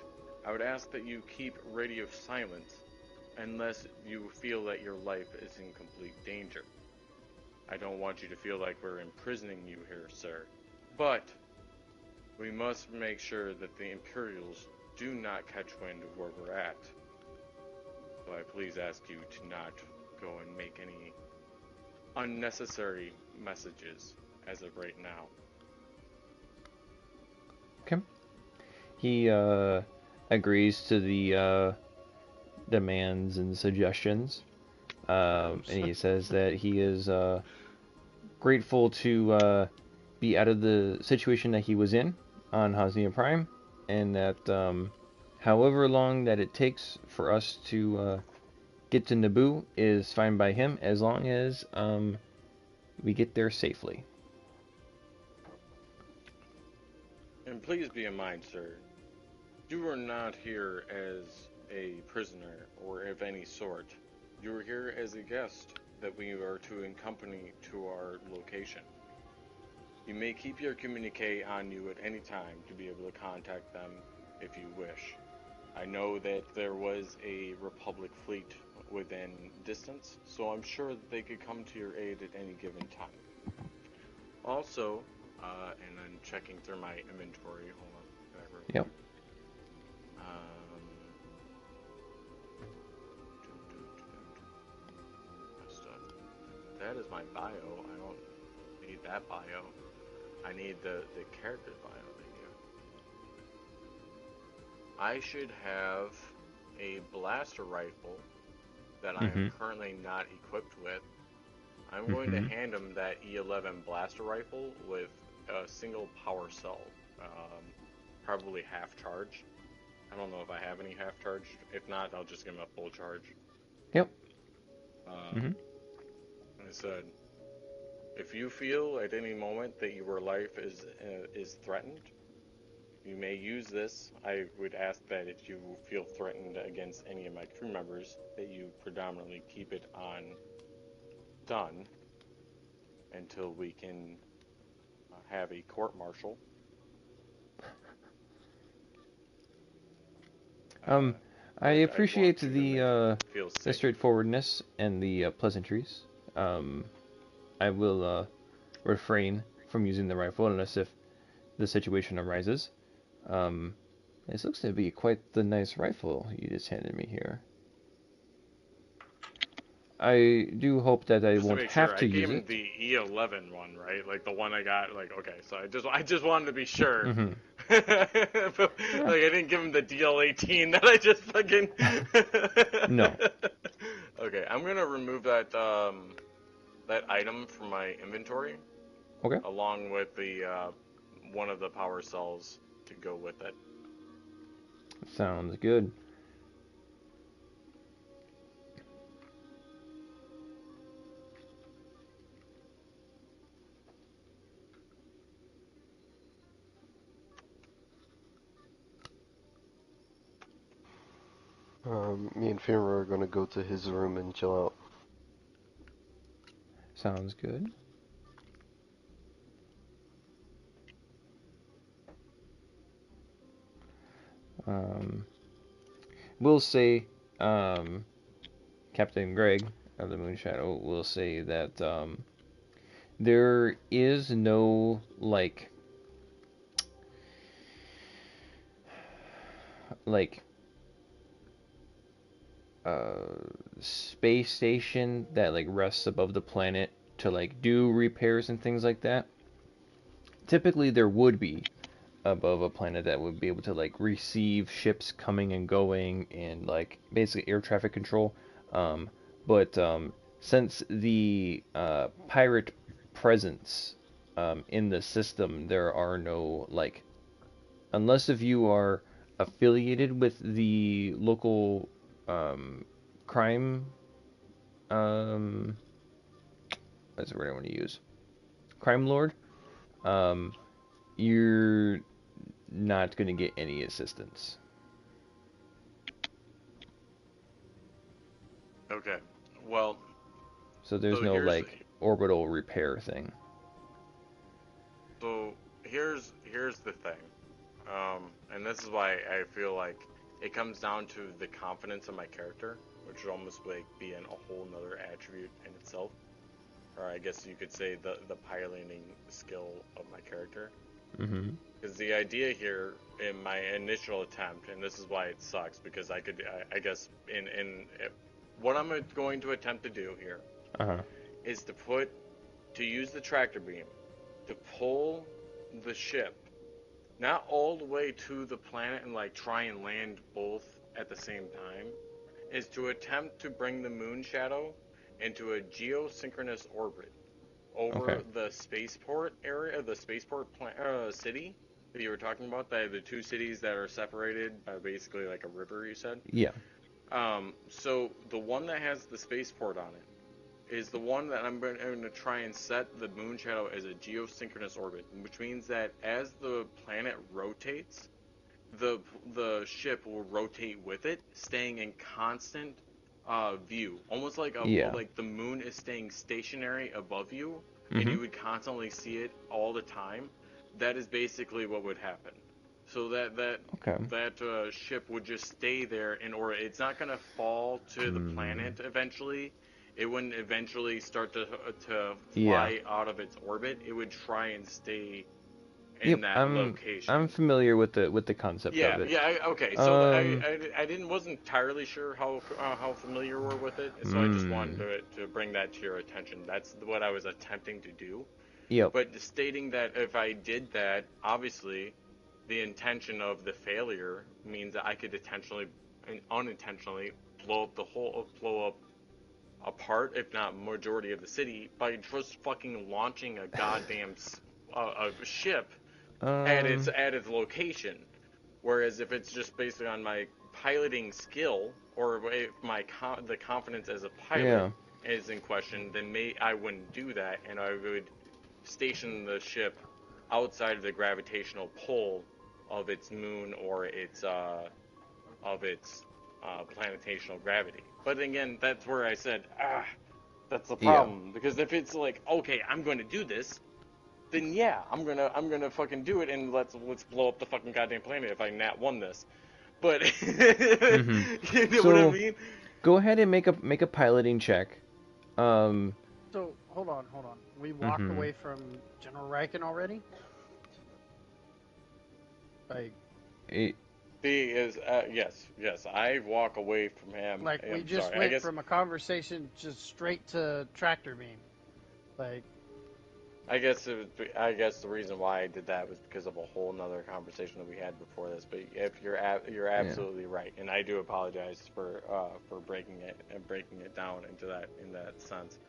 I would ask that you keep radio silence unless you feel that your life is in complete danger. I don't want you to feel like we're imprisoning you here, sir. But we must make sure that the Imperials do not catch wind of where we're at. So I please ask you to not go and make any unnecessary messages as of right now. Okay. He agrees to the demands and suggestions, and he says that he is grateful to be out of the situation that he was in on Hosnia Prime, and that however long that it takes for us to get to Naboo is fine by him, as long as we get there safely. And please be in mind, sir, you are not here as a prisoner or of any sort. You are here as a guest that we are to accompany to our location. You may keep your communique on you at any time to be able to contact them if you wish. I know that there was a Republic fleet within distance, so I'm sure that they could come to your aid at any given time. Also, and I'm checking through my inventory. Hold on. Yep. That is my bio. I don't need that bio. I need the character's bio that you. I should have a blaster rifle that I am currently not equipped with. I'm going to hand him that E11 blaster rifle with a single power cell, probably half charge. I don't know if I have any half charge. If not, I'll just give him a full charge. Yep. I said, if you feel at any moment that your life is threatened, you may use this. I would ask that if you feel threatened against any of my crew members, that you predominantly keep it on done until we can have a court-martial. I appreciate the feel safe. straightforwardness and the pleasantries. I will refrain from using the rifle unless if the situation arises. This looks to be quite the nice rifle you just handed me here. I do hope that I Just to won't make have sure, to I use gave him it. the E11 one, right? Like the one I got. Like, okay, so I just wanted to be sure. Mm-hmm. But, Yeah. like, I didn't give him the DL18 that I just fucking. No. Okay, I'm gonna remove that that item from my inventory, Okay. along with the one of the power cells to go with it. Sounds good. Me and Finra are gonna go to his room and chill out. Sounds good. Um, we'll say, Captain Greg of the Moonshadow will say that there is no like space station that like rests above the planet to like do repairs and things like that. Typically there would be above a planet that would be able to like receive ships coming and going and like basically air traffic control. Um, but since the pirate presence in the system, there are no like, unless if you are affiliated with the local crime, um, that's the word I want to use, crime lord, um, you're not going to get any assistance. Okay, well, So there's so no here's like orbital repair thing. so here's the thing, and this is why I feel like it comes down to the confidence of my character, which would almost like be a whole nother attribute in itself, or I guess you could say the piloting skill of my character. Mm-hmm. Because the idea here in my initial attempt, and this is why it sucks, because I guess in what I'm going to attempt to do here Uh-huh. is to use the tractor beam to pull the ship not all the way to the planet and like try and land both at the same time, is to attempt to bring the moon shadow into a geosynchronous orbit over Okay. the spaceport area, the spaceport city that you were talking about, the two cities that are separated by basically like a river, you said. Yeah. So the one that has the spaceport on it is the one that I'm going to try and set the moon shadow as a geosynchronous orbit, which means that as the planet rotates, the ship will rotate with it, staying in constant view, almost Yeah. like the moon is staying stationary above you, and Mm-hmm. you would constantly see it all the time. That is basically what would happen. So Okay. that ship would just stay there in orbit. It's not gonna fall to the Mm. planet eventually. It wouldn't eventually start to Yeah. fly out of its orbit. It would try and stay in Yep. that location. I'm familiar with the concept of Yeah, it. yeah, okay. So Um. I wasn't entirely sure how familiar you were with it, so I just wanted Mm. to bring that to your attention. That's what I was attempting to do. Yep. But stating that if I did that, obviously, the intention of the failure means that I could intentionally and unintentionally blow up a part, if not majority of the city, by just fucking launching a goddamn a ship Um. at its location. Whereas if it's just based on my piloting skill, or if the confidence as a pilot Yeah. is in question, then I wouldn't do that, and I would station the ship outside of the gravitational pull of its moon or its planetational gravity. But again, that's where I said, that's the Yeah. problem, because if it's like, okay, I'm going to do this, then yeah, I'm gonna fucking do it, and let's blow up the fucking goddamn planet if I nat won this. But Mm-hmm. you know what I So mean? go ahead and make a piloting check. Um. So hold on. We walked Mm-hmm. away from General Riken already. Like, It, He is, yes. I walk away from him. like we I'm just sorry. went I guess, from a conversation just straight to tractor beam. Like, I guess the reason why I did that was because of a whole nother conversation that we had before this. But if you're absolutely right, and I do apologize for breaking it down in that sense.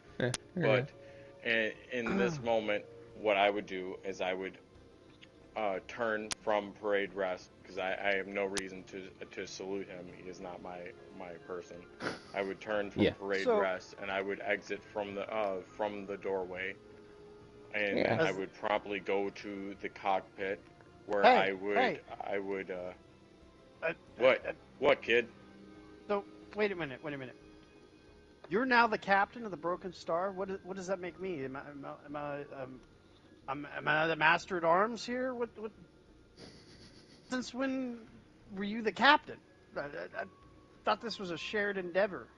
But in this moment, what I would do is I would turn from parade rest because I have no reason to salute him. He is not my person. I would turn from parade So- rest and I would exit from the doorway, and Yeah. I would promptly go to the cockpit where Hey, I would hey. what kid? So wait a minute. You're now the captain of the Broken Star. What does that make me? Am I the master at arms here? What? Since when were you the captain? I thought this was a shared endeavor.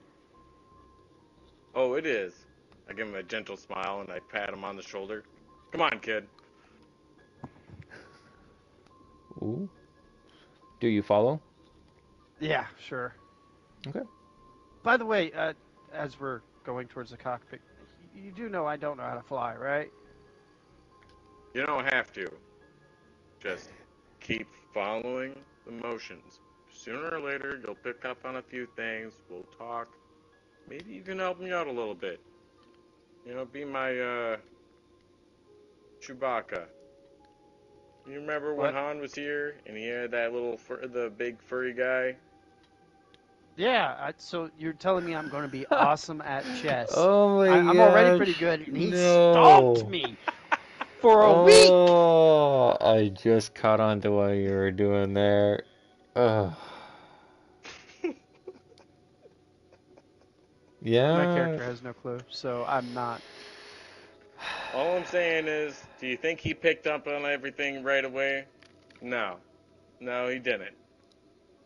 Oh, it is. I give him a gentle smile and I pat him on the shoulder. Come on, kid. ooh. Do you follow? Yeah, sure. Okay. By the way, as we're going towards the cockpit, you do know I don't know how to fly, right? You don't have to. Just keep following the motions. Sooner or later, you'll pick up on a few things. We'll talk. Maybe you can help me out a little bit. You know, be my, Chewbacca. You remember when What? Han was here and he had that the big furry guy? Yeah. So you're telling me I'm going to be awesome at chess? Oh my I'm already gosh, pretty good, and he no. stomped me for a week. Oh, I just caught on to what you were doing there. Ugh. Yeah. My character has no clue, so I'm not. All I'm saying is, do you think he picked up on everything right away? No. No, he didn't.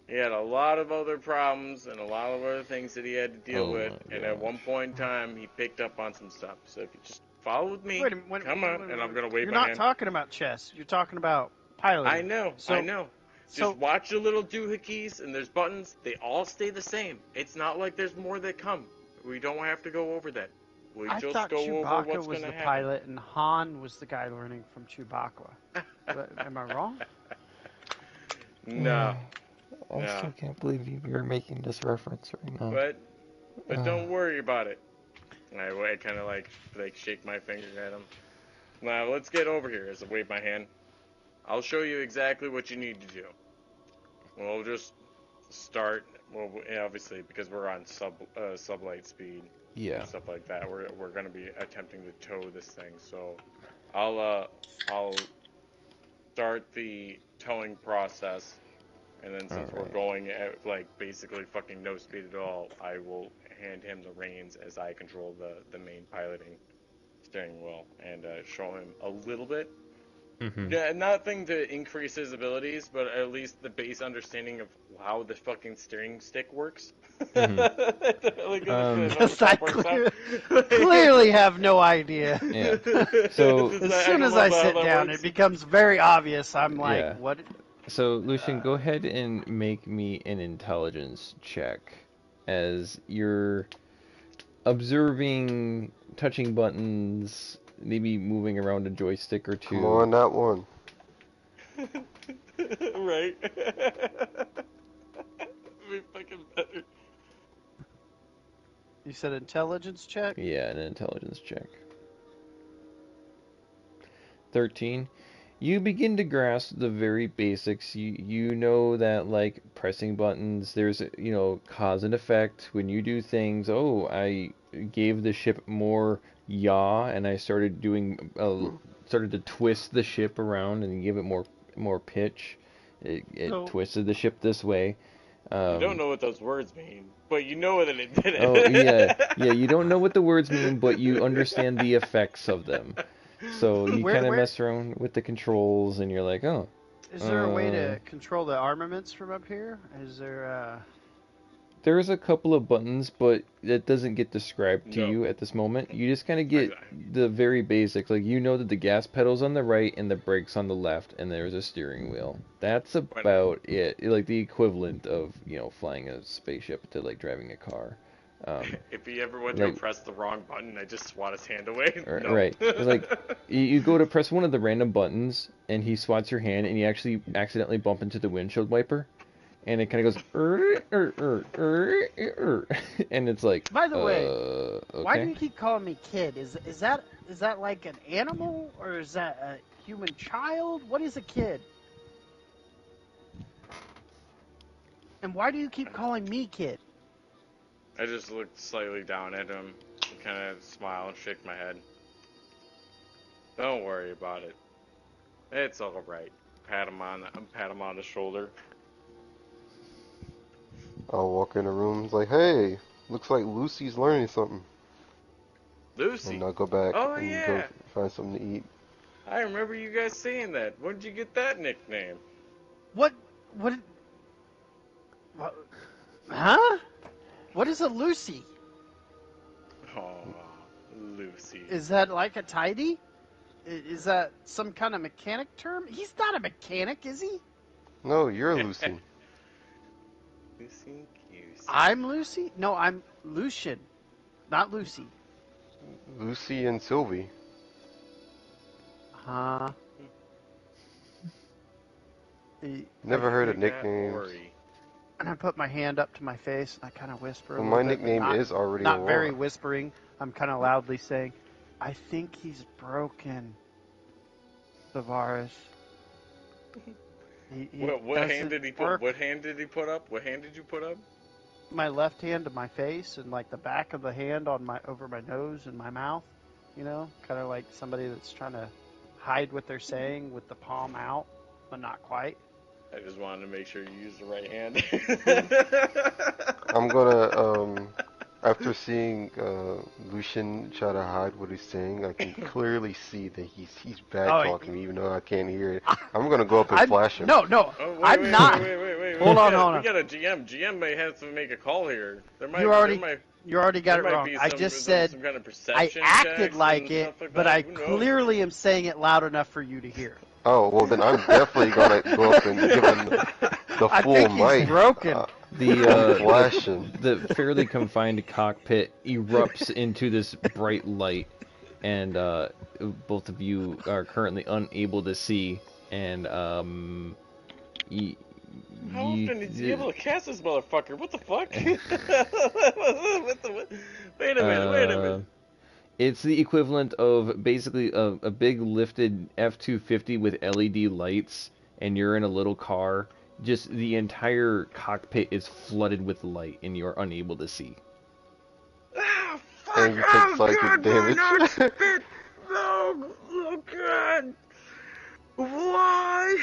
He had a lot of other problems and a lot of other things that he had to deal Oh with, my and at gosh. one point in time, he picked up on some stuff. So if you just follow with me, Wait a minute. come on, and I'm gonna wave You're my not hand. talking about chess. You're talking about piloting. I know, So, I know. So Just watch your little doohickeys, and there's buttons. They all stay the same. It's not like there's more that come. We don't have to go over that. We I just thought go over Chewbacca what's was gonna the happen. pilot and Han was the guy learning from Chewbacca. Am I wrong? No, I no. still can't believe you're making this reference right now. But don't worry about it. I kind of like shake my finger at him. Now let's get over here as I wave my hand. I'll show you exactly what you need to do. We'll just start. Well, obviously because we're on sublight speed Yeah. and stuff like that. We're gonna be attempting to tow this thing. So I'll start the towing process. And then since we're Alright. going at like basically fucking no speed at all, I will hand him the reins as I control the main piloting steering wheel and show him a little bit. Mm-hmm. Yeah, nothing to increase his abilities, but at least the base understanding of how the fucking steering stick works. Because I clearly have no idea. Yeah. So As soon as I sit down, it becomes very obvious. I'm like, Yeah. what? So, Lucian, go ahead and make me an intelligence check as you're observing, touching buttons, maybe moving around a joystick or two. Come on, that one. Right. Be fucking better. You said intelligence check? Yeah, an intelligence check. 13. You begin to grasp the very basics. You know that, like, pressing buttons, there's, cause and effect. When you do things, oh, I gave the ship more yaw, and I started started to twist the ship around and give it more pitch. It So- twisted the ship this way. You don't know what those words mean, but you know that it did it. Oh, yeah, you don't know what the words mean, but you understand the effects of them. So you kind of mess around with the controls, and you're like, oh. Is there a way to control the armaments from up here? Is there There's a couple of buttons, but that doesn't get described to No. you at this moment. You just kind of get I- the very basics. Like, you know that the gas pedal's on the right and the brakes on the left, and there's a steering wheel. That's about it. Like, the equivalent of, flying a spaceship to, like, driving a car. If he ever went like- to press the wrong button, I just swat his hand away. No. Right. It's like, you go to press one of the random buttons, and he swats your hand, and you actually accidentally bump into the windshield wiper. And it kind of goes, and it's like. By the way, okay. why do you keep calling me kid? Is that like an animal, or is that a human child? What is a kid? And why do you keep calling me kid? I just looked slightly down at him, and kind of smile and shake my head. Don't worry about it. It's all right. Pat him on the shoulder. I'll walk in the room, it's like, hey, looks like Lucy's learning something. Lucy. And I'll go back Oh, and yeah. go find something to eat. I remember you guys saying that. When did you get that nickname? What? Huh? What is a Lucy? Oh, Lucy. Is that like a tidy? Is that some kind of mechanic term? He's not a mechanic, is he? No, you're Lucy. Lucy. I'm Lucy? No, I'm Lucian, not Lucy. Lucy and Sylvie. Huh? Never heard of That nicknames. worry. And I put my hand up to my face and I kind of whisper. Well, a my little bit, but nickname not, is already not Aurora. very whispering. I'm kind of loudly saying, "I think he's broken, Tavares." What hand did he put? work. What hand did he put up? What hand did you put up? My left hand to my face and like the back of the hand on my over my nose and my mouth. You know, kind of like somebody that's trying to hide what they're saying with the palm out, but not quite. I just wanted to make sure you used the right hand. I'm gonna, after seeing Lucian try to hide what he's saying, I can clearly see that he's bad talking me, even though I can't hear it. I'm gonna go up and flash him. No, Oh, I'm not. Wait. Hold on. We got a GM. GM may have to make a call here. You already got it wrong. I just said some kind of I perception acted checks like and it, stuff like but that. I Who knows? clearly am saying it loud enough for you to hear. Oh, well then I'm definitely gonna go up and give him the I full think he's mic. broken. The Flashing. the fairly confined cockpit erupts into this bright light, and both of you are currently unable to see. And How often is he able to cast this motherfucker? What the fuck? Wait a minute. It's the equivalent of basically a big lifted F-250 with LED lights, and you're in a little car. Just the entire cockpit is flooded with light, and you're unable to see. Ah, fuck! And you take psychic damage. No, oh god! Why?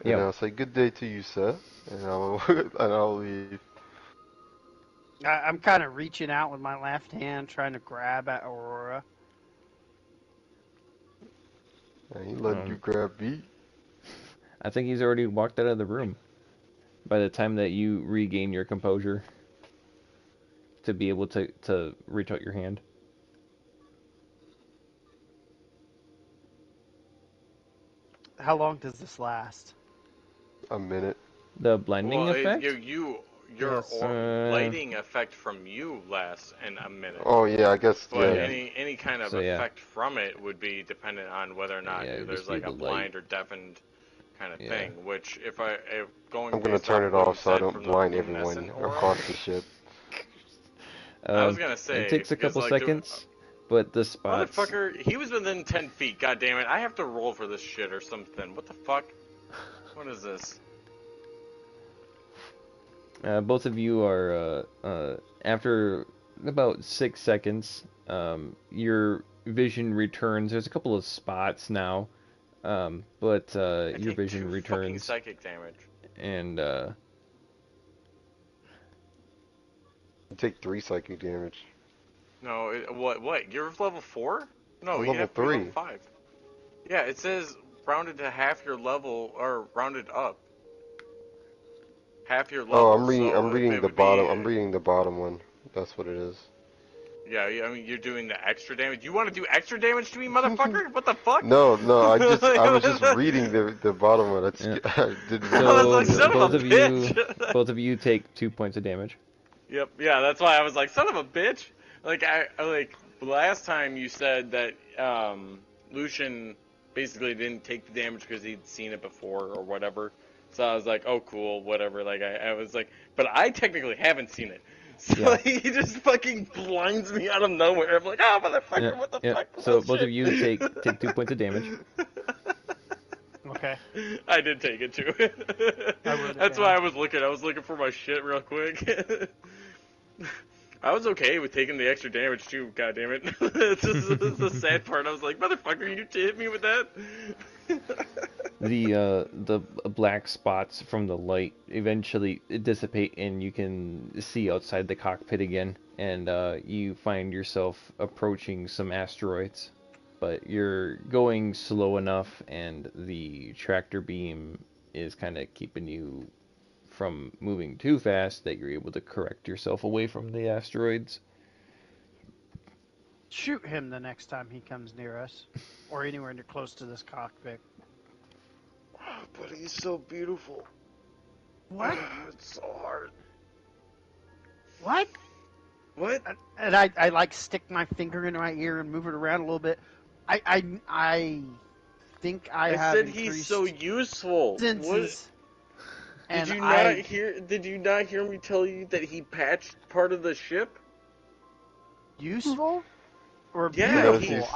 And Yeah. I'll say good day to you, sir, and I'll leave. I'm kind of reaching out with my left hand, trying to grab at Aurora. And he let you grab me. I think he's already walked out of the room by the time that you regain your composure to be able to reach out your hand. How long does this last? A minute. The blinding effect? Your Yes. lighting effect from you lasts in a minute. Oh yeah, I guess. But Yeah. any kind of So, yeah. effect from it would be dependent on whether or not Yeah, it would there's just be like a the light. blind or deavened kind of Yeah. thing. Which if going, I'm gonna based turn off it what you off so I said don't from the blind everyone luminescent aura, across the ship. I was gonna say it takes a because, couple like, seconds, but the spots. Motherfucker, he was within 10 feet. God damn it! I have to roll for this shit or something. What the fuck? What is this? Both of you are after about 6 seconds. Your vision returns. There's a couple of spots now, but I your take vision 2 fucking returns, psychic damage. and You take 3 psychic damage. No, what? You're level 4? No, I'm you level have to be level 3. 5. Yeah, it says rounded to half your level, or rounded up. Half your Oh, level, I'm so if reading it the would be... bottom. I'm reading the bottom one. That's what it is. Yeah, I mean, you're doing the extra damage. You want to do extra damage to me, motherfucker? What the fuck? No, I was just reading the bottom one. Yeah. I didn't I was realize like, the So son other of both a one. of you, bitch! both of you take 2 points of damage. Yep, yeah, that's why I was like, son of a bitch! Like, like, last time you said that, Lucian basically didn't take the damage because he'd seen it before or whatever. So I was like, oh, cool, whatever. Like, I was like, but I technically haven't seen it. So Yeah. he just fucking blinds me out of nowhere. I'm like, oh, Yeah, motherfucker, what the yeah. fuck? So both Bullshit. of you take 2 points of damage. Okay. I did take it too. I wrote it That's down. why I was looking. I was looking for my shit real quick. I was okay with taking the extra damage too. God damn it! It's just the sad part. I was like, motherfucker, you hit me with that. The black spots from the light eventually dissipate, and you can see outside the cockpit again. And you find yourself approaching some asteroids, but you're going slow enough, and the tractor beam is kind of keeping you from moving too fast that you're able to correct yourself away from the asteroids. Shoot him the next time he comes near us, or anywhere near close to this cockpit. But he's so beautiful. What? It's so hard. What? What? And I like stick my finger into my ear and move it around a little bit. I think I have said he's increased so useful. What? senses. Did And you not hear? Did you not hear me tell you that he patched part of the ship? useful or Yeah, beautiful?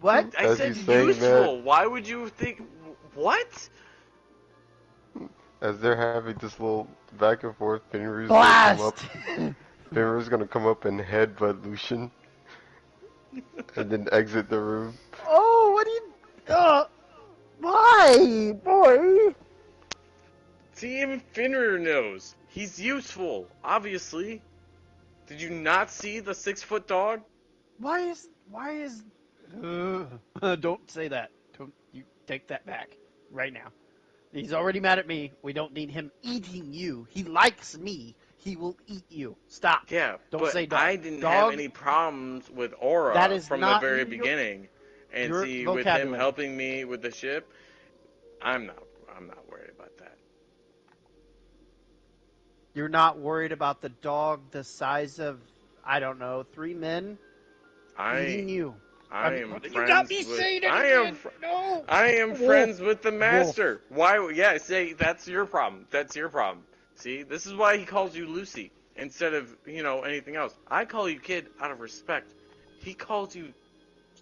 What? I As said he's saying useful. that- Why would you think? What? As they're having this little back and forth, Finru's Blast! gonna come up and headbutt Lucian, and then exit the room. Oh, what do you? Why, boy? See, even Finrir knows. He's useful, obviously. Did you not see the 6-foot dog? Why is? Don't say that. Don't you take that back right now. He's already mad at me. We don't need him eating you. He likes me. He will eat you. Stop. Yeah, Don't but say dog. I didn't Dog? have any problems with Aura That is from the not very in your- beginning. And your see, with him vocabulary. helping me with the ship, I'm not worried about that. You're not worried about the dog the size of, I don't know, 3 men eating you. I mean, am what did friends you got me with. saying I anything? am. No. I am Wolf. friends with the Wolf. master. Why? Yeah, say that's your problem. That's your problem. See, this is why he calls you Lucy instead of anything else. I call you kid out of respect. He calls you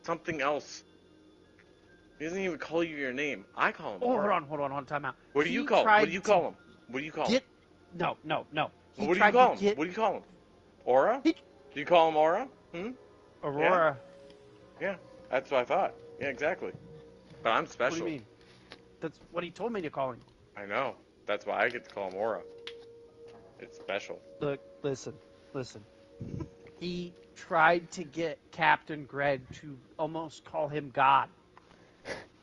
something else. He doesn't even call you your name. I call him. Oh, Aura. hold on, time out. What do He you call him? tried What do you to call him? What do you call him? Get no. He What do you tried call to him? get What do you call him? Aura? He- Do you call him Aura? Aurora. Yeah, that's what I thought. Yeah, exactly. But I'm What special. do you mean? That's what he told me to call him. I know. That's why I get to call him Aura. It's special. Look, listen. He tried to get Captain Greg to almost call him God.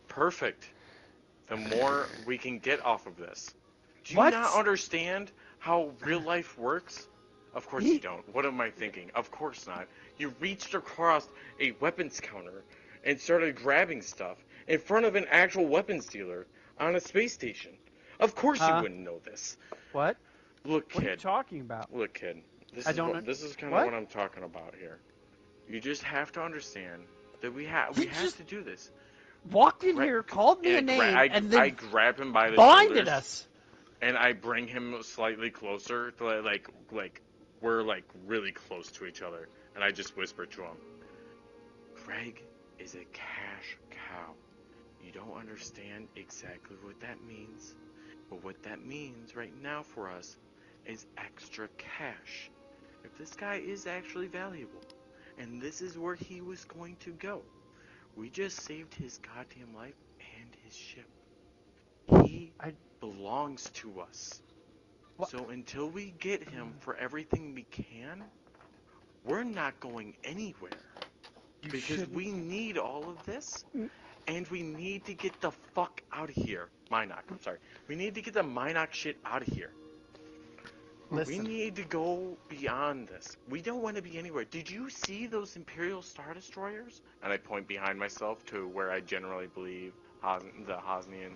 Perfect. The more we can get off of this. Do you What? not understand how real life works? Of course you don't. What am I thinking? Of course not. You reached across a weapons counter and started grabbing stuff in front of an actual weapons dealer on a space station. Of course you wouldn't know this. What? Look, What are you kid. talking about? Look, kid. This I is don't what, know- this is kind what? of what I'm talking about here. You just have to understand that we He have just to do this. Walked in Right. here, called me Yeah, a name, I and then grab him by the blinded shoulders, us. and I bring him slightly closer to like we're like really close to each other, and I just whisper to him, Greg is a cash cow. You don't understand exactly what that means, but what that means right now for us is extra cash. If this guy is actually valuable, and this is where he was going to go, we just saved his goddamn life and his ship. He belongs to us. What? So until we get him for everything we can, we're not going anywhere. Because we need all of this, and we need to get the fuck out of here. Minoc, I'm sorry. We need to get the Minoc shit out of here. Listen. We need to go beyond this. We don't want to be anywhere. Did you see those Imperial Star Destroyers? And I point behind myself to where I generally believe the Hosnian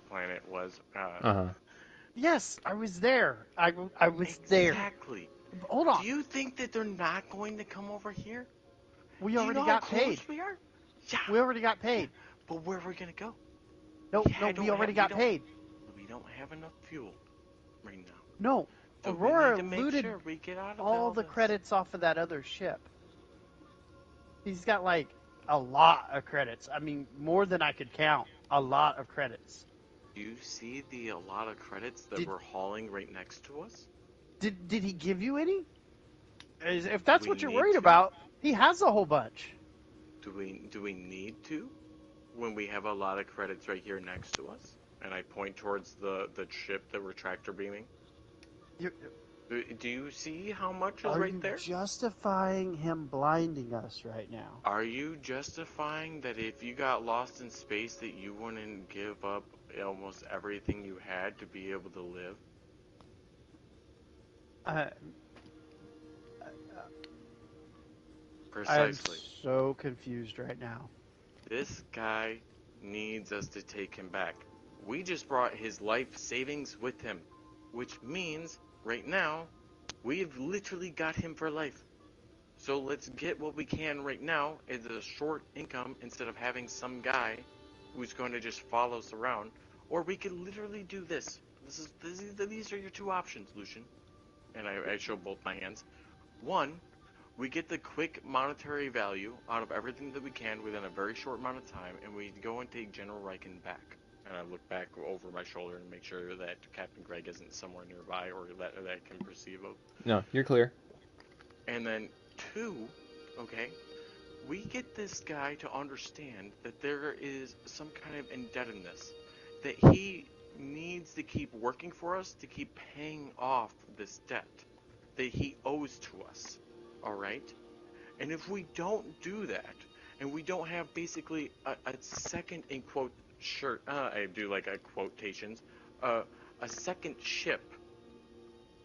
planet was. Yes, I was there. I was there. Exactly. Hold on. Do you think that they're not going to come over here? We Do already you know got how close paid. we are? Yeah. We already got paid. But where are we gonna go? No, we already got paid. We don't have enough fuel right now. No, So Aurora we need to make looted sure we get out of all the this. credits off of that other ship. He's got like a lot of credits. I mean, more than I could count. A lot of credits. Do you see a lot of credits that Did- we're hauling right next to us? Did he give you any? If that's We what you're need worried to. about, he has a whole bunch. Do we need to? When we have a lot of credits right here next to us? And I point towards the ship that we're tractor beaming. Do you see how much is right there? Justifying him blinding us right now? Are you justifying that if you got lost in space that you wouldn't give up almost everything you had to be able to live? Precisely. I'm so confused right now. This guy needs us to take him back. We just brought his life savings with him, which means right now we've literally got him for life. So let's get what we can right now as a short income instead of having some guy who's going to just follow us around. Or we could literally do this. These are your two options, Lucian. And I show both my hands. One, we get the quick monetary value out of everything that we can within a very short amount of time, and we go and take General Riken back. And I look back over my shoulder and make sure that Captain Greg isn't somewhere nearby or that I can perceive of. No, you're clear. And then two, okay, we get this guy to understand that there is some kind of indebtedness, that he needs to keep working for us to keep paying off this debt that he owes to us. Alright? And if we don't do that, and we don't have basically a second, in quote, I do like quotations, a second ship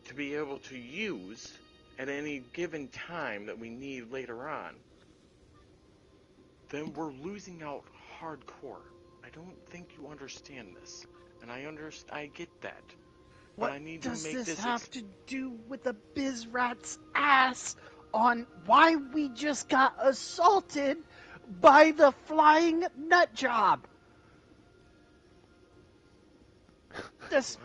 to be able to use at any given time that we need later on, then we're losing out hardcore. I don't think you understand this. And I get that. But What I need to does make this this have to do with the Bizrat's ass on why we just got assaulted by the flying nut job? This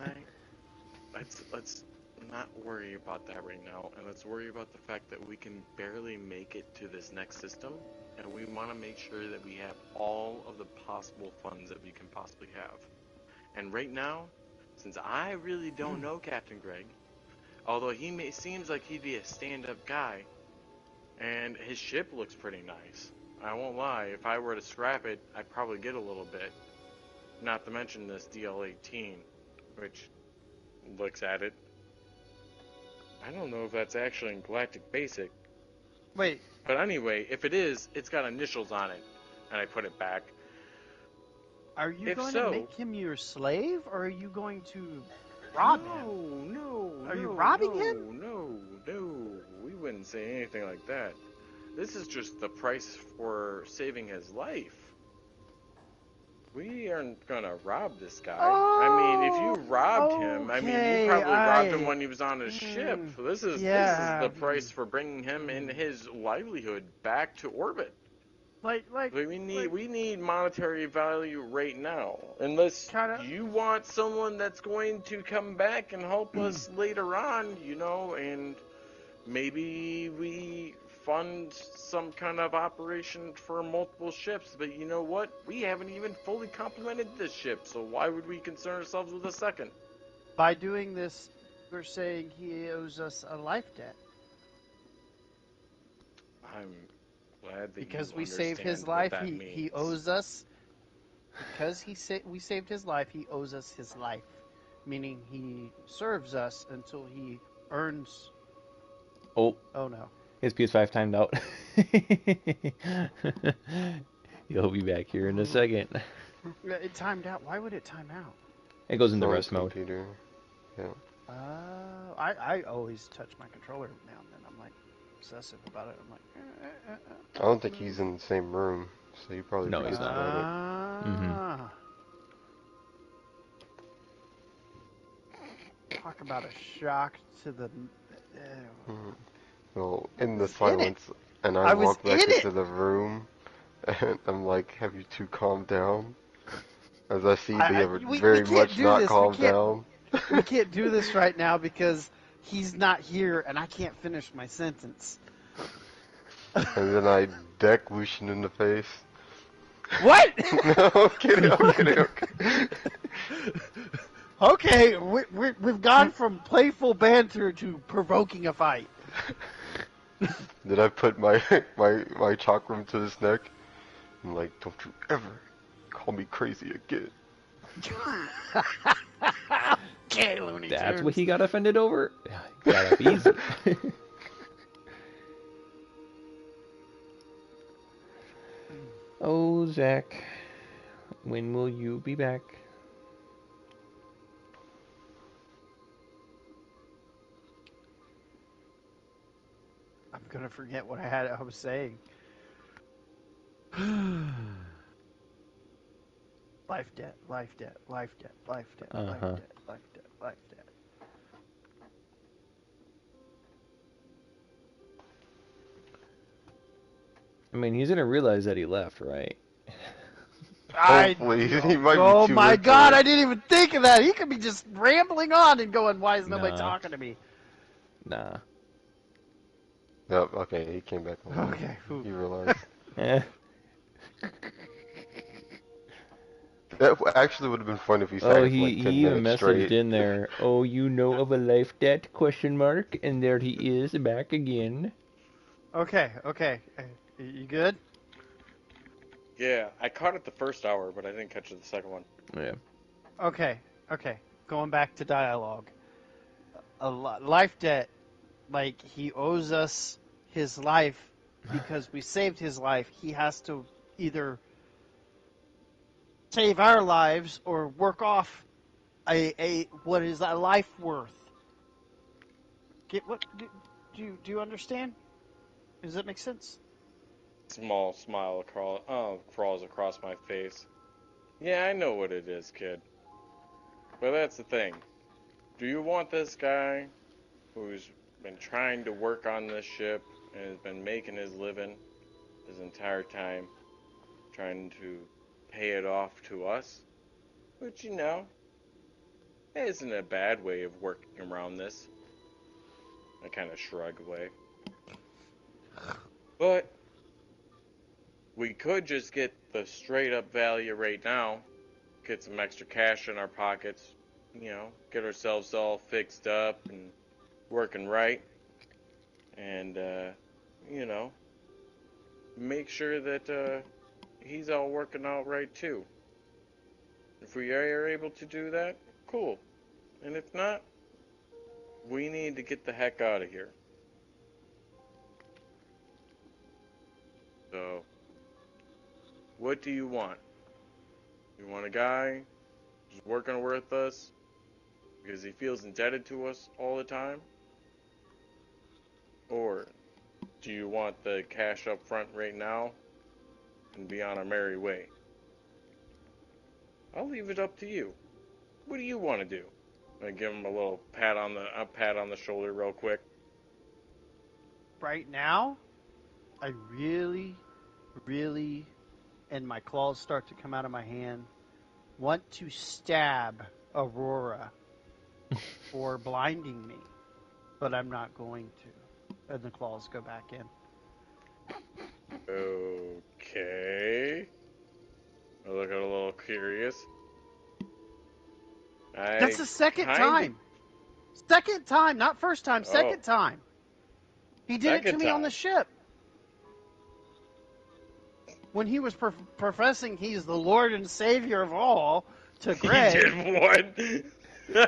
Let's not worry about that right now, and let's worry about the fact that we can barely make it to this next system, and we want to make sure that we have all of the possible funds that we can possibly have. And right now, since I really don't know Captain Greg, although he seems like he'd be a stand-up guy, and his ship looks pretty nice. I won't lie, if I were to scrap it, I'd probably get a little bit. Not to mention this DL-18, which looks at it. I don't know if that's actually in Galactic Basic. Wait, But anyway, if it is, it's got initials on it. And I put it back. are you If going so- to make him your slave, or are you going to rob him? No. Are you robbing him? No. We wouldn't say anything like that. This is just the price for saving his life. We aren't gonna rob this guy. I mean, if you robbed him, I mean, okay, you probably robbed him I- when he was on his ship. This is yeah. the price for bringing him and his livelihood back to orbit. Like, We need monetary value right now. Unless Kinda- you want someone that's going to come back and help us later on, and maybe we fund some kind of operation for multiple ships. But you know what? We haven't even fully complemented this ship, so why would we concern ourselves with a second? by doing this, we're saying he owes us a life debt. I'm glad that Because you we saved his understand what life, that he means. owes us. Because we saved his life, he owes us his life. Meaning he serves us until he earns. Oh, Oh no. His PS5 timed out. He'll be back here in a second. It timed out. Why would it time out? It goes It's into on rest mode. computer. Yeah. I always touch my controller now and then. I'm like obsessive about it. I'm like, I don't think he's in the same room, so you probably No, forget he's not. about it. Talk about a shock to the. Well, in the was in it. silence, and I I was walk back in it. into the room, and I'm like, have you two calmed down? As I see they have we very can't much do not this. calmed down. We can't do this right now because he's not here and I can't finish my sentence. And then I deck Lucian in the face. What? No, I'm kidding, I'm kidding, I'm kidding. Okay, we've gone from playful banter to provoking a fight. Did I put my chakram to his neck? I'm like, don't you ever call me crazy again. Okay, Looney Tunes. That's what he got offended over? Got up easy. Oh, Zach. When will you be back? I'm gonna forget what I was saying. Life debt, life debt, life debt, life debt, life Uh-huh. debt, life debt, life debt. I mean, he's gonna realize that he left, right? Hopefully, he might be Oh too my into God! it. I didn't even think of that. He could be just rambling on and going, "Why is nobody Nah. talking to me?" Nah. Yep, okay, he came back. Okay. He realized. Eh. That actually would have been fun if he Oh, sang for he like 10 even minutes messaged straight. in there. Oh, you know of a life debt? Question mark. And there he is, back again. Okay. You good? Yeah, I caught it the first hour, but I didn't catch it the second one. Yeah. Okay. Going back to dialogue. Life debt, like he owes us his life because we saved his life. He has to either save our lives or work off a what is a life worth. Get what? Do you understand? Does that make sense? Small smile crawls across my face. Yeah, I know what it is, kid. But that's the thing. Do you want this guy who's been trying to work on this ship and has been making his living his entire time, trying to pay it off to us? Which, isn't a bad way of working around this. I kind of shrug away. But we could just get the straight up value right now, get some extra cash in our pockets, get ourselves all fixed up and working right, and, make sure that he's all working out right too. If we are able to do that, cool. And if not, we need to get the heck out of here. So, what do you want? You want a guy who's working with us because he feels indebted to us all the time? Or do you want the cash up front right now and be on our merry way? I'll leave it up to you. What do you want to do? I give him a little pat on the shoulder real quick. Right now, I really, and my claws start to come out of my hand, want to stab Aurora for blinding me, but I'm not going to. And the claws go back in. Okay. I look a little curious. That's the second time. Second time, not first time, second time. He did it to me on the ship. When he was professing he's the Lord and Savior of all to Greg. He did what?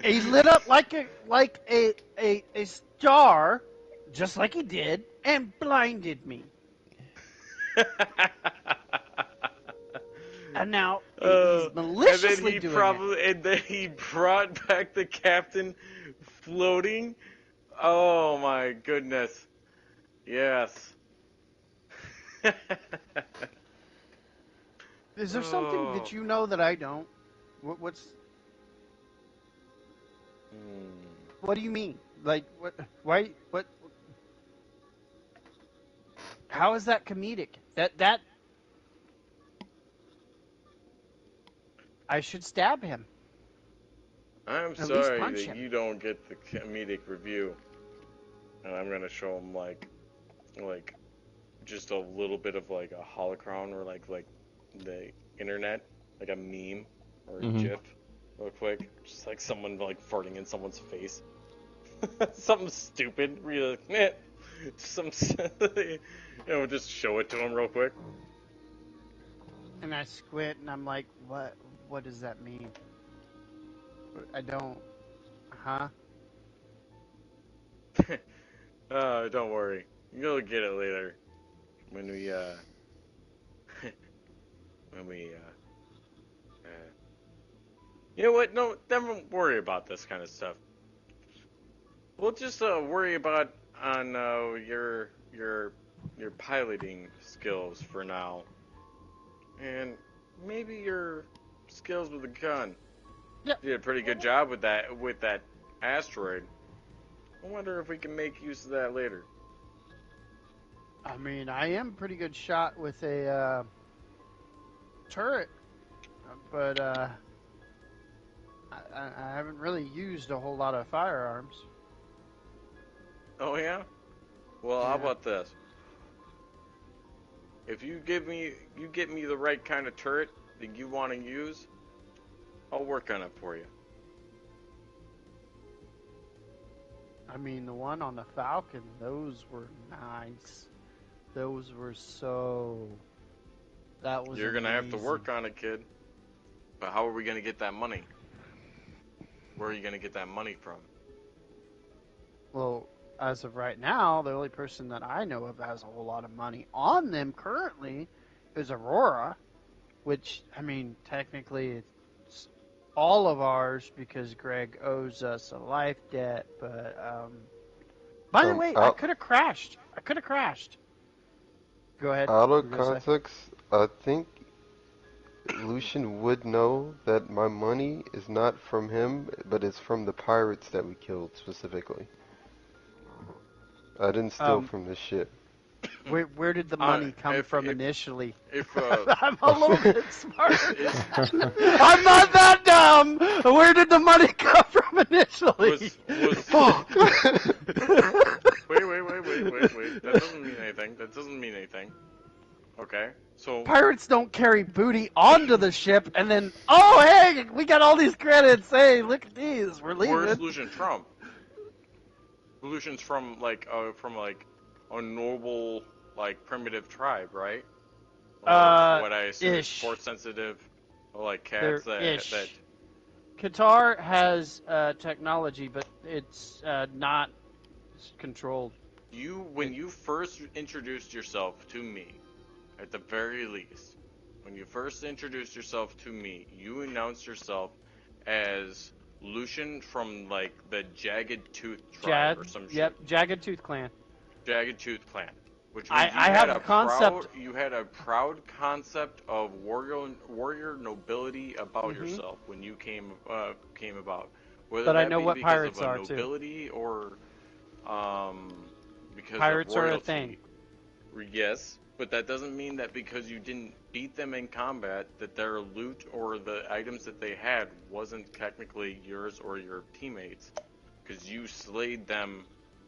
He lit up like a star, just like he did, and blinded me. And now he's maliciously doing it. And then he brought back the captain floating. Oh my goodness. Yes. Is there something that you know that I don't? What's? What do you mean? Like what? Why? What? How is that comedic? That I should stab him. I'm At least sorry punch that him. you don't get the comedic review. And I'm gonna show him like just a little bit of like a holocron or like the internet, like a meme or a GIF, real quick. Just like someone like farting in someone's face. Something stupid. Really, just show it to him real quick. And I squint, and I'm like, what? What does that mean? I don't. Huh? Don't worry. You'll get it later. When we, you know what? No, don't worry about this kind of stuff. We'll just, worry about on, your piloting skills for now. And maybe your skills with a gun. Yeah. You did a pretty good job with that asteroid. I wonder if we can make use of that later. I mean, I am a pretty good shot with a turret, but I haven't really used a whole lot of firearms. Oh yeah? Well, how Yeah. about this? If you get me the right kind of turret that you want to use, I'll work on it for you. I mean, the one on the Falcon, those were nice. Those were so... That was You're gonna have to amazing. work on it, kid. But how are we gonna get that money? Where are you gonna get that money from? Well, as of right now, the only person that I know of that has a whole lot of money on them currently is Aurora, which, I mean, technically it's all of ours because Greg owes us a life debt, but, by the way, I could have crashed. Go ahead. Out of You were gonna say? context, I think Lucian would know that my money is not from him, but it's from the pirates that we killed specifically. I didn't steal from the ship. Where did the money come from initially? If I'm a little bit smart. I'm not that dumb. Where did the money come from initially? Wait. That doesn't mean anything. Okay, so Pirates don't carry booty onto the ship and then, oh hey, we got all these credits. Hey, look at these. We're leaving. where's Lucian from? Lucian's from like a noble, like primitive tribe, right? Or what I assume is ish. force sensitive, or like cats that. Qatar has technology, but it's not controlled. When you first introduced yourself to me, at the very least, when you first introduced yourself to me, you announced yourself as Lucian from like the Jagged Tooth tribe or some shit. Yep, Jagged Tooth Clan. Jagged Tooth Clan. Which means I have a concept. You had a proud concept of warrior nobility about yourself when you came about. Whether But that I know be what because pirates of a are too. nobility or because Pirates of are a royalty. thing. Yes, but that doesn't mean that because you didn't beat them in combat that their loot or the items that they had wasn't technically yours or your teammates, because you slayed them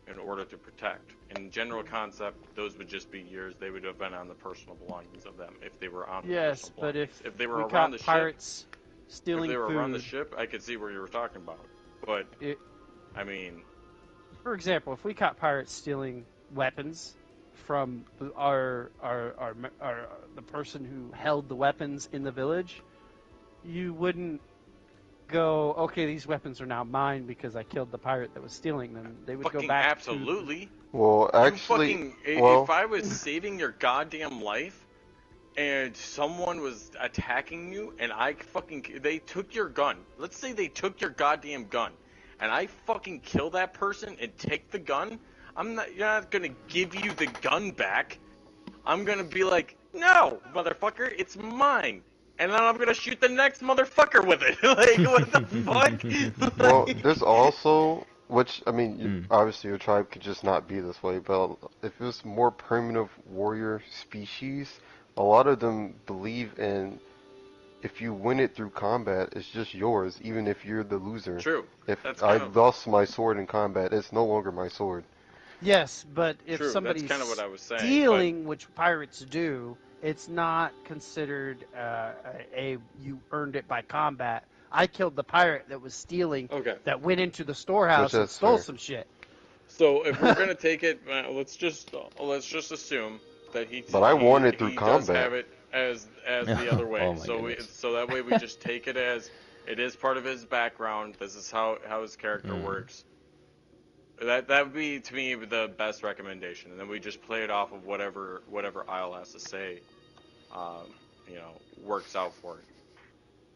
in order to protect. In general concept, those would just be yours. They would have been on the personal belongings of them if they were on the Yes, personal but belongings. If they were we around caught the ship, pirates stealing if they were food, around the ship, I could see what you were talking about. But I mean, for example, if we caught pirates stealing weapons from our the person who held the weapons in the village, you wouldn't go, okay, these weapons are now mine because I killed the pirate that was stealing them. They would go Fucking back absolutely. Well, You actually, fucking, well, if I was saving your goddamn life and someone was attacking you and they took your gun. Let's say they took your goddamn gun and I fucking kill that person and take the gun. You're not gonna give you the gun back. I'm gonna be like, no, motherfucker, it's mine. And then I'm gonna shoot the next motherfucker with it. Like, what the fuck? well, Like, there's also, which, I mean, Mm. obviously your tribe could just not be this way, but if it was more primitive warrior species, a lot of them believe in if you win it through combat, it's just yours, even if you're the loser. true. If That's I kind of lost my sword in combat, it's no longer my sword. Yes, but if true. That's somebody's kind of what I was saying. stealing, which pirates do, it's not considered you earned it by combat. I killed the pirate that was stealing, But, okay. that went into the storehouse and that's stole fair. some shit. So if we're gonna take it, let's just assume that But I won it through he does combat. have it as the other way. Oh my so goodness. so that way we just take it as it is part of his background. This is how his character works. That would be to me the best recommendation, and then we just play it off of whatever Isle has to say. Works out for it.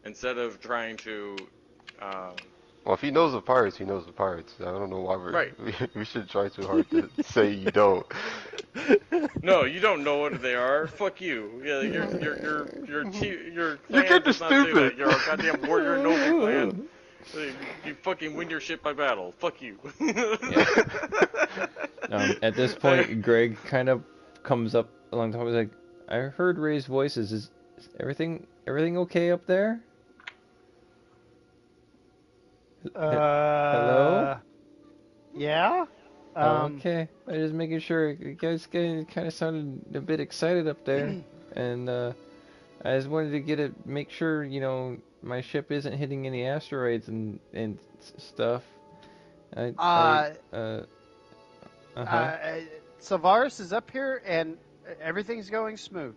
Instead of trying to. Well, if he knows the pirates, he knows the pirates. I don't know why Right. we should try too hard to say you don't. No, you don't know what they are. Fuck you. Yeah, your You're clan does not say stupid. that. You're a goddamn warrior noble clan. You fucking win your shit by battle. Fuck you. At this point, Greg kind of comes up along the top. He's like, "I heard Ray's voices. Is everything okay up there?" Hello? Yeah? Okay, I just making sure. You guys kind of sounded a bit excited up there, and I just wanted to make sure my ship isn't hitting any asteroids and stuff. Savaris is up here and everything's going smooth.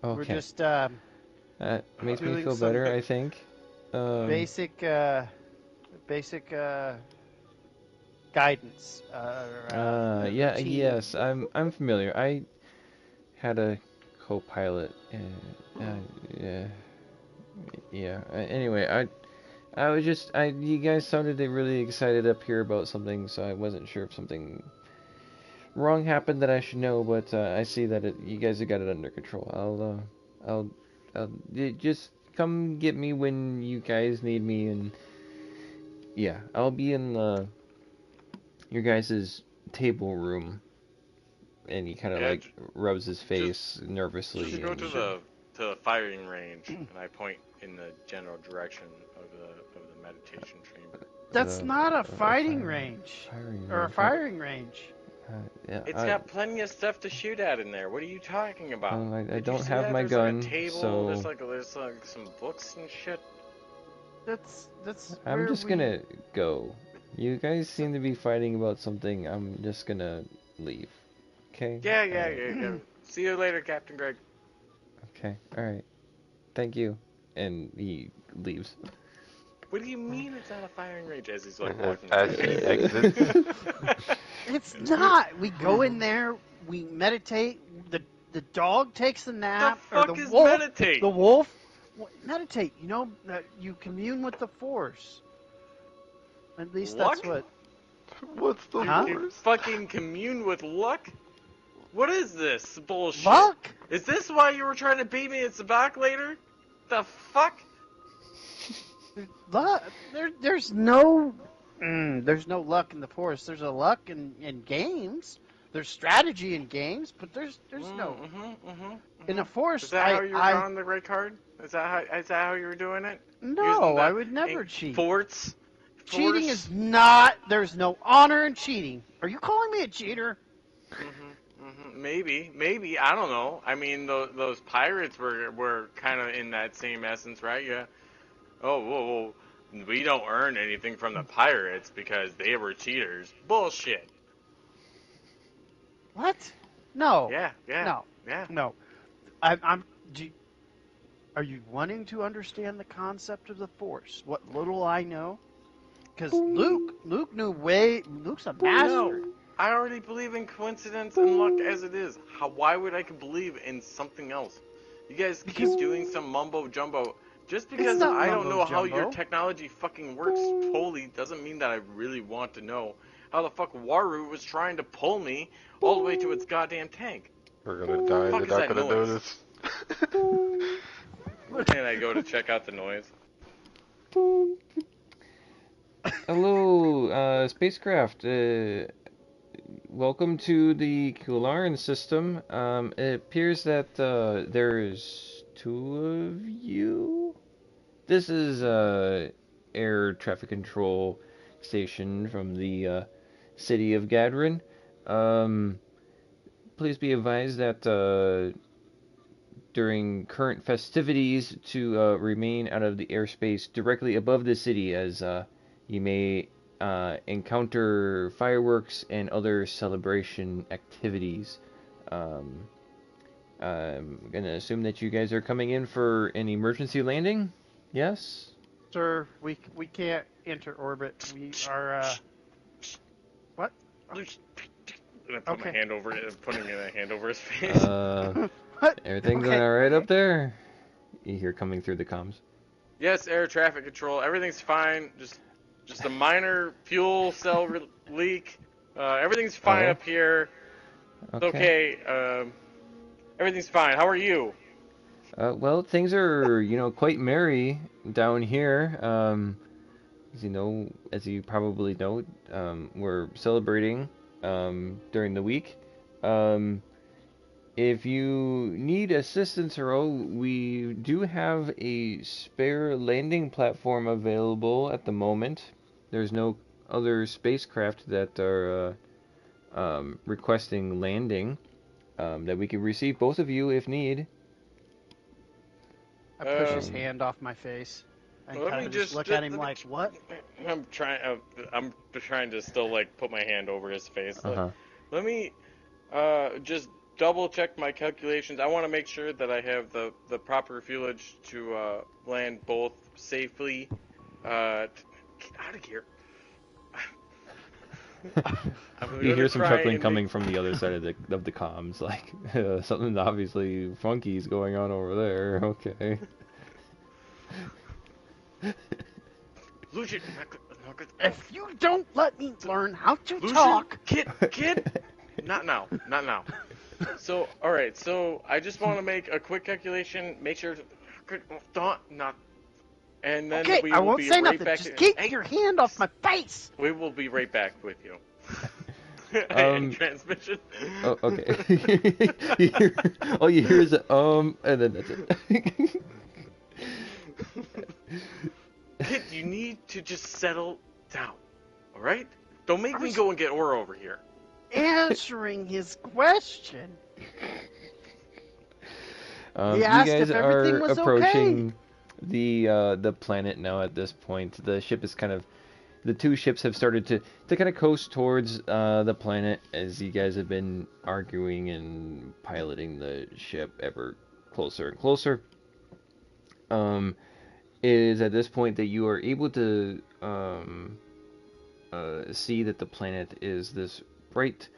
Okay. We're just makes me doing feel some better, I think. basic guidance. Yes, I'm familiar. I had a co-pilot. Anyway, I was just you guys sounded really excited up here about something, so I wasn't sure if something wrong happened that I should know. But I see that you guys have got it under control. I'll just come get me when you guys need me, and yeah, I'll be in your guys' table room. And he kind of rubs his face nervously. Just go to the firing range, and I point in the general direction of the meditation chamber. That's not a fighting range. Or a firing range. It's got plenty of stuff to shoot at in there. What are you talking about? I don't have my There's gun, like a table. so There's like some books and shit. That's I'm where just gonna go. You guys seem to be fighting about something. I'm just gonna leave. Okay? Yeah. See you later, Captain Greg. Okay, alright. Thank you. And he leaves. What do you mean it's not a firing range? As he's like walking. As he exits. It's not. We go in there, we meditate, the dog takes a nap, The fuck or the is wolf, meditate? The wolf meditate, you commune with the force. At least that's what. What's the You worst? fucking commune with luck? What is this bullshit? Luck? Is this why you were trying to beat me at Sabak later? The fuck? Luck. There's no luck in the force. There's a luck in games. There's strategy in games, but there's no. In the force, Is that how you were drawing the red card? Is that how you were doing it? No, I would never cheat. Forts? Cheating is not. There's no honor in cheating. Are you calling me a cheater? Maybe. I don't know. I mean, those pirates were kind of in that same essence, right? Yeah. Oh, whoa. We don't earn anything from the pirates because they were cheaters. Bullshit. What? No. Yeah. No. Yeah. No. Are you wanting to understand the concept of the Force? What little I know? Because Luke knew way. Luke's a master. No, I already believe in coincidence and luck as it is. Why would I believe in something else? You guys keep doing some mumbo jumbo. Just because not I don't know how mumbo-jumbo. your technology fucking works fully doesn't mean that I really want to know how the fuck Waru was trying to pull me all the way to its goddamn tank. We're gonna die. Fuck You're is not that gonna noise? notice. And I go to check out the noise. Hello, spacecraft. Welcome to the Cularin system. It appears that there's two of you. This is air traffic control station from the city of Gadrin. Please be advised that during current festivities to remain out of the airspace directly above the city, as you may encounter fireworks and other celebration activities. I'm gonna assume that you guys are coming in for an emergency landing. Yes. Sir, we can't enter orbit. We are. What? And I put my Okay. hand over it, putting a hand over his face. What? Everything Okay. going all right up there? You hear coming through the comms. Yes, air traffic control. Everything's fine. Just a minor fuel cell leak. Everything's fine Oh. up here. It's okay. Everything's fine. How are you? Well, things are, quite merry down here. As you probably know, we're celebrating during the week. If you need assistance, we do have a spare landing platform available at the moment. There's no other spacecraft that are requesting landing that we can receive both of you if need. I push his hand off my face and Let kind me of just look at him like, what? I'm trying to still like put my hand over his face. Uh-huh. Let me just double check my calculations. I want to make sure that I have the proper fuelage to land both safely. Get out of here. You hear some chuckling coming from the other side of the comms, like something obviously funky is going on over there. Okay. Lucian, If you don't let me learn how to Lucian, talk, kid, not now. So, all right. So I just want to make a quick calculation. Make sure, not, and then okay, we I will won't be say right nothing. back. Just keep your hand off my face. We will be right back with you. Transmission. Oh, okay. All you hear is and then that's it. Kid, you need to just settle down. All right? Don't make me go and get Aura over here. Answering his question. He You asked guys if everything are was approaching the planet now at this point. The ship is the two ships have started to kind of coast towards the planet as you guys have been arguing and piloting the ship ever closer and closer. It is at this point that you are able to see that the planet is this bright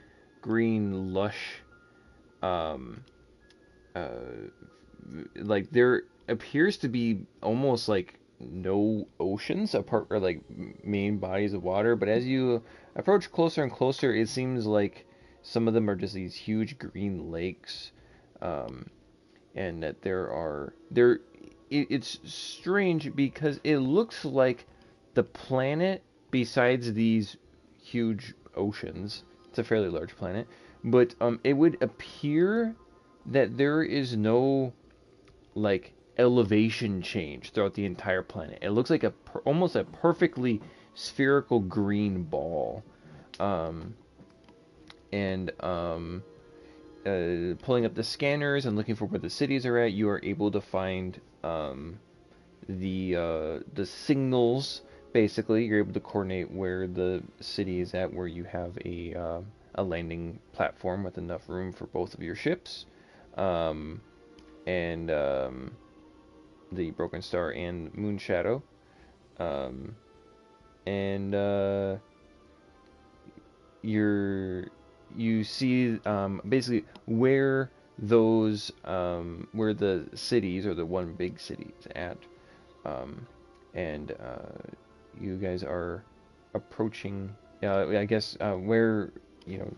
green, lush, like there appears to be almost like no oceans apart or like main bodies of water, but as you approach closer and closer, it seems like some of them are just these huge green lakes, and that it's strange because it looks like the planet, besides these huge oceans, it's a fairly large planet, but it would appear that there is no like elevation change throughout the entire planet. It looks like almost a perfectly spherical green ball. Pulling up the scanners and looking for where the cities are at, you are able to find the signals. Basically, you're able to coordinate where the city is at, where you have a landing platform with enough room for both of your ships. the Broken Star and Moon Shadow. And you see basically where those where the cities or the one big city is at, and you guys are approaching. I guess where you know.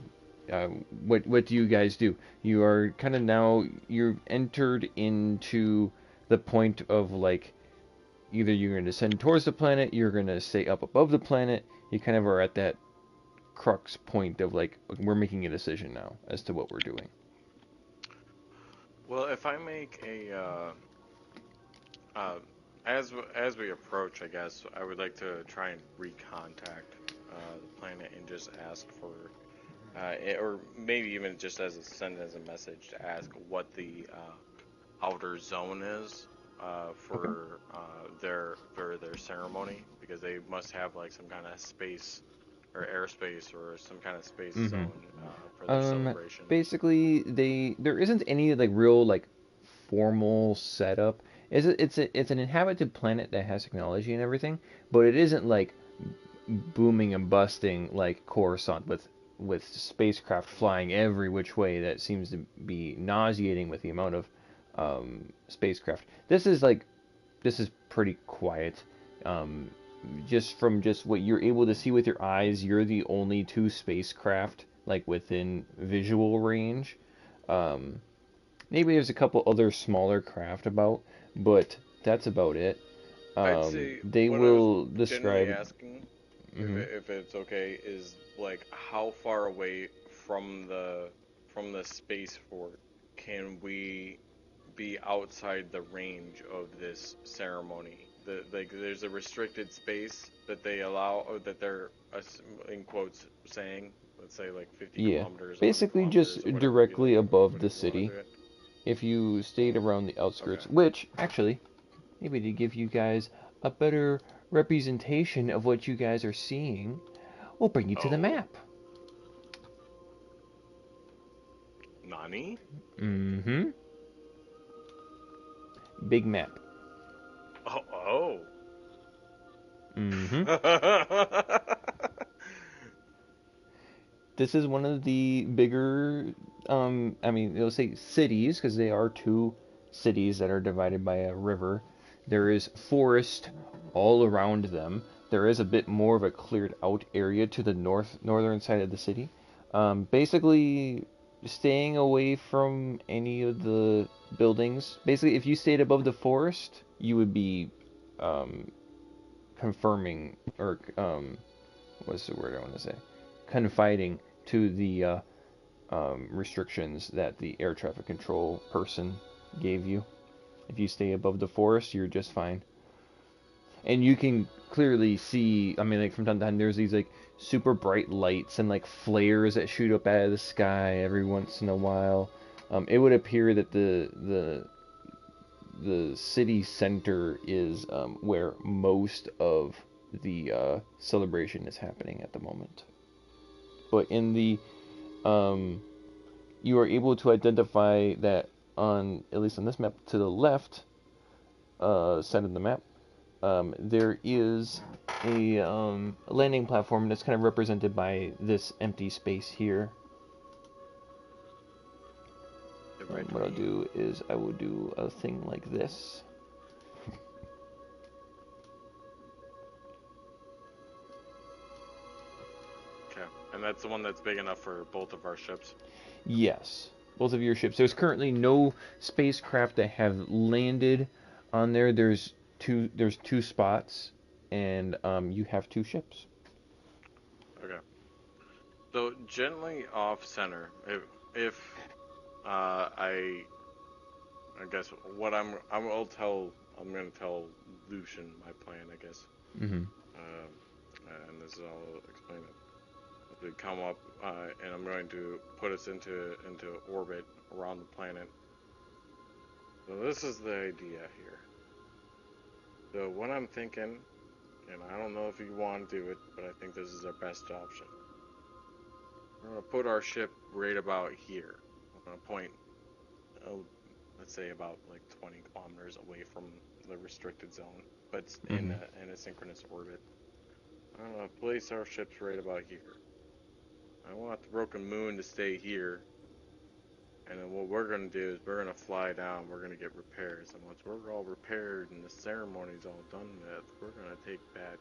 What do you guys do? You are kind of now you've entered into the point of like either you're going to descend towards the planet, you're going to stay up above the planet. You kind of are at that crux point of like we're making a decision now as to what we're doing. Well, if I make a as we approach, I guess I would like to try and recontact the planet and just ask for, or maybe even just send as a message to ask what the outer zone is for their ceremony, because they must have like some kind of space or airspace or some kind of space zone for their celebration. Basically, there isn't any like real like formal setup. It's an inhabited planet that has technology and everything, but it isn't like booming and busting like Coruscant with spacecraft flying every which way that seems to be nauseating with the amount of spacecraft. This is pretty quiet. Just from just what you're able to see with your eyes, you're the only two spacecraft like within visual range. Maybe there's a couple other smaller craft about, but that's about it. I'd say They what will I was describe. generally asking, if it's okay, is like how far away from the spaceport can we be outside the range of this ceremony? Like there's a restricted space that they allow, or that they're in quotes saying, let's say like 50 Yeah, kilometers, 100 basically kilometers, just or whatever directly above the whatever you want to city. do it. If you stayed around the outskirts, Okay. which actually maybe to give you guys a better representation of what you guys are seeing, we'll bring you to the Oh, map. Nani? Mm-hmm. Big map. Oh, Mm-hmm. oh. This is one of the bigger, I mean, they'll say cities because they are two cities that are divided by a river. There is forest all around them. There is a bit more of a cleared out area to the northern side of the city. Basically, staying away from any of the buildings. Basically, if you stayed above the forest, you would be um, confirming or what's the word I want to say? Confiding to the restrictions that the air traffic control person gave you. If you stay above the forest, you're just fine. And you can clearly see, I mean, like from time to time, there's these like super bright lights and like flares that shoot up out of the sky every once in a while. It would appear that the city center is where most of the celebration is happening at the moment. But in the you are able to identify that on at least on this map to the left side of the map, there is a landing platform that's kind of represented by this empty space here. What I'll do is I will do a thing like this. Okay, and that's the one that's big enough for both of our ships. Yes, both of your ships. There's currently no spacecraft that have landed on there. There's two spots, and you have two ships. Okay. So gently off center, if I guess what I'm gonna tell Lucian my plan, I guess. Mm-hmm. And this is I'll explain it. To come up, and I'm going to put us into orbit around the planet. So this is the idea here. So what I'm thinking, and I don't know if you want to do it, but I think this is our best option. We're gonna put our ship right about here. I'm gonna point, let's say about like 20 kilometers away from the restricted zone, but it's in a synchronous orbit. I'm gonna place our ships right about here. I want the broken moon to stay here. And then what we're going to do is we're going to fly down, we're going to get repairs, and once we're all repaired and the ceremony's all done with, we're going to take that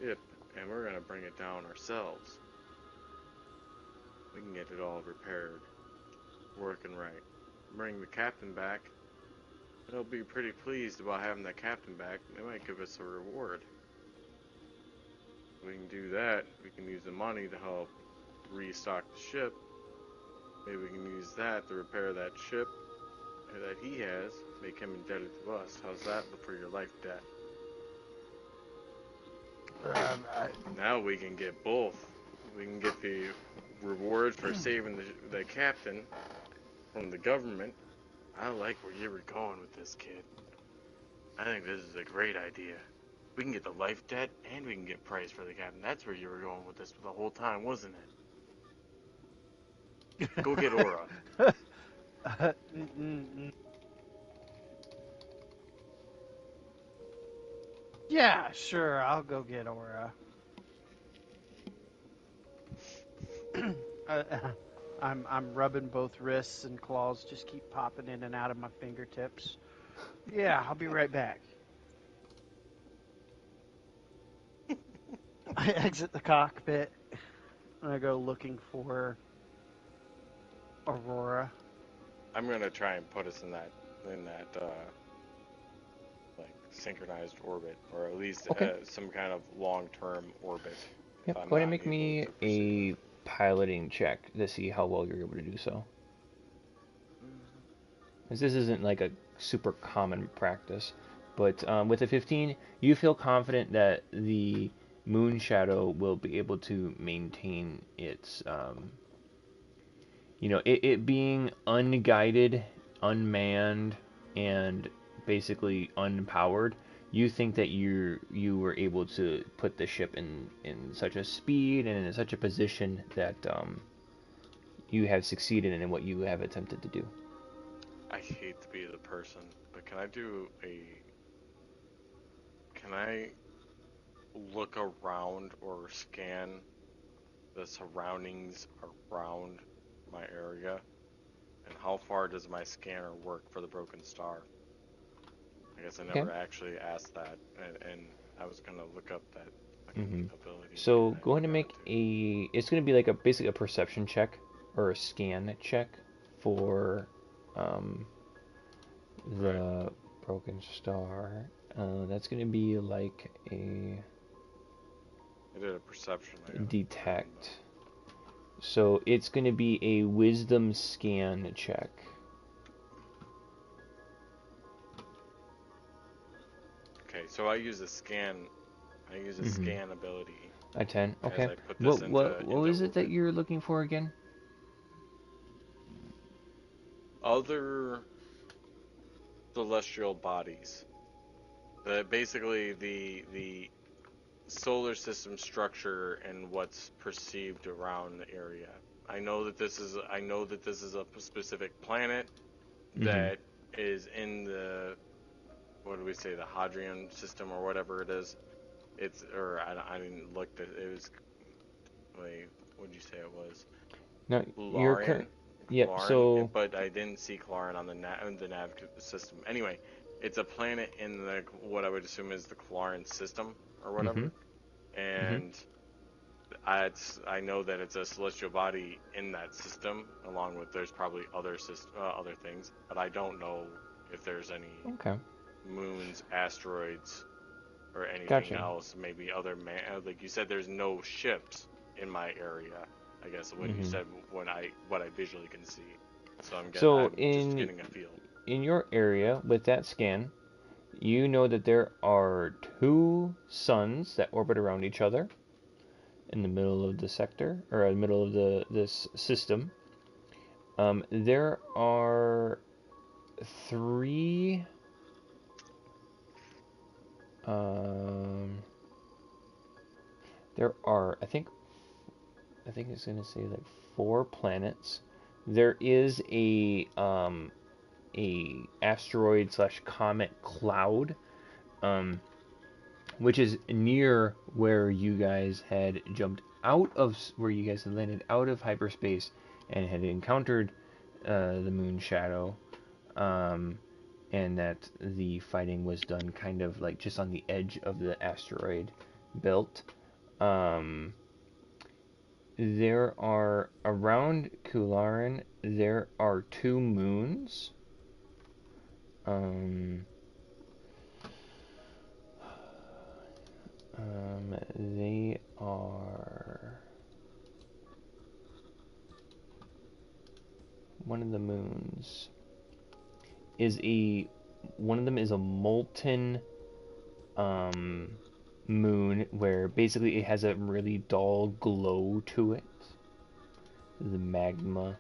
ship and we're going to bring it down ourselves. We can get it all repaired, working right. Bring the captain back. They'll be pretty pleased about having that captain back. They might give us a reward. We can do that. We can use the money to help restock the ship. Maybe we can use that to repair that ship that he has, make him indebted to us. How's that for your life debt? Now we can get both. We can get the reward for saving the captain from the government. I like where you were going with this, kid. I think this is a great idea. We can get the life debt and we can get price for the captain. That's where you were going with this the whole time, wasn't it? Go get Aura. Yeah, sure, I'll go get Aura. I'm rubbing both wrists and claws just keep popping in and out of my fingertips. Yeah, I'll be right back. I exit the cockpit and I go looking for Aurora. I'm gonna try and put us in that like synchronized orbit, or at least some kind of long-term orbit. Yep. Go ahead and make me a piloting check to see how well you're able to do so. Because this isn't like a super common practice, but with a 15, you feel confident that the moon shadow will be able to maintain its it being unguided, unmanned, and basically unpowered. You think that you were able to put the ship in such a speed and in such a position that you have succeeded in what you have attempted to do. I hate to be the person, but can I look around or scan the surroundings around my area? And how far does my scanner work for the Broken Star? I guess I never actually asked that, and I was gonna look up that ability. So go ahead and make a. It's gonna be like basically a perception check or a scan check for the Broken Star. That's gonna be like a. I did a perception. Detect. So it's going to be a wisdom scan check. Okay, so I use a scan. I use a scan ability. A 10. Okay. What is it that you're looking for again? Other celestial bodies. Basically the solar system structure and what's perceived around the area. I know that this is a specific planet that is in the, what do we say, the Hadrian system or whatever it is. I didn't look at it. Was, wait, what did you say it was? No, Cularin. Yep. Cularin, So, but I didn't see Cularin on the nav system. Anyway, it's a planet in the what I would assume is the Cularin system or whatever. And I know that it's a celestial body in that system, along with there's probably other things, but I don't know if there's any moons, asteroids, or anything else. Maybe other like you said, there's no ships in my area. I guess when you said what I visually can see, so I'm just getting a feel. In your area with that scan, you know that there are 2 suns that orbit around each other in the middle of the sector, or in the middle of this system. There are 3 there are I think it's going to say like 4 planets. There is a a asteroid / comet cloud, which is near where you guys had jumped out of, where you guys had landed out of hyperspace and had encountered the moon shadow, and that the fighting was done kind of like just on the edge of the asteroid belt. There are, around Cularin, there are 2 moons. They are... One of the moons is one of them is a molten moon, where basically it has a really dull glow to it. The magma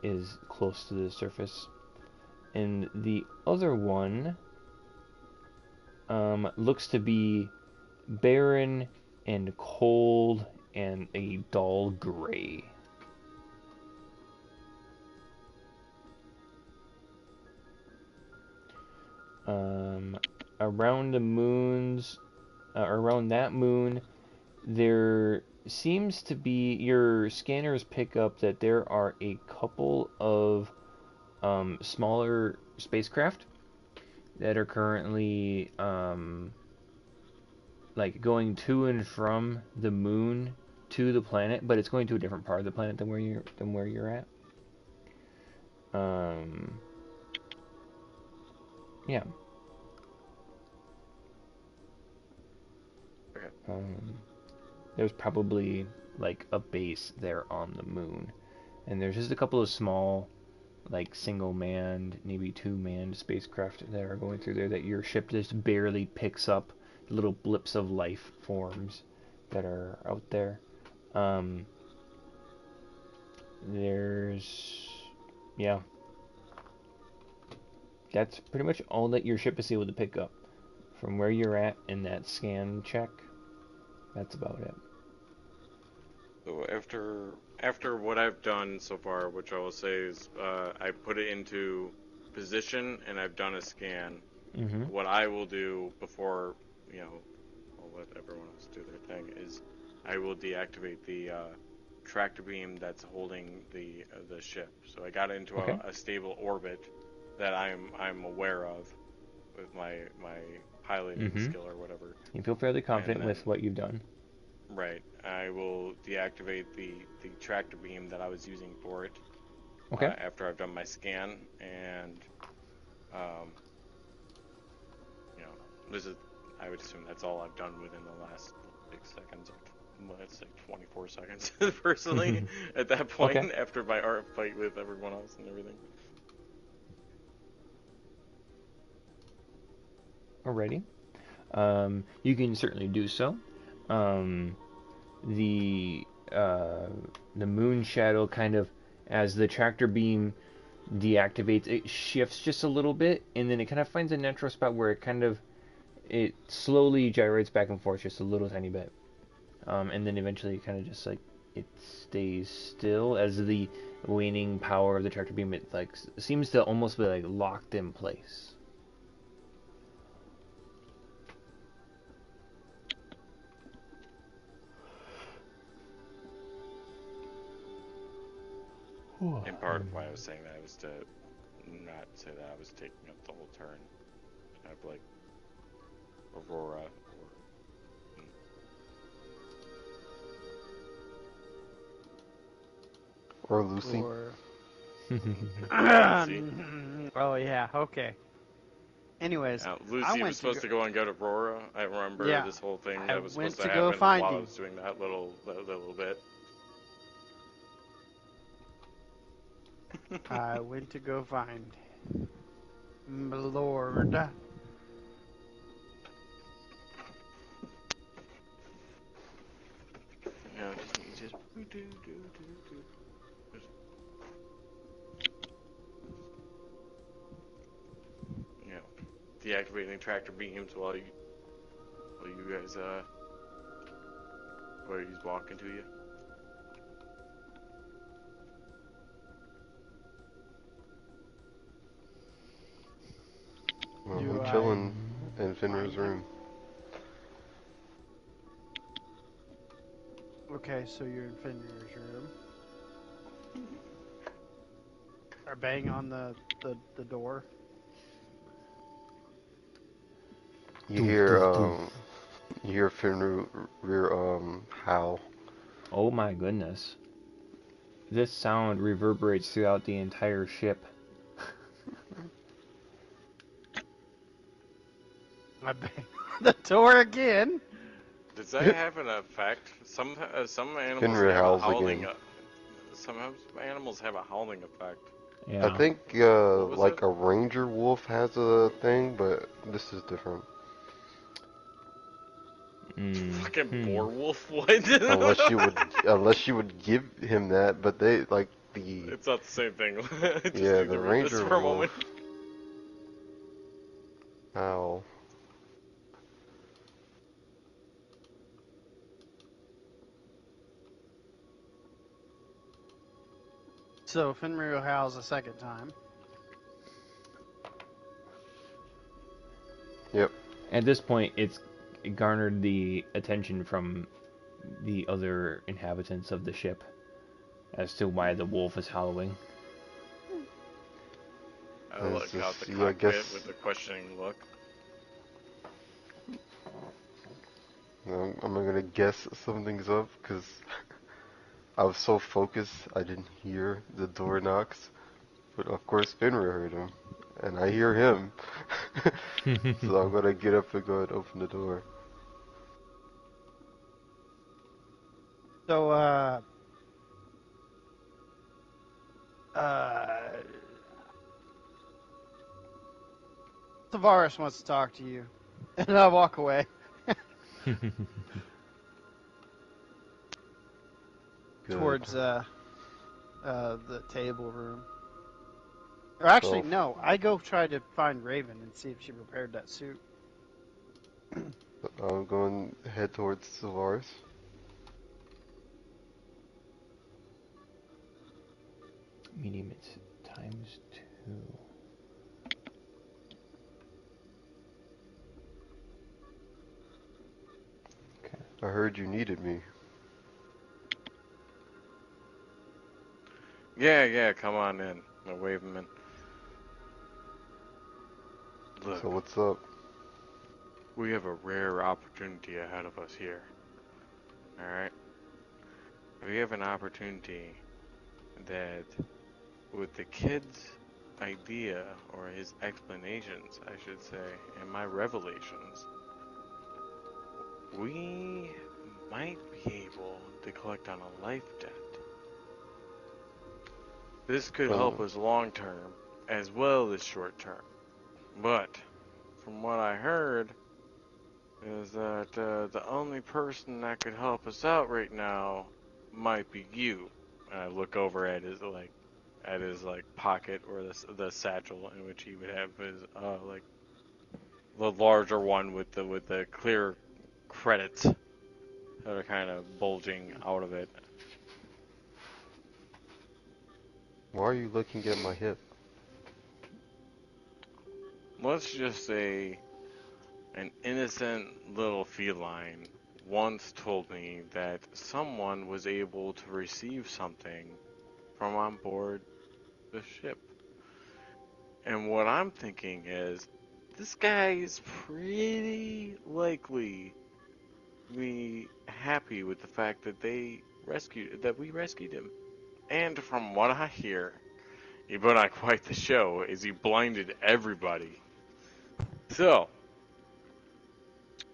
is close to the surface. And the other one looks to be barren and cold and a dull gray. Around the moons, around that moon, there seems to be, your scanners pick up that there are a couple of smaller spacecraft that are currently like going to and from the moon to the planet, but it's going to a different part of the planet than where you're at. Yeah. Okay. There's probably like a base there on the moon, and there's just a couple of small, like single-manned, maybe 2-manned spacecraft that are going through there that your ship just barely picks up, little blips of life forms that are out there. Yeah. That's pretty much all that your ship is able to pick up from where you're at in that scan check. That's about it. So after what I've done so far, which I will say is I put it into position and I've done a scan. Mm-hmm. What I will do before, I'll let everyone else do their thing, is I will deactivate the tractor beam that's holding the ship. So I got into Okay. a stable orbit that I'm aware of with my piloting skill or whatever. You feel fairly confident then, with what you've done. Right. I will deactivate the tractor beam that I was using for it. Okay. After I've done my scan, and this is, I would assume that's all I've done within the last 6 seconds. Let's say 24 seconds, personally, at that point, Okay. after my art fight with everyone else and everything. Alrighty. You can certainly do so. The moon shadow kind of, as the tractor beam deactivates, it shifts just a little bit, and then it kind of finds a natural spot where it slowly gyrates back and forth just a little tiny bit. And then eventually kind of just like it stays still as the waning power of the tractor beam, it like seems to almost be like locked in place. And part of why I was saying that was to not say that I was taking up the whole turn. Kind of like Aurora Or Lucy. Or... Lucy. Oh yeah, okay. Anyways, Lucy was supposed to go and get Aurora. I remember this whole thing that was supposed to happen while I was doing that little bit. I went to go find my Lord. Yeah, just deactivating tractor beams while you guys while he's walking to you. chilling in Finra's room. Okay, so you're in Fenrir's room. Or bang on the door. You hear Finra howl. Oh my goodness. This sound reverberates throughout the entire ship. I bang on the door again. Does that have an effect? Some animals Finra have a howls howling. again. Some animals have a howling effect. Yeah. I think was like it? a ranger wolf has a thing, but this is different. Fucking boar Hmm. wolf. What? Unless you would give him that, but they like the It's not the same thing. Just yeah, need the to read this ranger for a wolf moment. howl. So Fenrir howls a second time. Yep. At this point, it's garnered the attention from the other inhabitants of the ship as to why the wolf is howling. I look out the Yeah, I cockpit guess with a questioning look. I'm gonna guess something's up because I was so focused I didn't hear the door knocks, but of course Finra heard him, and I hear him, so I'm gonna get up and go and open the door. So, Tavares wants to talk to you. And I walk away. Good. Towards, the table room. Or actually, So, no. I go try to find Raven and see if she repaired that suit. I'm going to head towards Savaris. Medium, it's ×2. Okay. I heard you needed me. Yeah, come on in. I wave him in. Look, So what's up? we have a rare opportunity ahead of us here. Alright? We have an opportunity that, with the kid's idea, or his explanations, I should say, and my revelations, we might be able to collect on a life debt. This could help us long term as well as short term. But from what I heard is that the only person that could help us out right now might be you. And I look over at his pocket, or the satchel in which he would have his like the larger one with the clear credits that are kind of bulging out of it. Why are you looking at my hip? Let's just say an innocent little feline once told me that someone was able to receive something from on board the ship. And what I'm thinking is, this guy is pretty likely to be happy with the fact that we rescued him. And from what I hear, he put on quite the show as he blinded everybody. So,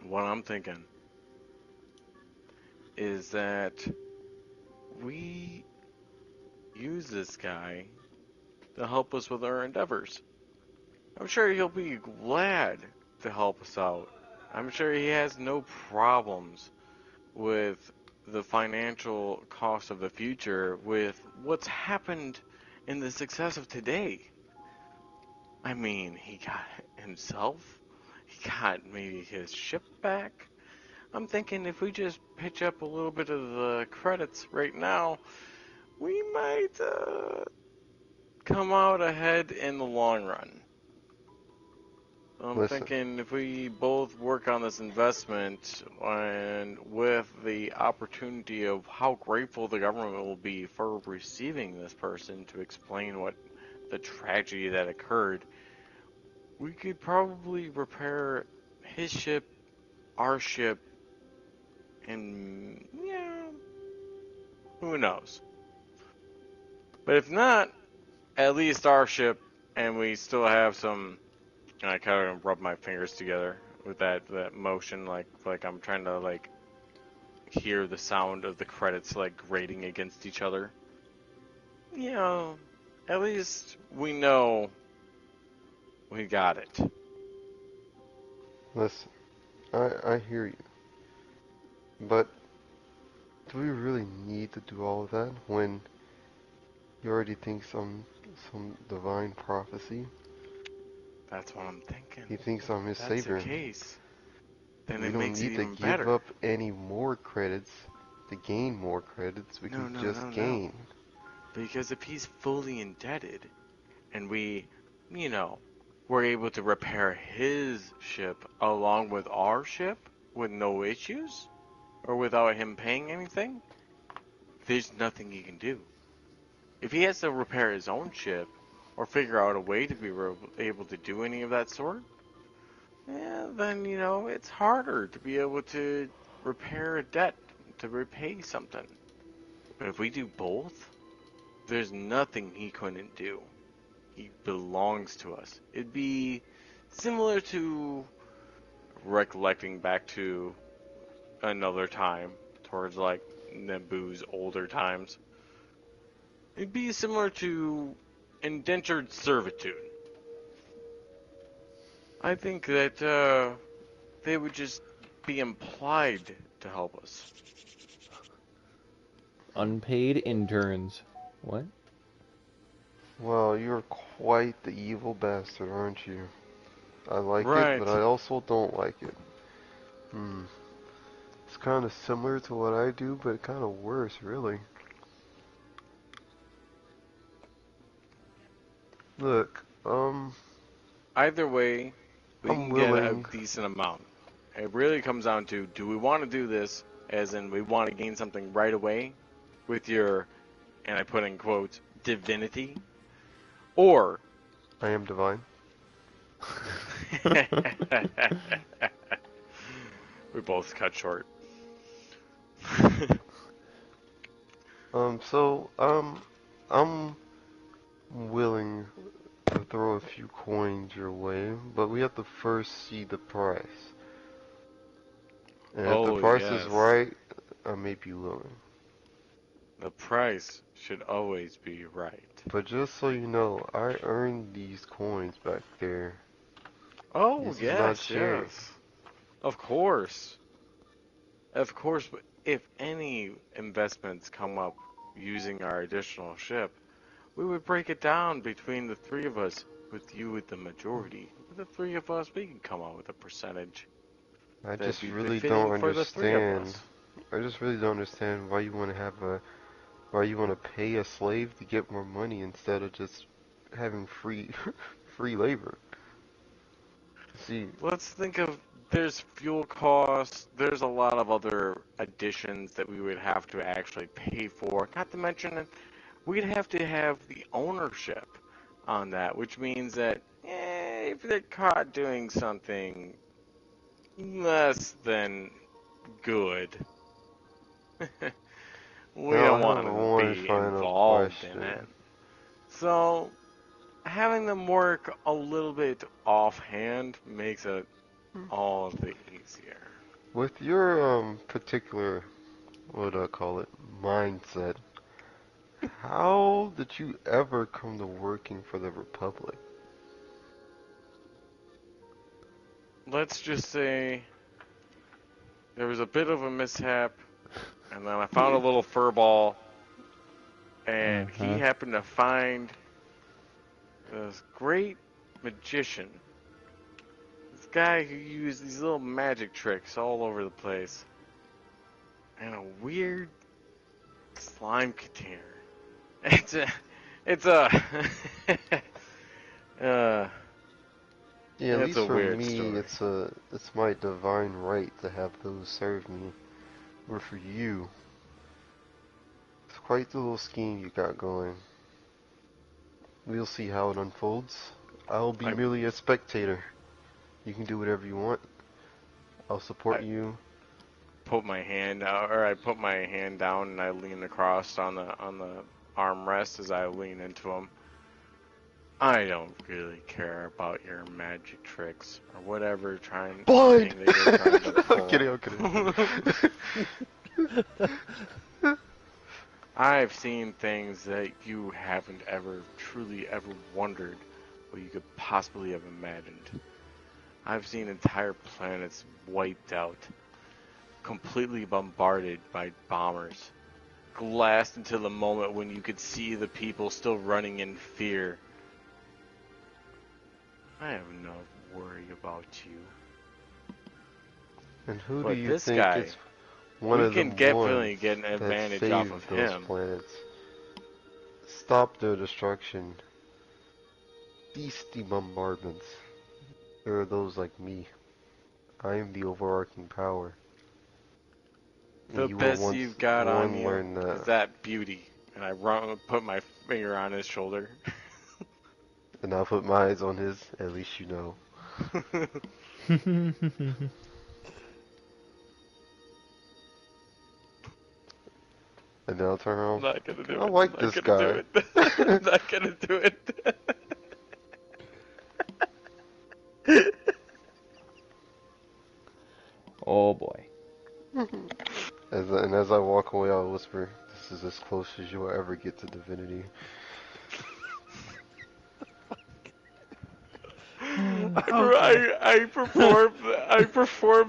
what I'm thinking is that we use this guy to help us with our endeavors. I'm sure he'll be glad to help us out. I'm sure he has no problems with the financial cost of the future with what's happened in the success of today. I mean, he got himself, he got maybe his ship back. I'm thinking if we just pitch up a little bit of the credits right now, we might come out ahead in the long run. I'm Listen. thinking if we both work on this investment and with the opportunity of how grateful the government will be for receiving this person to explain what the tragedy that occurred, we could probably repair his ship, our ship, and yeah, who knows. But if not, at least our ship, and we still have some. And I kind of rub my fingers together with that motion, like I'm trying to like hear the sound of the credits like grating against each other. You know, at least we know we got it. Listen, I hear you, but do we really need to do all of that when you already think some divine prophecy? That's what I'm thinking. He thinks I'm his If that's the savior. case, then We it don't makes it need to even give better. up any more credits to gain more credits. We No, can no, just no, no. gain. Because if he's fully indebted, and we, you know, were able to repair his ship along with our ship with no issues, or without him paying anything, there's nothing he can do. If he has to repair his own ship, or figure out a way to be able to do any of that sort, yeah, then, you know, it's harder to be able to repair a debt, to repay something. But if we do both, there's nothing he couldn't do. He belongs to us. It'd be similar to recollecting back to another time, towards like Naboo's older times. It'd be similar to indentured servitude. I think that they would just be implied to help us. Unpaid interns. What? Well, you're quite the evil bastard, aren't you? I like it, Right. but I also don't like it. Hmm. It's kind of similar to what I do, but kind of worse, really. Look, Either way, we I'm can get a willing. decent amount. It really comes down to, do we want to do this, as in we want to gain something right away with your, and I put in quotes, divinity, or I am divine. we both cut short. I'm willing to throw a few coins your way, but we have to first see the price. And if the Oh, price is yes. right, I may be willing. The price should always be right. But just so you know, I earned these coins back there. Oh, This is not yes, sharing. yes. Of course. Of course, but if any investments come up using our additional ship, we would break it down between the three of us, with you with the majority. With the three of us, we can come up with a percentage I that'd just be really don't befitting for the three of understand. us. I just really don't understand why you want to have a, why you want to pay a slave to get more money instead of just having free, free labor. See, Let's think of, there's fuel costs, there's a lot of other additions that we would have to actually pay for. Not to mention, we'd have to have the ownership on that, which means that if they're caught doing something less than good, we now I don't have want to one be final involved in it. question. So, having them work a little bit offhand makes it all the easier. With your particular, what do I call it, mindset, how did you ever come to working for the Republic? Let's just say there was a bit of a mishap, and then I found a little fur ball, and he Uh-huh. happened to find this great magician. This guy who used these little magic tricks all over the place. And a weird slime container. It's a, uh, Yeah, at It's least a for weird me, story. it's my divine right to have those serve me. Or for you, it's quite the little scheme you got going. We'll see how it unfolds. I'll be I, merely a spectator. You can do whatever you want. I'll support I you. put my hand out, or I put my hand down and I lean across on the armrest as I lean into him. I don't really care about your magic tricks or whatever Blind! thing that you're trying to I'm pull. kidding, I'm kidding. I've seen things that you haven't truly ever wondered what you could possibly have imagined. I've seen entire planets wiped out, completely bombarded by bombers, glassed until the moment when you could see the people still running in fear. I have no worry about you. And who do But you this think guy, is one we of the can definitely ones get an that advantage off of saved those him. planets? Stop their destruction. Cease the bombardments. There are those like me. I am the overarching power. The And you were best once you've got on one you learn is that. that beauty. And I put my finger on his shoulder. And I'll put my eyes on his, at least you know. And then I'll turn I'm around. not gonna do I it. like I'm this not gonna guy. do it. I'm not gonna do it. Oh boy. As I walk away, I'll whisper, "This is as close as you'll ever get to divinity." Okay. I perform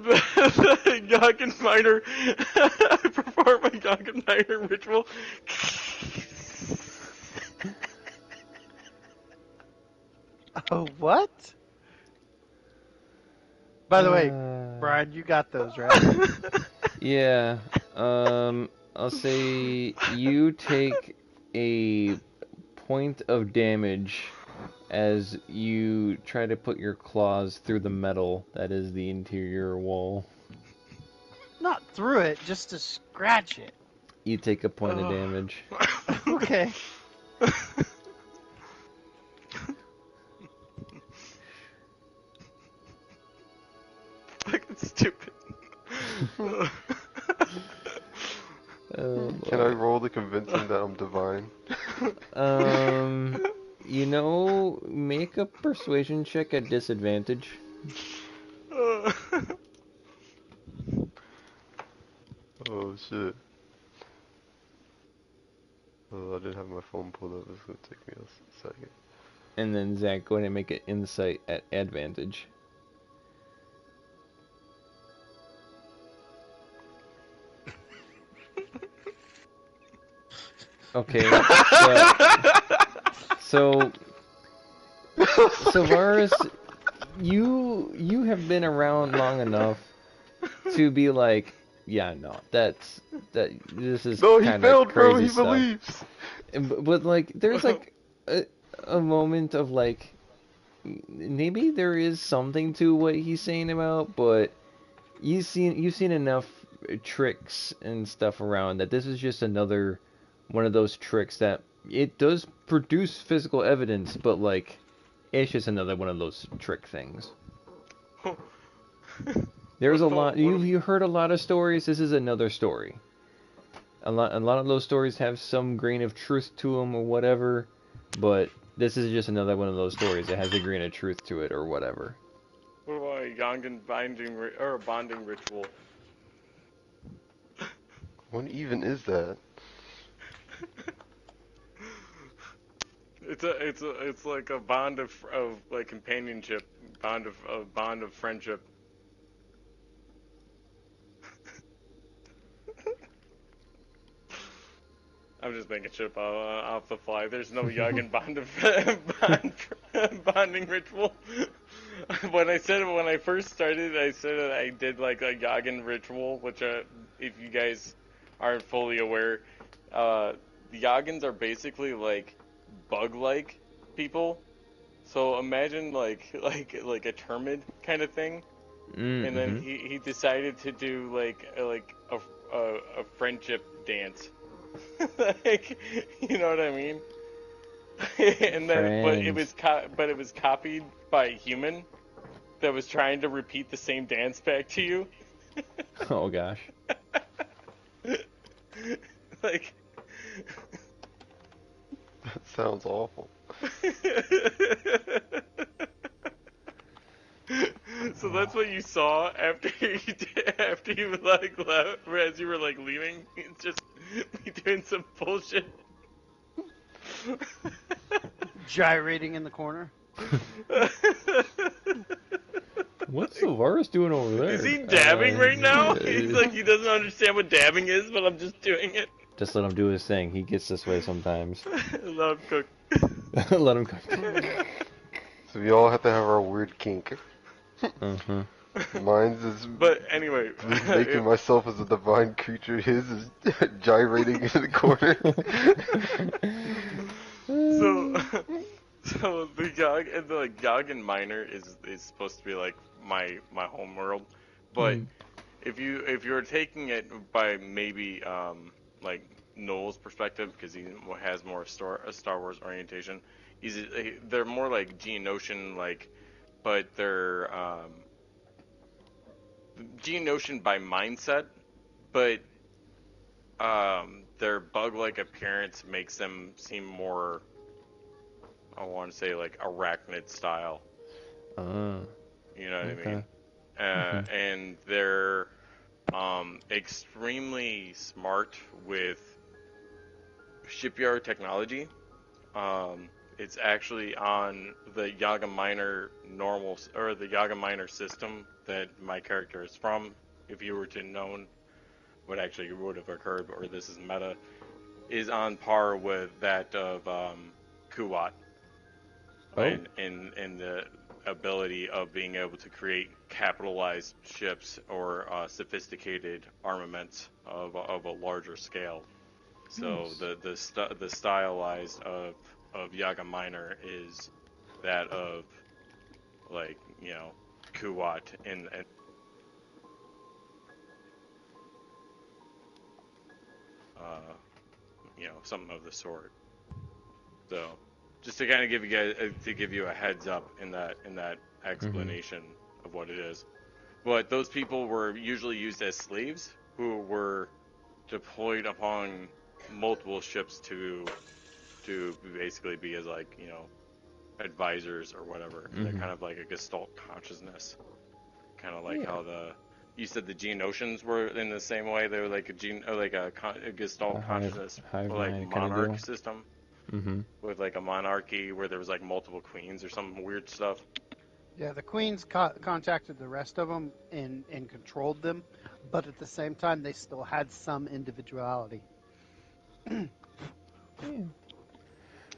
the Yagen Minor I perform a Yagen Minor ritual. Oh, what? By the way, Uh, Brian, you got those, right? yeah. I'll say you take a point of damage as you try to put your claws through the metal that is the interior wall. Not through it, just to scratch it. You take a point of damage. Okay. Fucking stupid. Oh Can I boy. roll to convince him that I'm divine? You know, make a persuasion check at disadvantage. Oh shit. Oh, I didn't have my phone pulled up. It's gonna take me a second. And then Zach, go ahead and make an insight at advantage. Okay, so Varus, you have been around long enough to be like, yeah, no, this is No, he kind of failed, bro. crazy He stuff. believes. But like, there's like a moment of like, maybe there is something to what he's saying about, but you've seen enough tricks and stuff around that this is just another one of those tricks that it does produce physical evidence, but like it's just another one of those trick things. There's a lot. You heard a lot of stories. This is another story. A lot of those stories have some grain of truth to them or whatever, but this is just another one of those stories that has a grain of truth to it or whatever. What about a Yagen bonding ritual? What even is that? It's like a bond of like companionship, bond of friendship. I'm just making shit off the fly. There's no Yagen bonding ritual. When I first started, I said that I did like a Yagen ritual, which if you guys aren't fully aware, the Yagans are basically like bug-like people. So imagine like a Termid kind of thing, and then Mm-hmm. he decided to do like a friendship dance, like you know what I mean? And then Friends. but it was copied by a human that was trying to repeat the same dance back to you, Oh gosh. like. That sounds awful. So that's what you saw after after you like left, as you were like leaving. It's just me doing some bullshit. Gyrating in the corner. What's the virus doing over there? Is he dabbing right now? He's Uh, like he doesn't understand what dabbing is, but I'm just doing it. Just let him do his thing. He gets this way sometimes. Let him cook. Let him cook. So we all have to have our weird kink. Uh-huh. Mine's is But anyway, making myself as a divine creature. His is gyrating in the corner. so the Yog and the Yog and Minor is supposed to be like my home world, but if you're taking it by maybe like Noel's perspective, because he has more Star Wars orientation, they're more like Geonosian, like, but they're Geonosian by mindset, but their bug-like appearance makes them seem more, I want to say, like arachnid style. You know what I mean? And they're extremely smart with shipyard technology. It's actually on the Yaga Minor the Yaga Minor system that my character is from. If you were to known what actually would have occurred, or this is meta, is on par with that of Kuwat. Oh. In the ability of being able to create capitalized ships or sophisticated armaments of a larger scale. So Nice. the stylized of Yaga Minor is that of, like, you know, Kuwat and you know, something of the sort. So just to kind of give you guys to give you a heads up in that explanation of what it is. But those people were usually used as slaves who were deployed upon multiple ships to basically be as, like, you know, advisors or whatever. They're kind of like a Gestalt consciousness, kind of like how you said the Geonosians were in the same way. They were like a Gestalt consciousness, hive or like mind kind of monarch deal. system Mm-hmm. with like a monarchy where there was like multiple queens or some weird stuff. Yeah, the queens contacted the rest of them and controlled them, but at the same time, they still had some individuality. All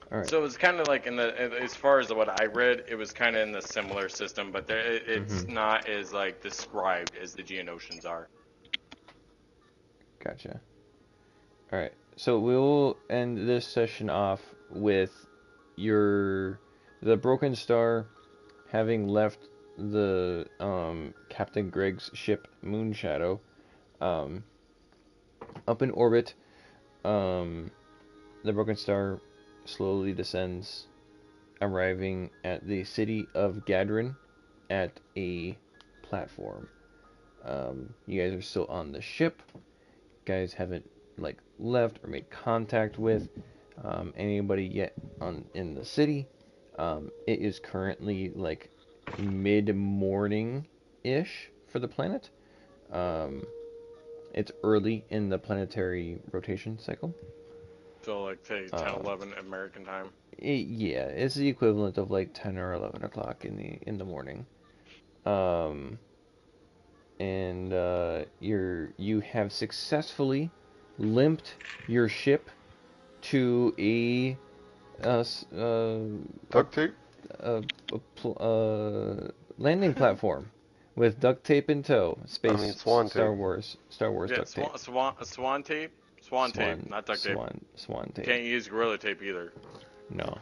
right. So it's kind of like as far as what I read, it was kind of in the similar system, but it's not as like described as the Geonosians are. Gotcha. All right. So we'll end this session off with the Broken Star having left the Captain Greg's ship Moonshadow up in orbit. The Broken Star slowly descends, arriving at the city of Gadrin at a platform. You guys are still on the ship. You guys haven't like left or made contact with anybody yet in the city. It is currently like mid-morning ish for the planet. It's early in the planetary rotation cycle. So like say 10-11 American time. Yeah, it's the equivalent of like 10 or 11 o'clock in the morning. And you have successfully limped your ship to a Duct tape? landing platform with duct tape in tow. Swan Star tape. Wars Yeah, duct tape. swan tape, tape, not duct tape. Swan tape. Can't use gorilla tape either. No.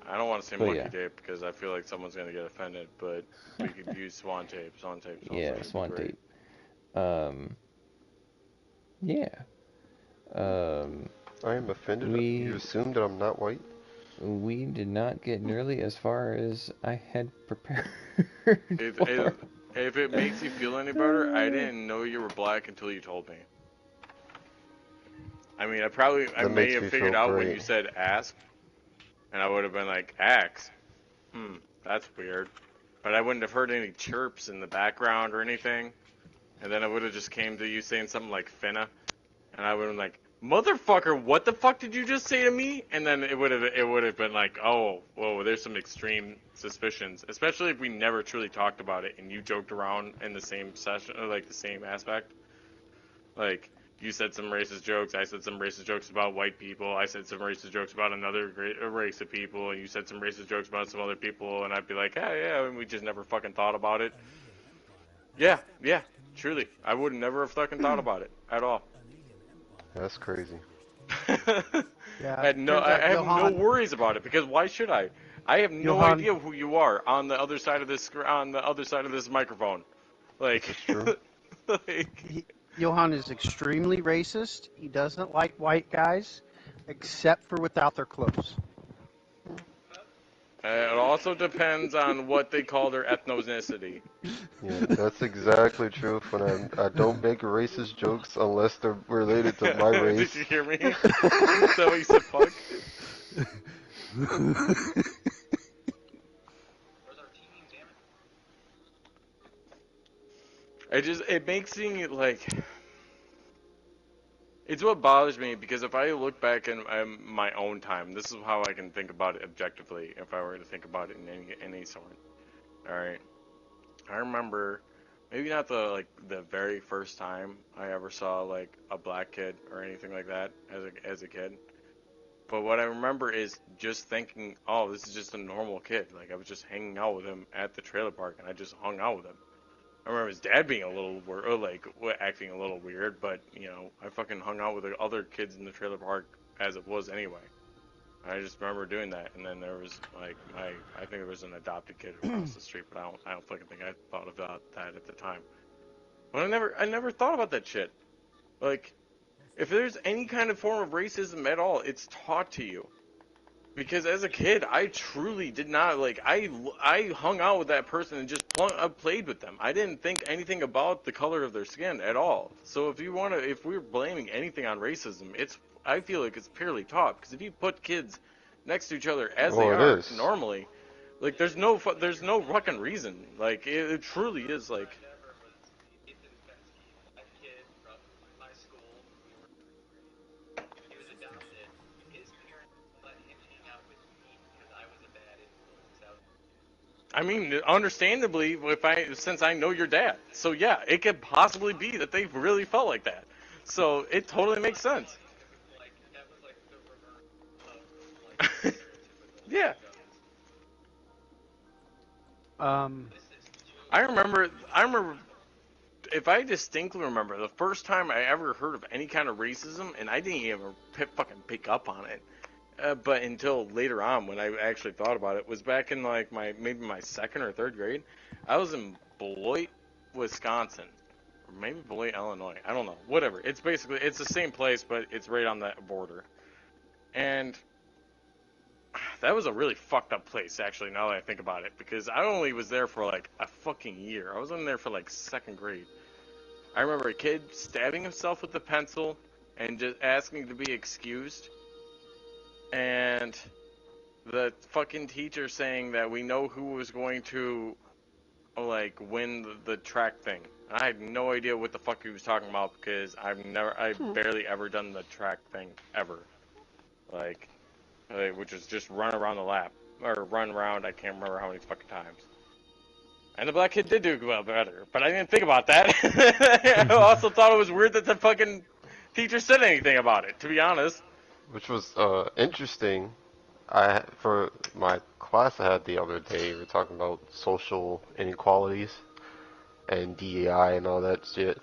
I don't want to say But monkey yeah. tape because I feel like someone's gonna get offended, but we could use swan tape. Swan tape sounds Yeah, like it'd be swan great. tape. Yeah. Um, I am offended. You we assume that I'm not white? we did not get nearly as far as I had prepared If, for. if if it makes you feel any better, I didn't know you were black until you told me. I mean, I That may makes have me figured feel out when you great. said ask, and I would have been like, axe. That's weird. But I wouldn't have heard any chirps in the background or anything. And then I would have just came to you saying something like finna, and I would have been like, motherfucker, what the fuck did you just say to me? And then it would have been like, oh, whoa, there's some extreme suspicions, especially if we never truly talked about it and you joked around in the same session, or like the same aspect. Like, you said some racist jokes, I said some racist jokes about white people, I said some racist jokes about another race of people, and you said some racist jokes about some other people, and I'd be like, hey, yeah, and we just never fucking thought about it. Yeah, yeah, truly. I would never have fucking thought about it at all. That's crazy. Yeah, it turns I out have no Johan, worries about it because why should I? I have no Johan, idea who you are on the other side of this microphone. This Like, is true. like Johan is extremely racist. He doesn't like white guys, except for without their clothes. it also depends on what they call their ethnicity. Yeah, that's exactly true. When I don't make racist jokes unless they're related to my Did race. you hear me? Is that what you said, fuck? It makes me like, it's what bothers me because if I look back in my own time, this is how I can think about it objectively. If I were to think about it in any sort, all right. I remember maybe not the very first time I ever saw like a black kid or anything like that as a kid. But what I remember is just thinking, oh, this is just a normal kid. Like I was just hanging out with him at the trailer park, and I just hung out with him. I remember his dad being a little weird, or like acting a little weird, but I fucking hung out with the other kids in the trailer park as it was anyway. I just remember doing that, and then there was like I think there was an adopted kid across the street, but I don't fucking think I thought about that at the time. But I never thought about that shit. Like, if there's any kind of form of racism at all, it's taught to you. Because as a kid, I truly did not like. I hung out with that person and just played with them. I didn't think anything about the color of their skin at all. So if we're blaming anything on racism, I feel like it's purely taught. Because if you put kids next to each other as they Well, it are is. normally, like there's no fucking reason. Like it truly is like. I mean, understandably, since I know your dad, so yeah, it could possibly be that they really felt like that. So it totally makes sense. Yeah, Um, I remember. If I distinctly remember, the first time I ever heard of any kind of racism, and I didn't even fucking pick up on it, but until later on when I actually thought about it, was back in like maybe my second or third grade. I was in Beloit, Wisconsin, or maybe Beloit, Illinois. I don't know. Whatever. It's the same place, but it's right on that border. And that was a really fucked up place, actually. Now that I think about it, because I only was there for like a fucking year. I was in there for like second grade. I remember a kid stabbing himself with a pencil and just asking to be excused. And the fucking teacher saying that we know who was going to like win the track thing. I had no idea what the fuck he was talking about because I barely ever done the track thing ever. Like, which is just run around the lap or run around. I can't remember how many fucking times. And the black kid did do well better, but I didn't think about that. I also thought it was weird that the fucking teacher said anything about it. To be honest. Which was interesting. For my class I had the other day, we were talking about social inequalities and DEI and all that shit.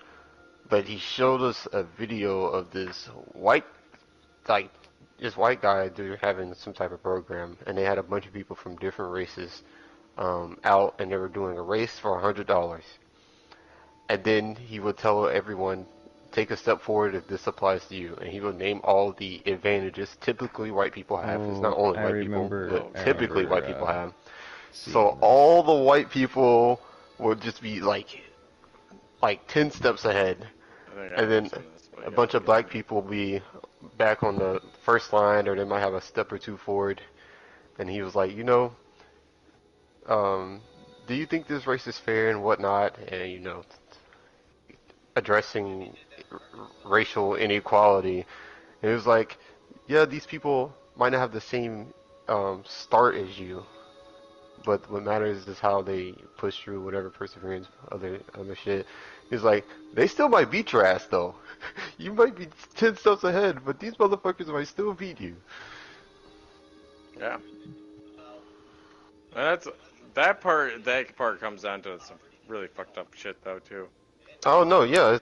But he showed us a video of this white like this white guy, they're having some type of program, and they had a bunch of people from different races out, and they were doing a race for $100. And then he would tell everyone, take a step forward if this applies to you, and he would name all the advantages typically white people have. It's not only I white people, remember. but I typically remember, white people have. seeing So this. all the white people would just be like 10 steps ahead, I think I and then remember seeing this, but a yeah, bunch of black continue. people will be back on the first line, or they might have a step or two forward. And he was like, um, do you think this race is fair and whatnot? And addressing racial inequality. And it was like, yeah, these people might not have the same start as you, but what matters is how they push through whatever perseverance, other shit. He's like, they still might beat your ass though. You might be 10 steps ahead, but these motherfuckers might still beat you. Yeah. And that part comes down to some really fucked up shit though too. Oh no, yeah,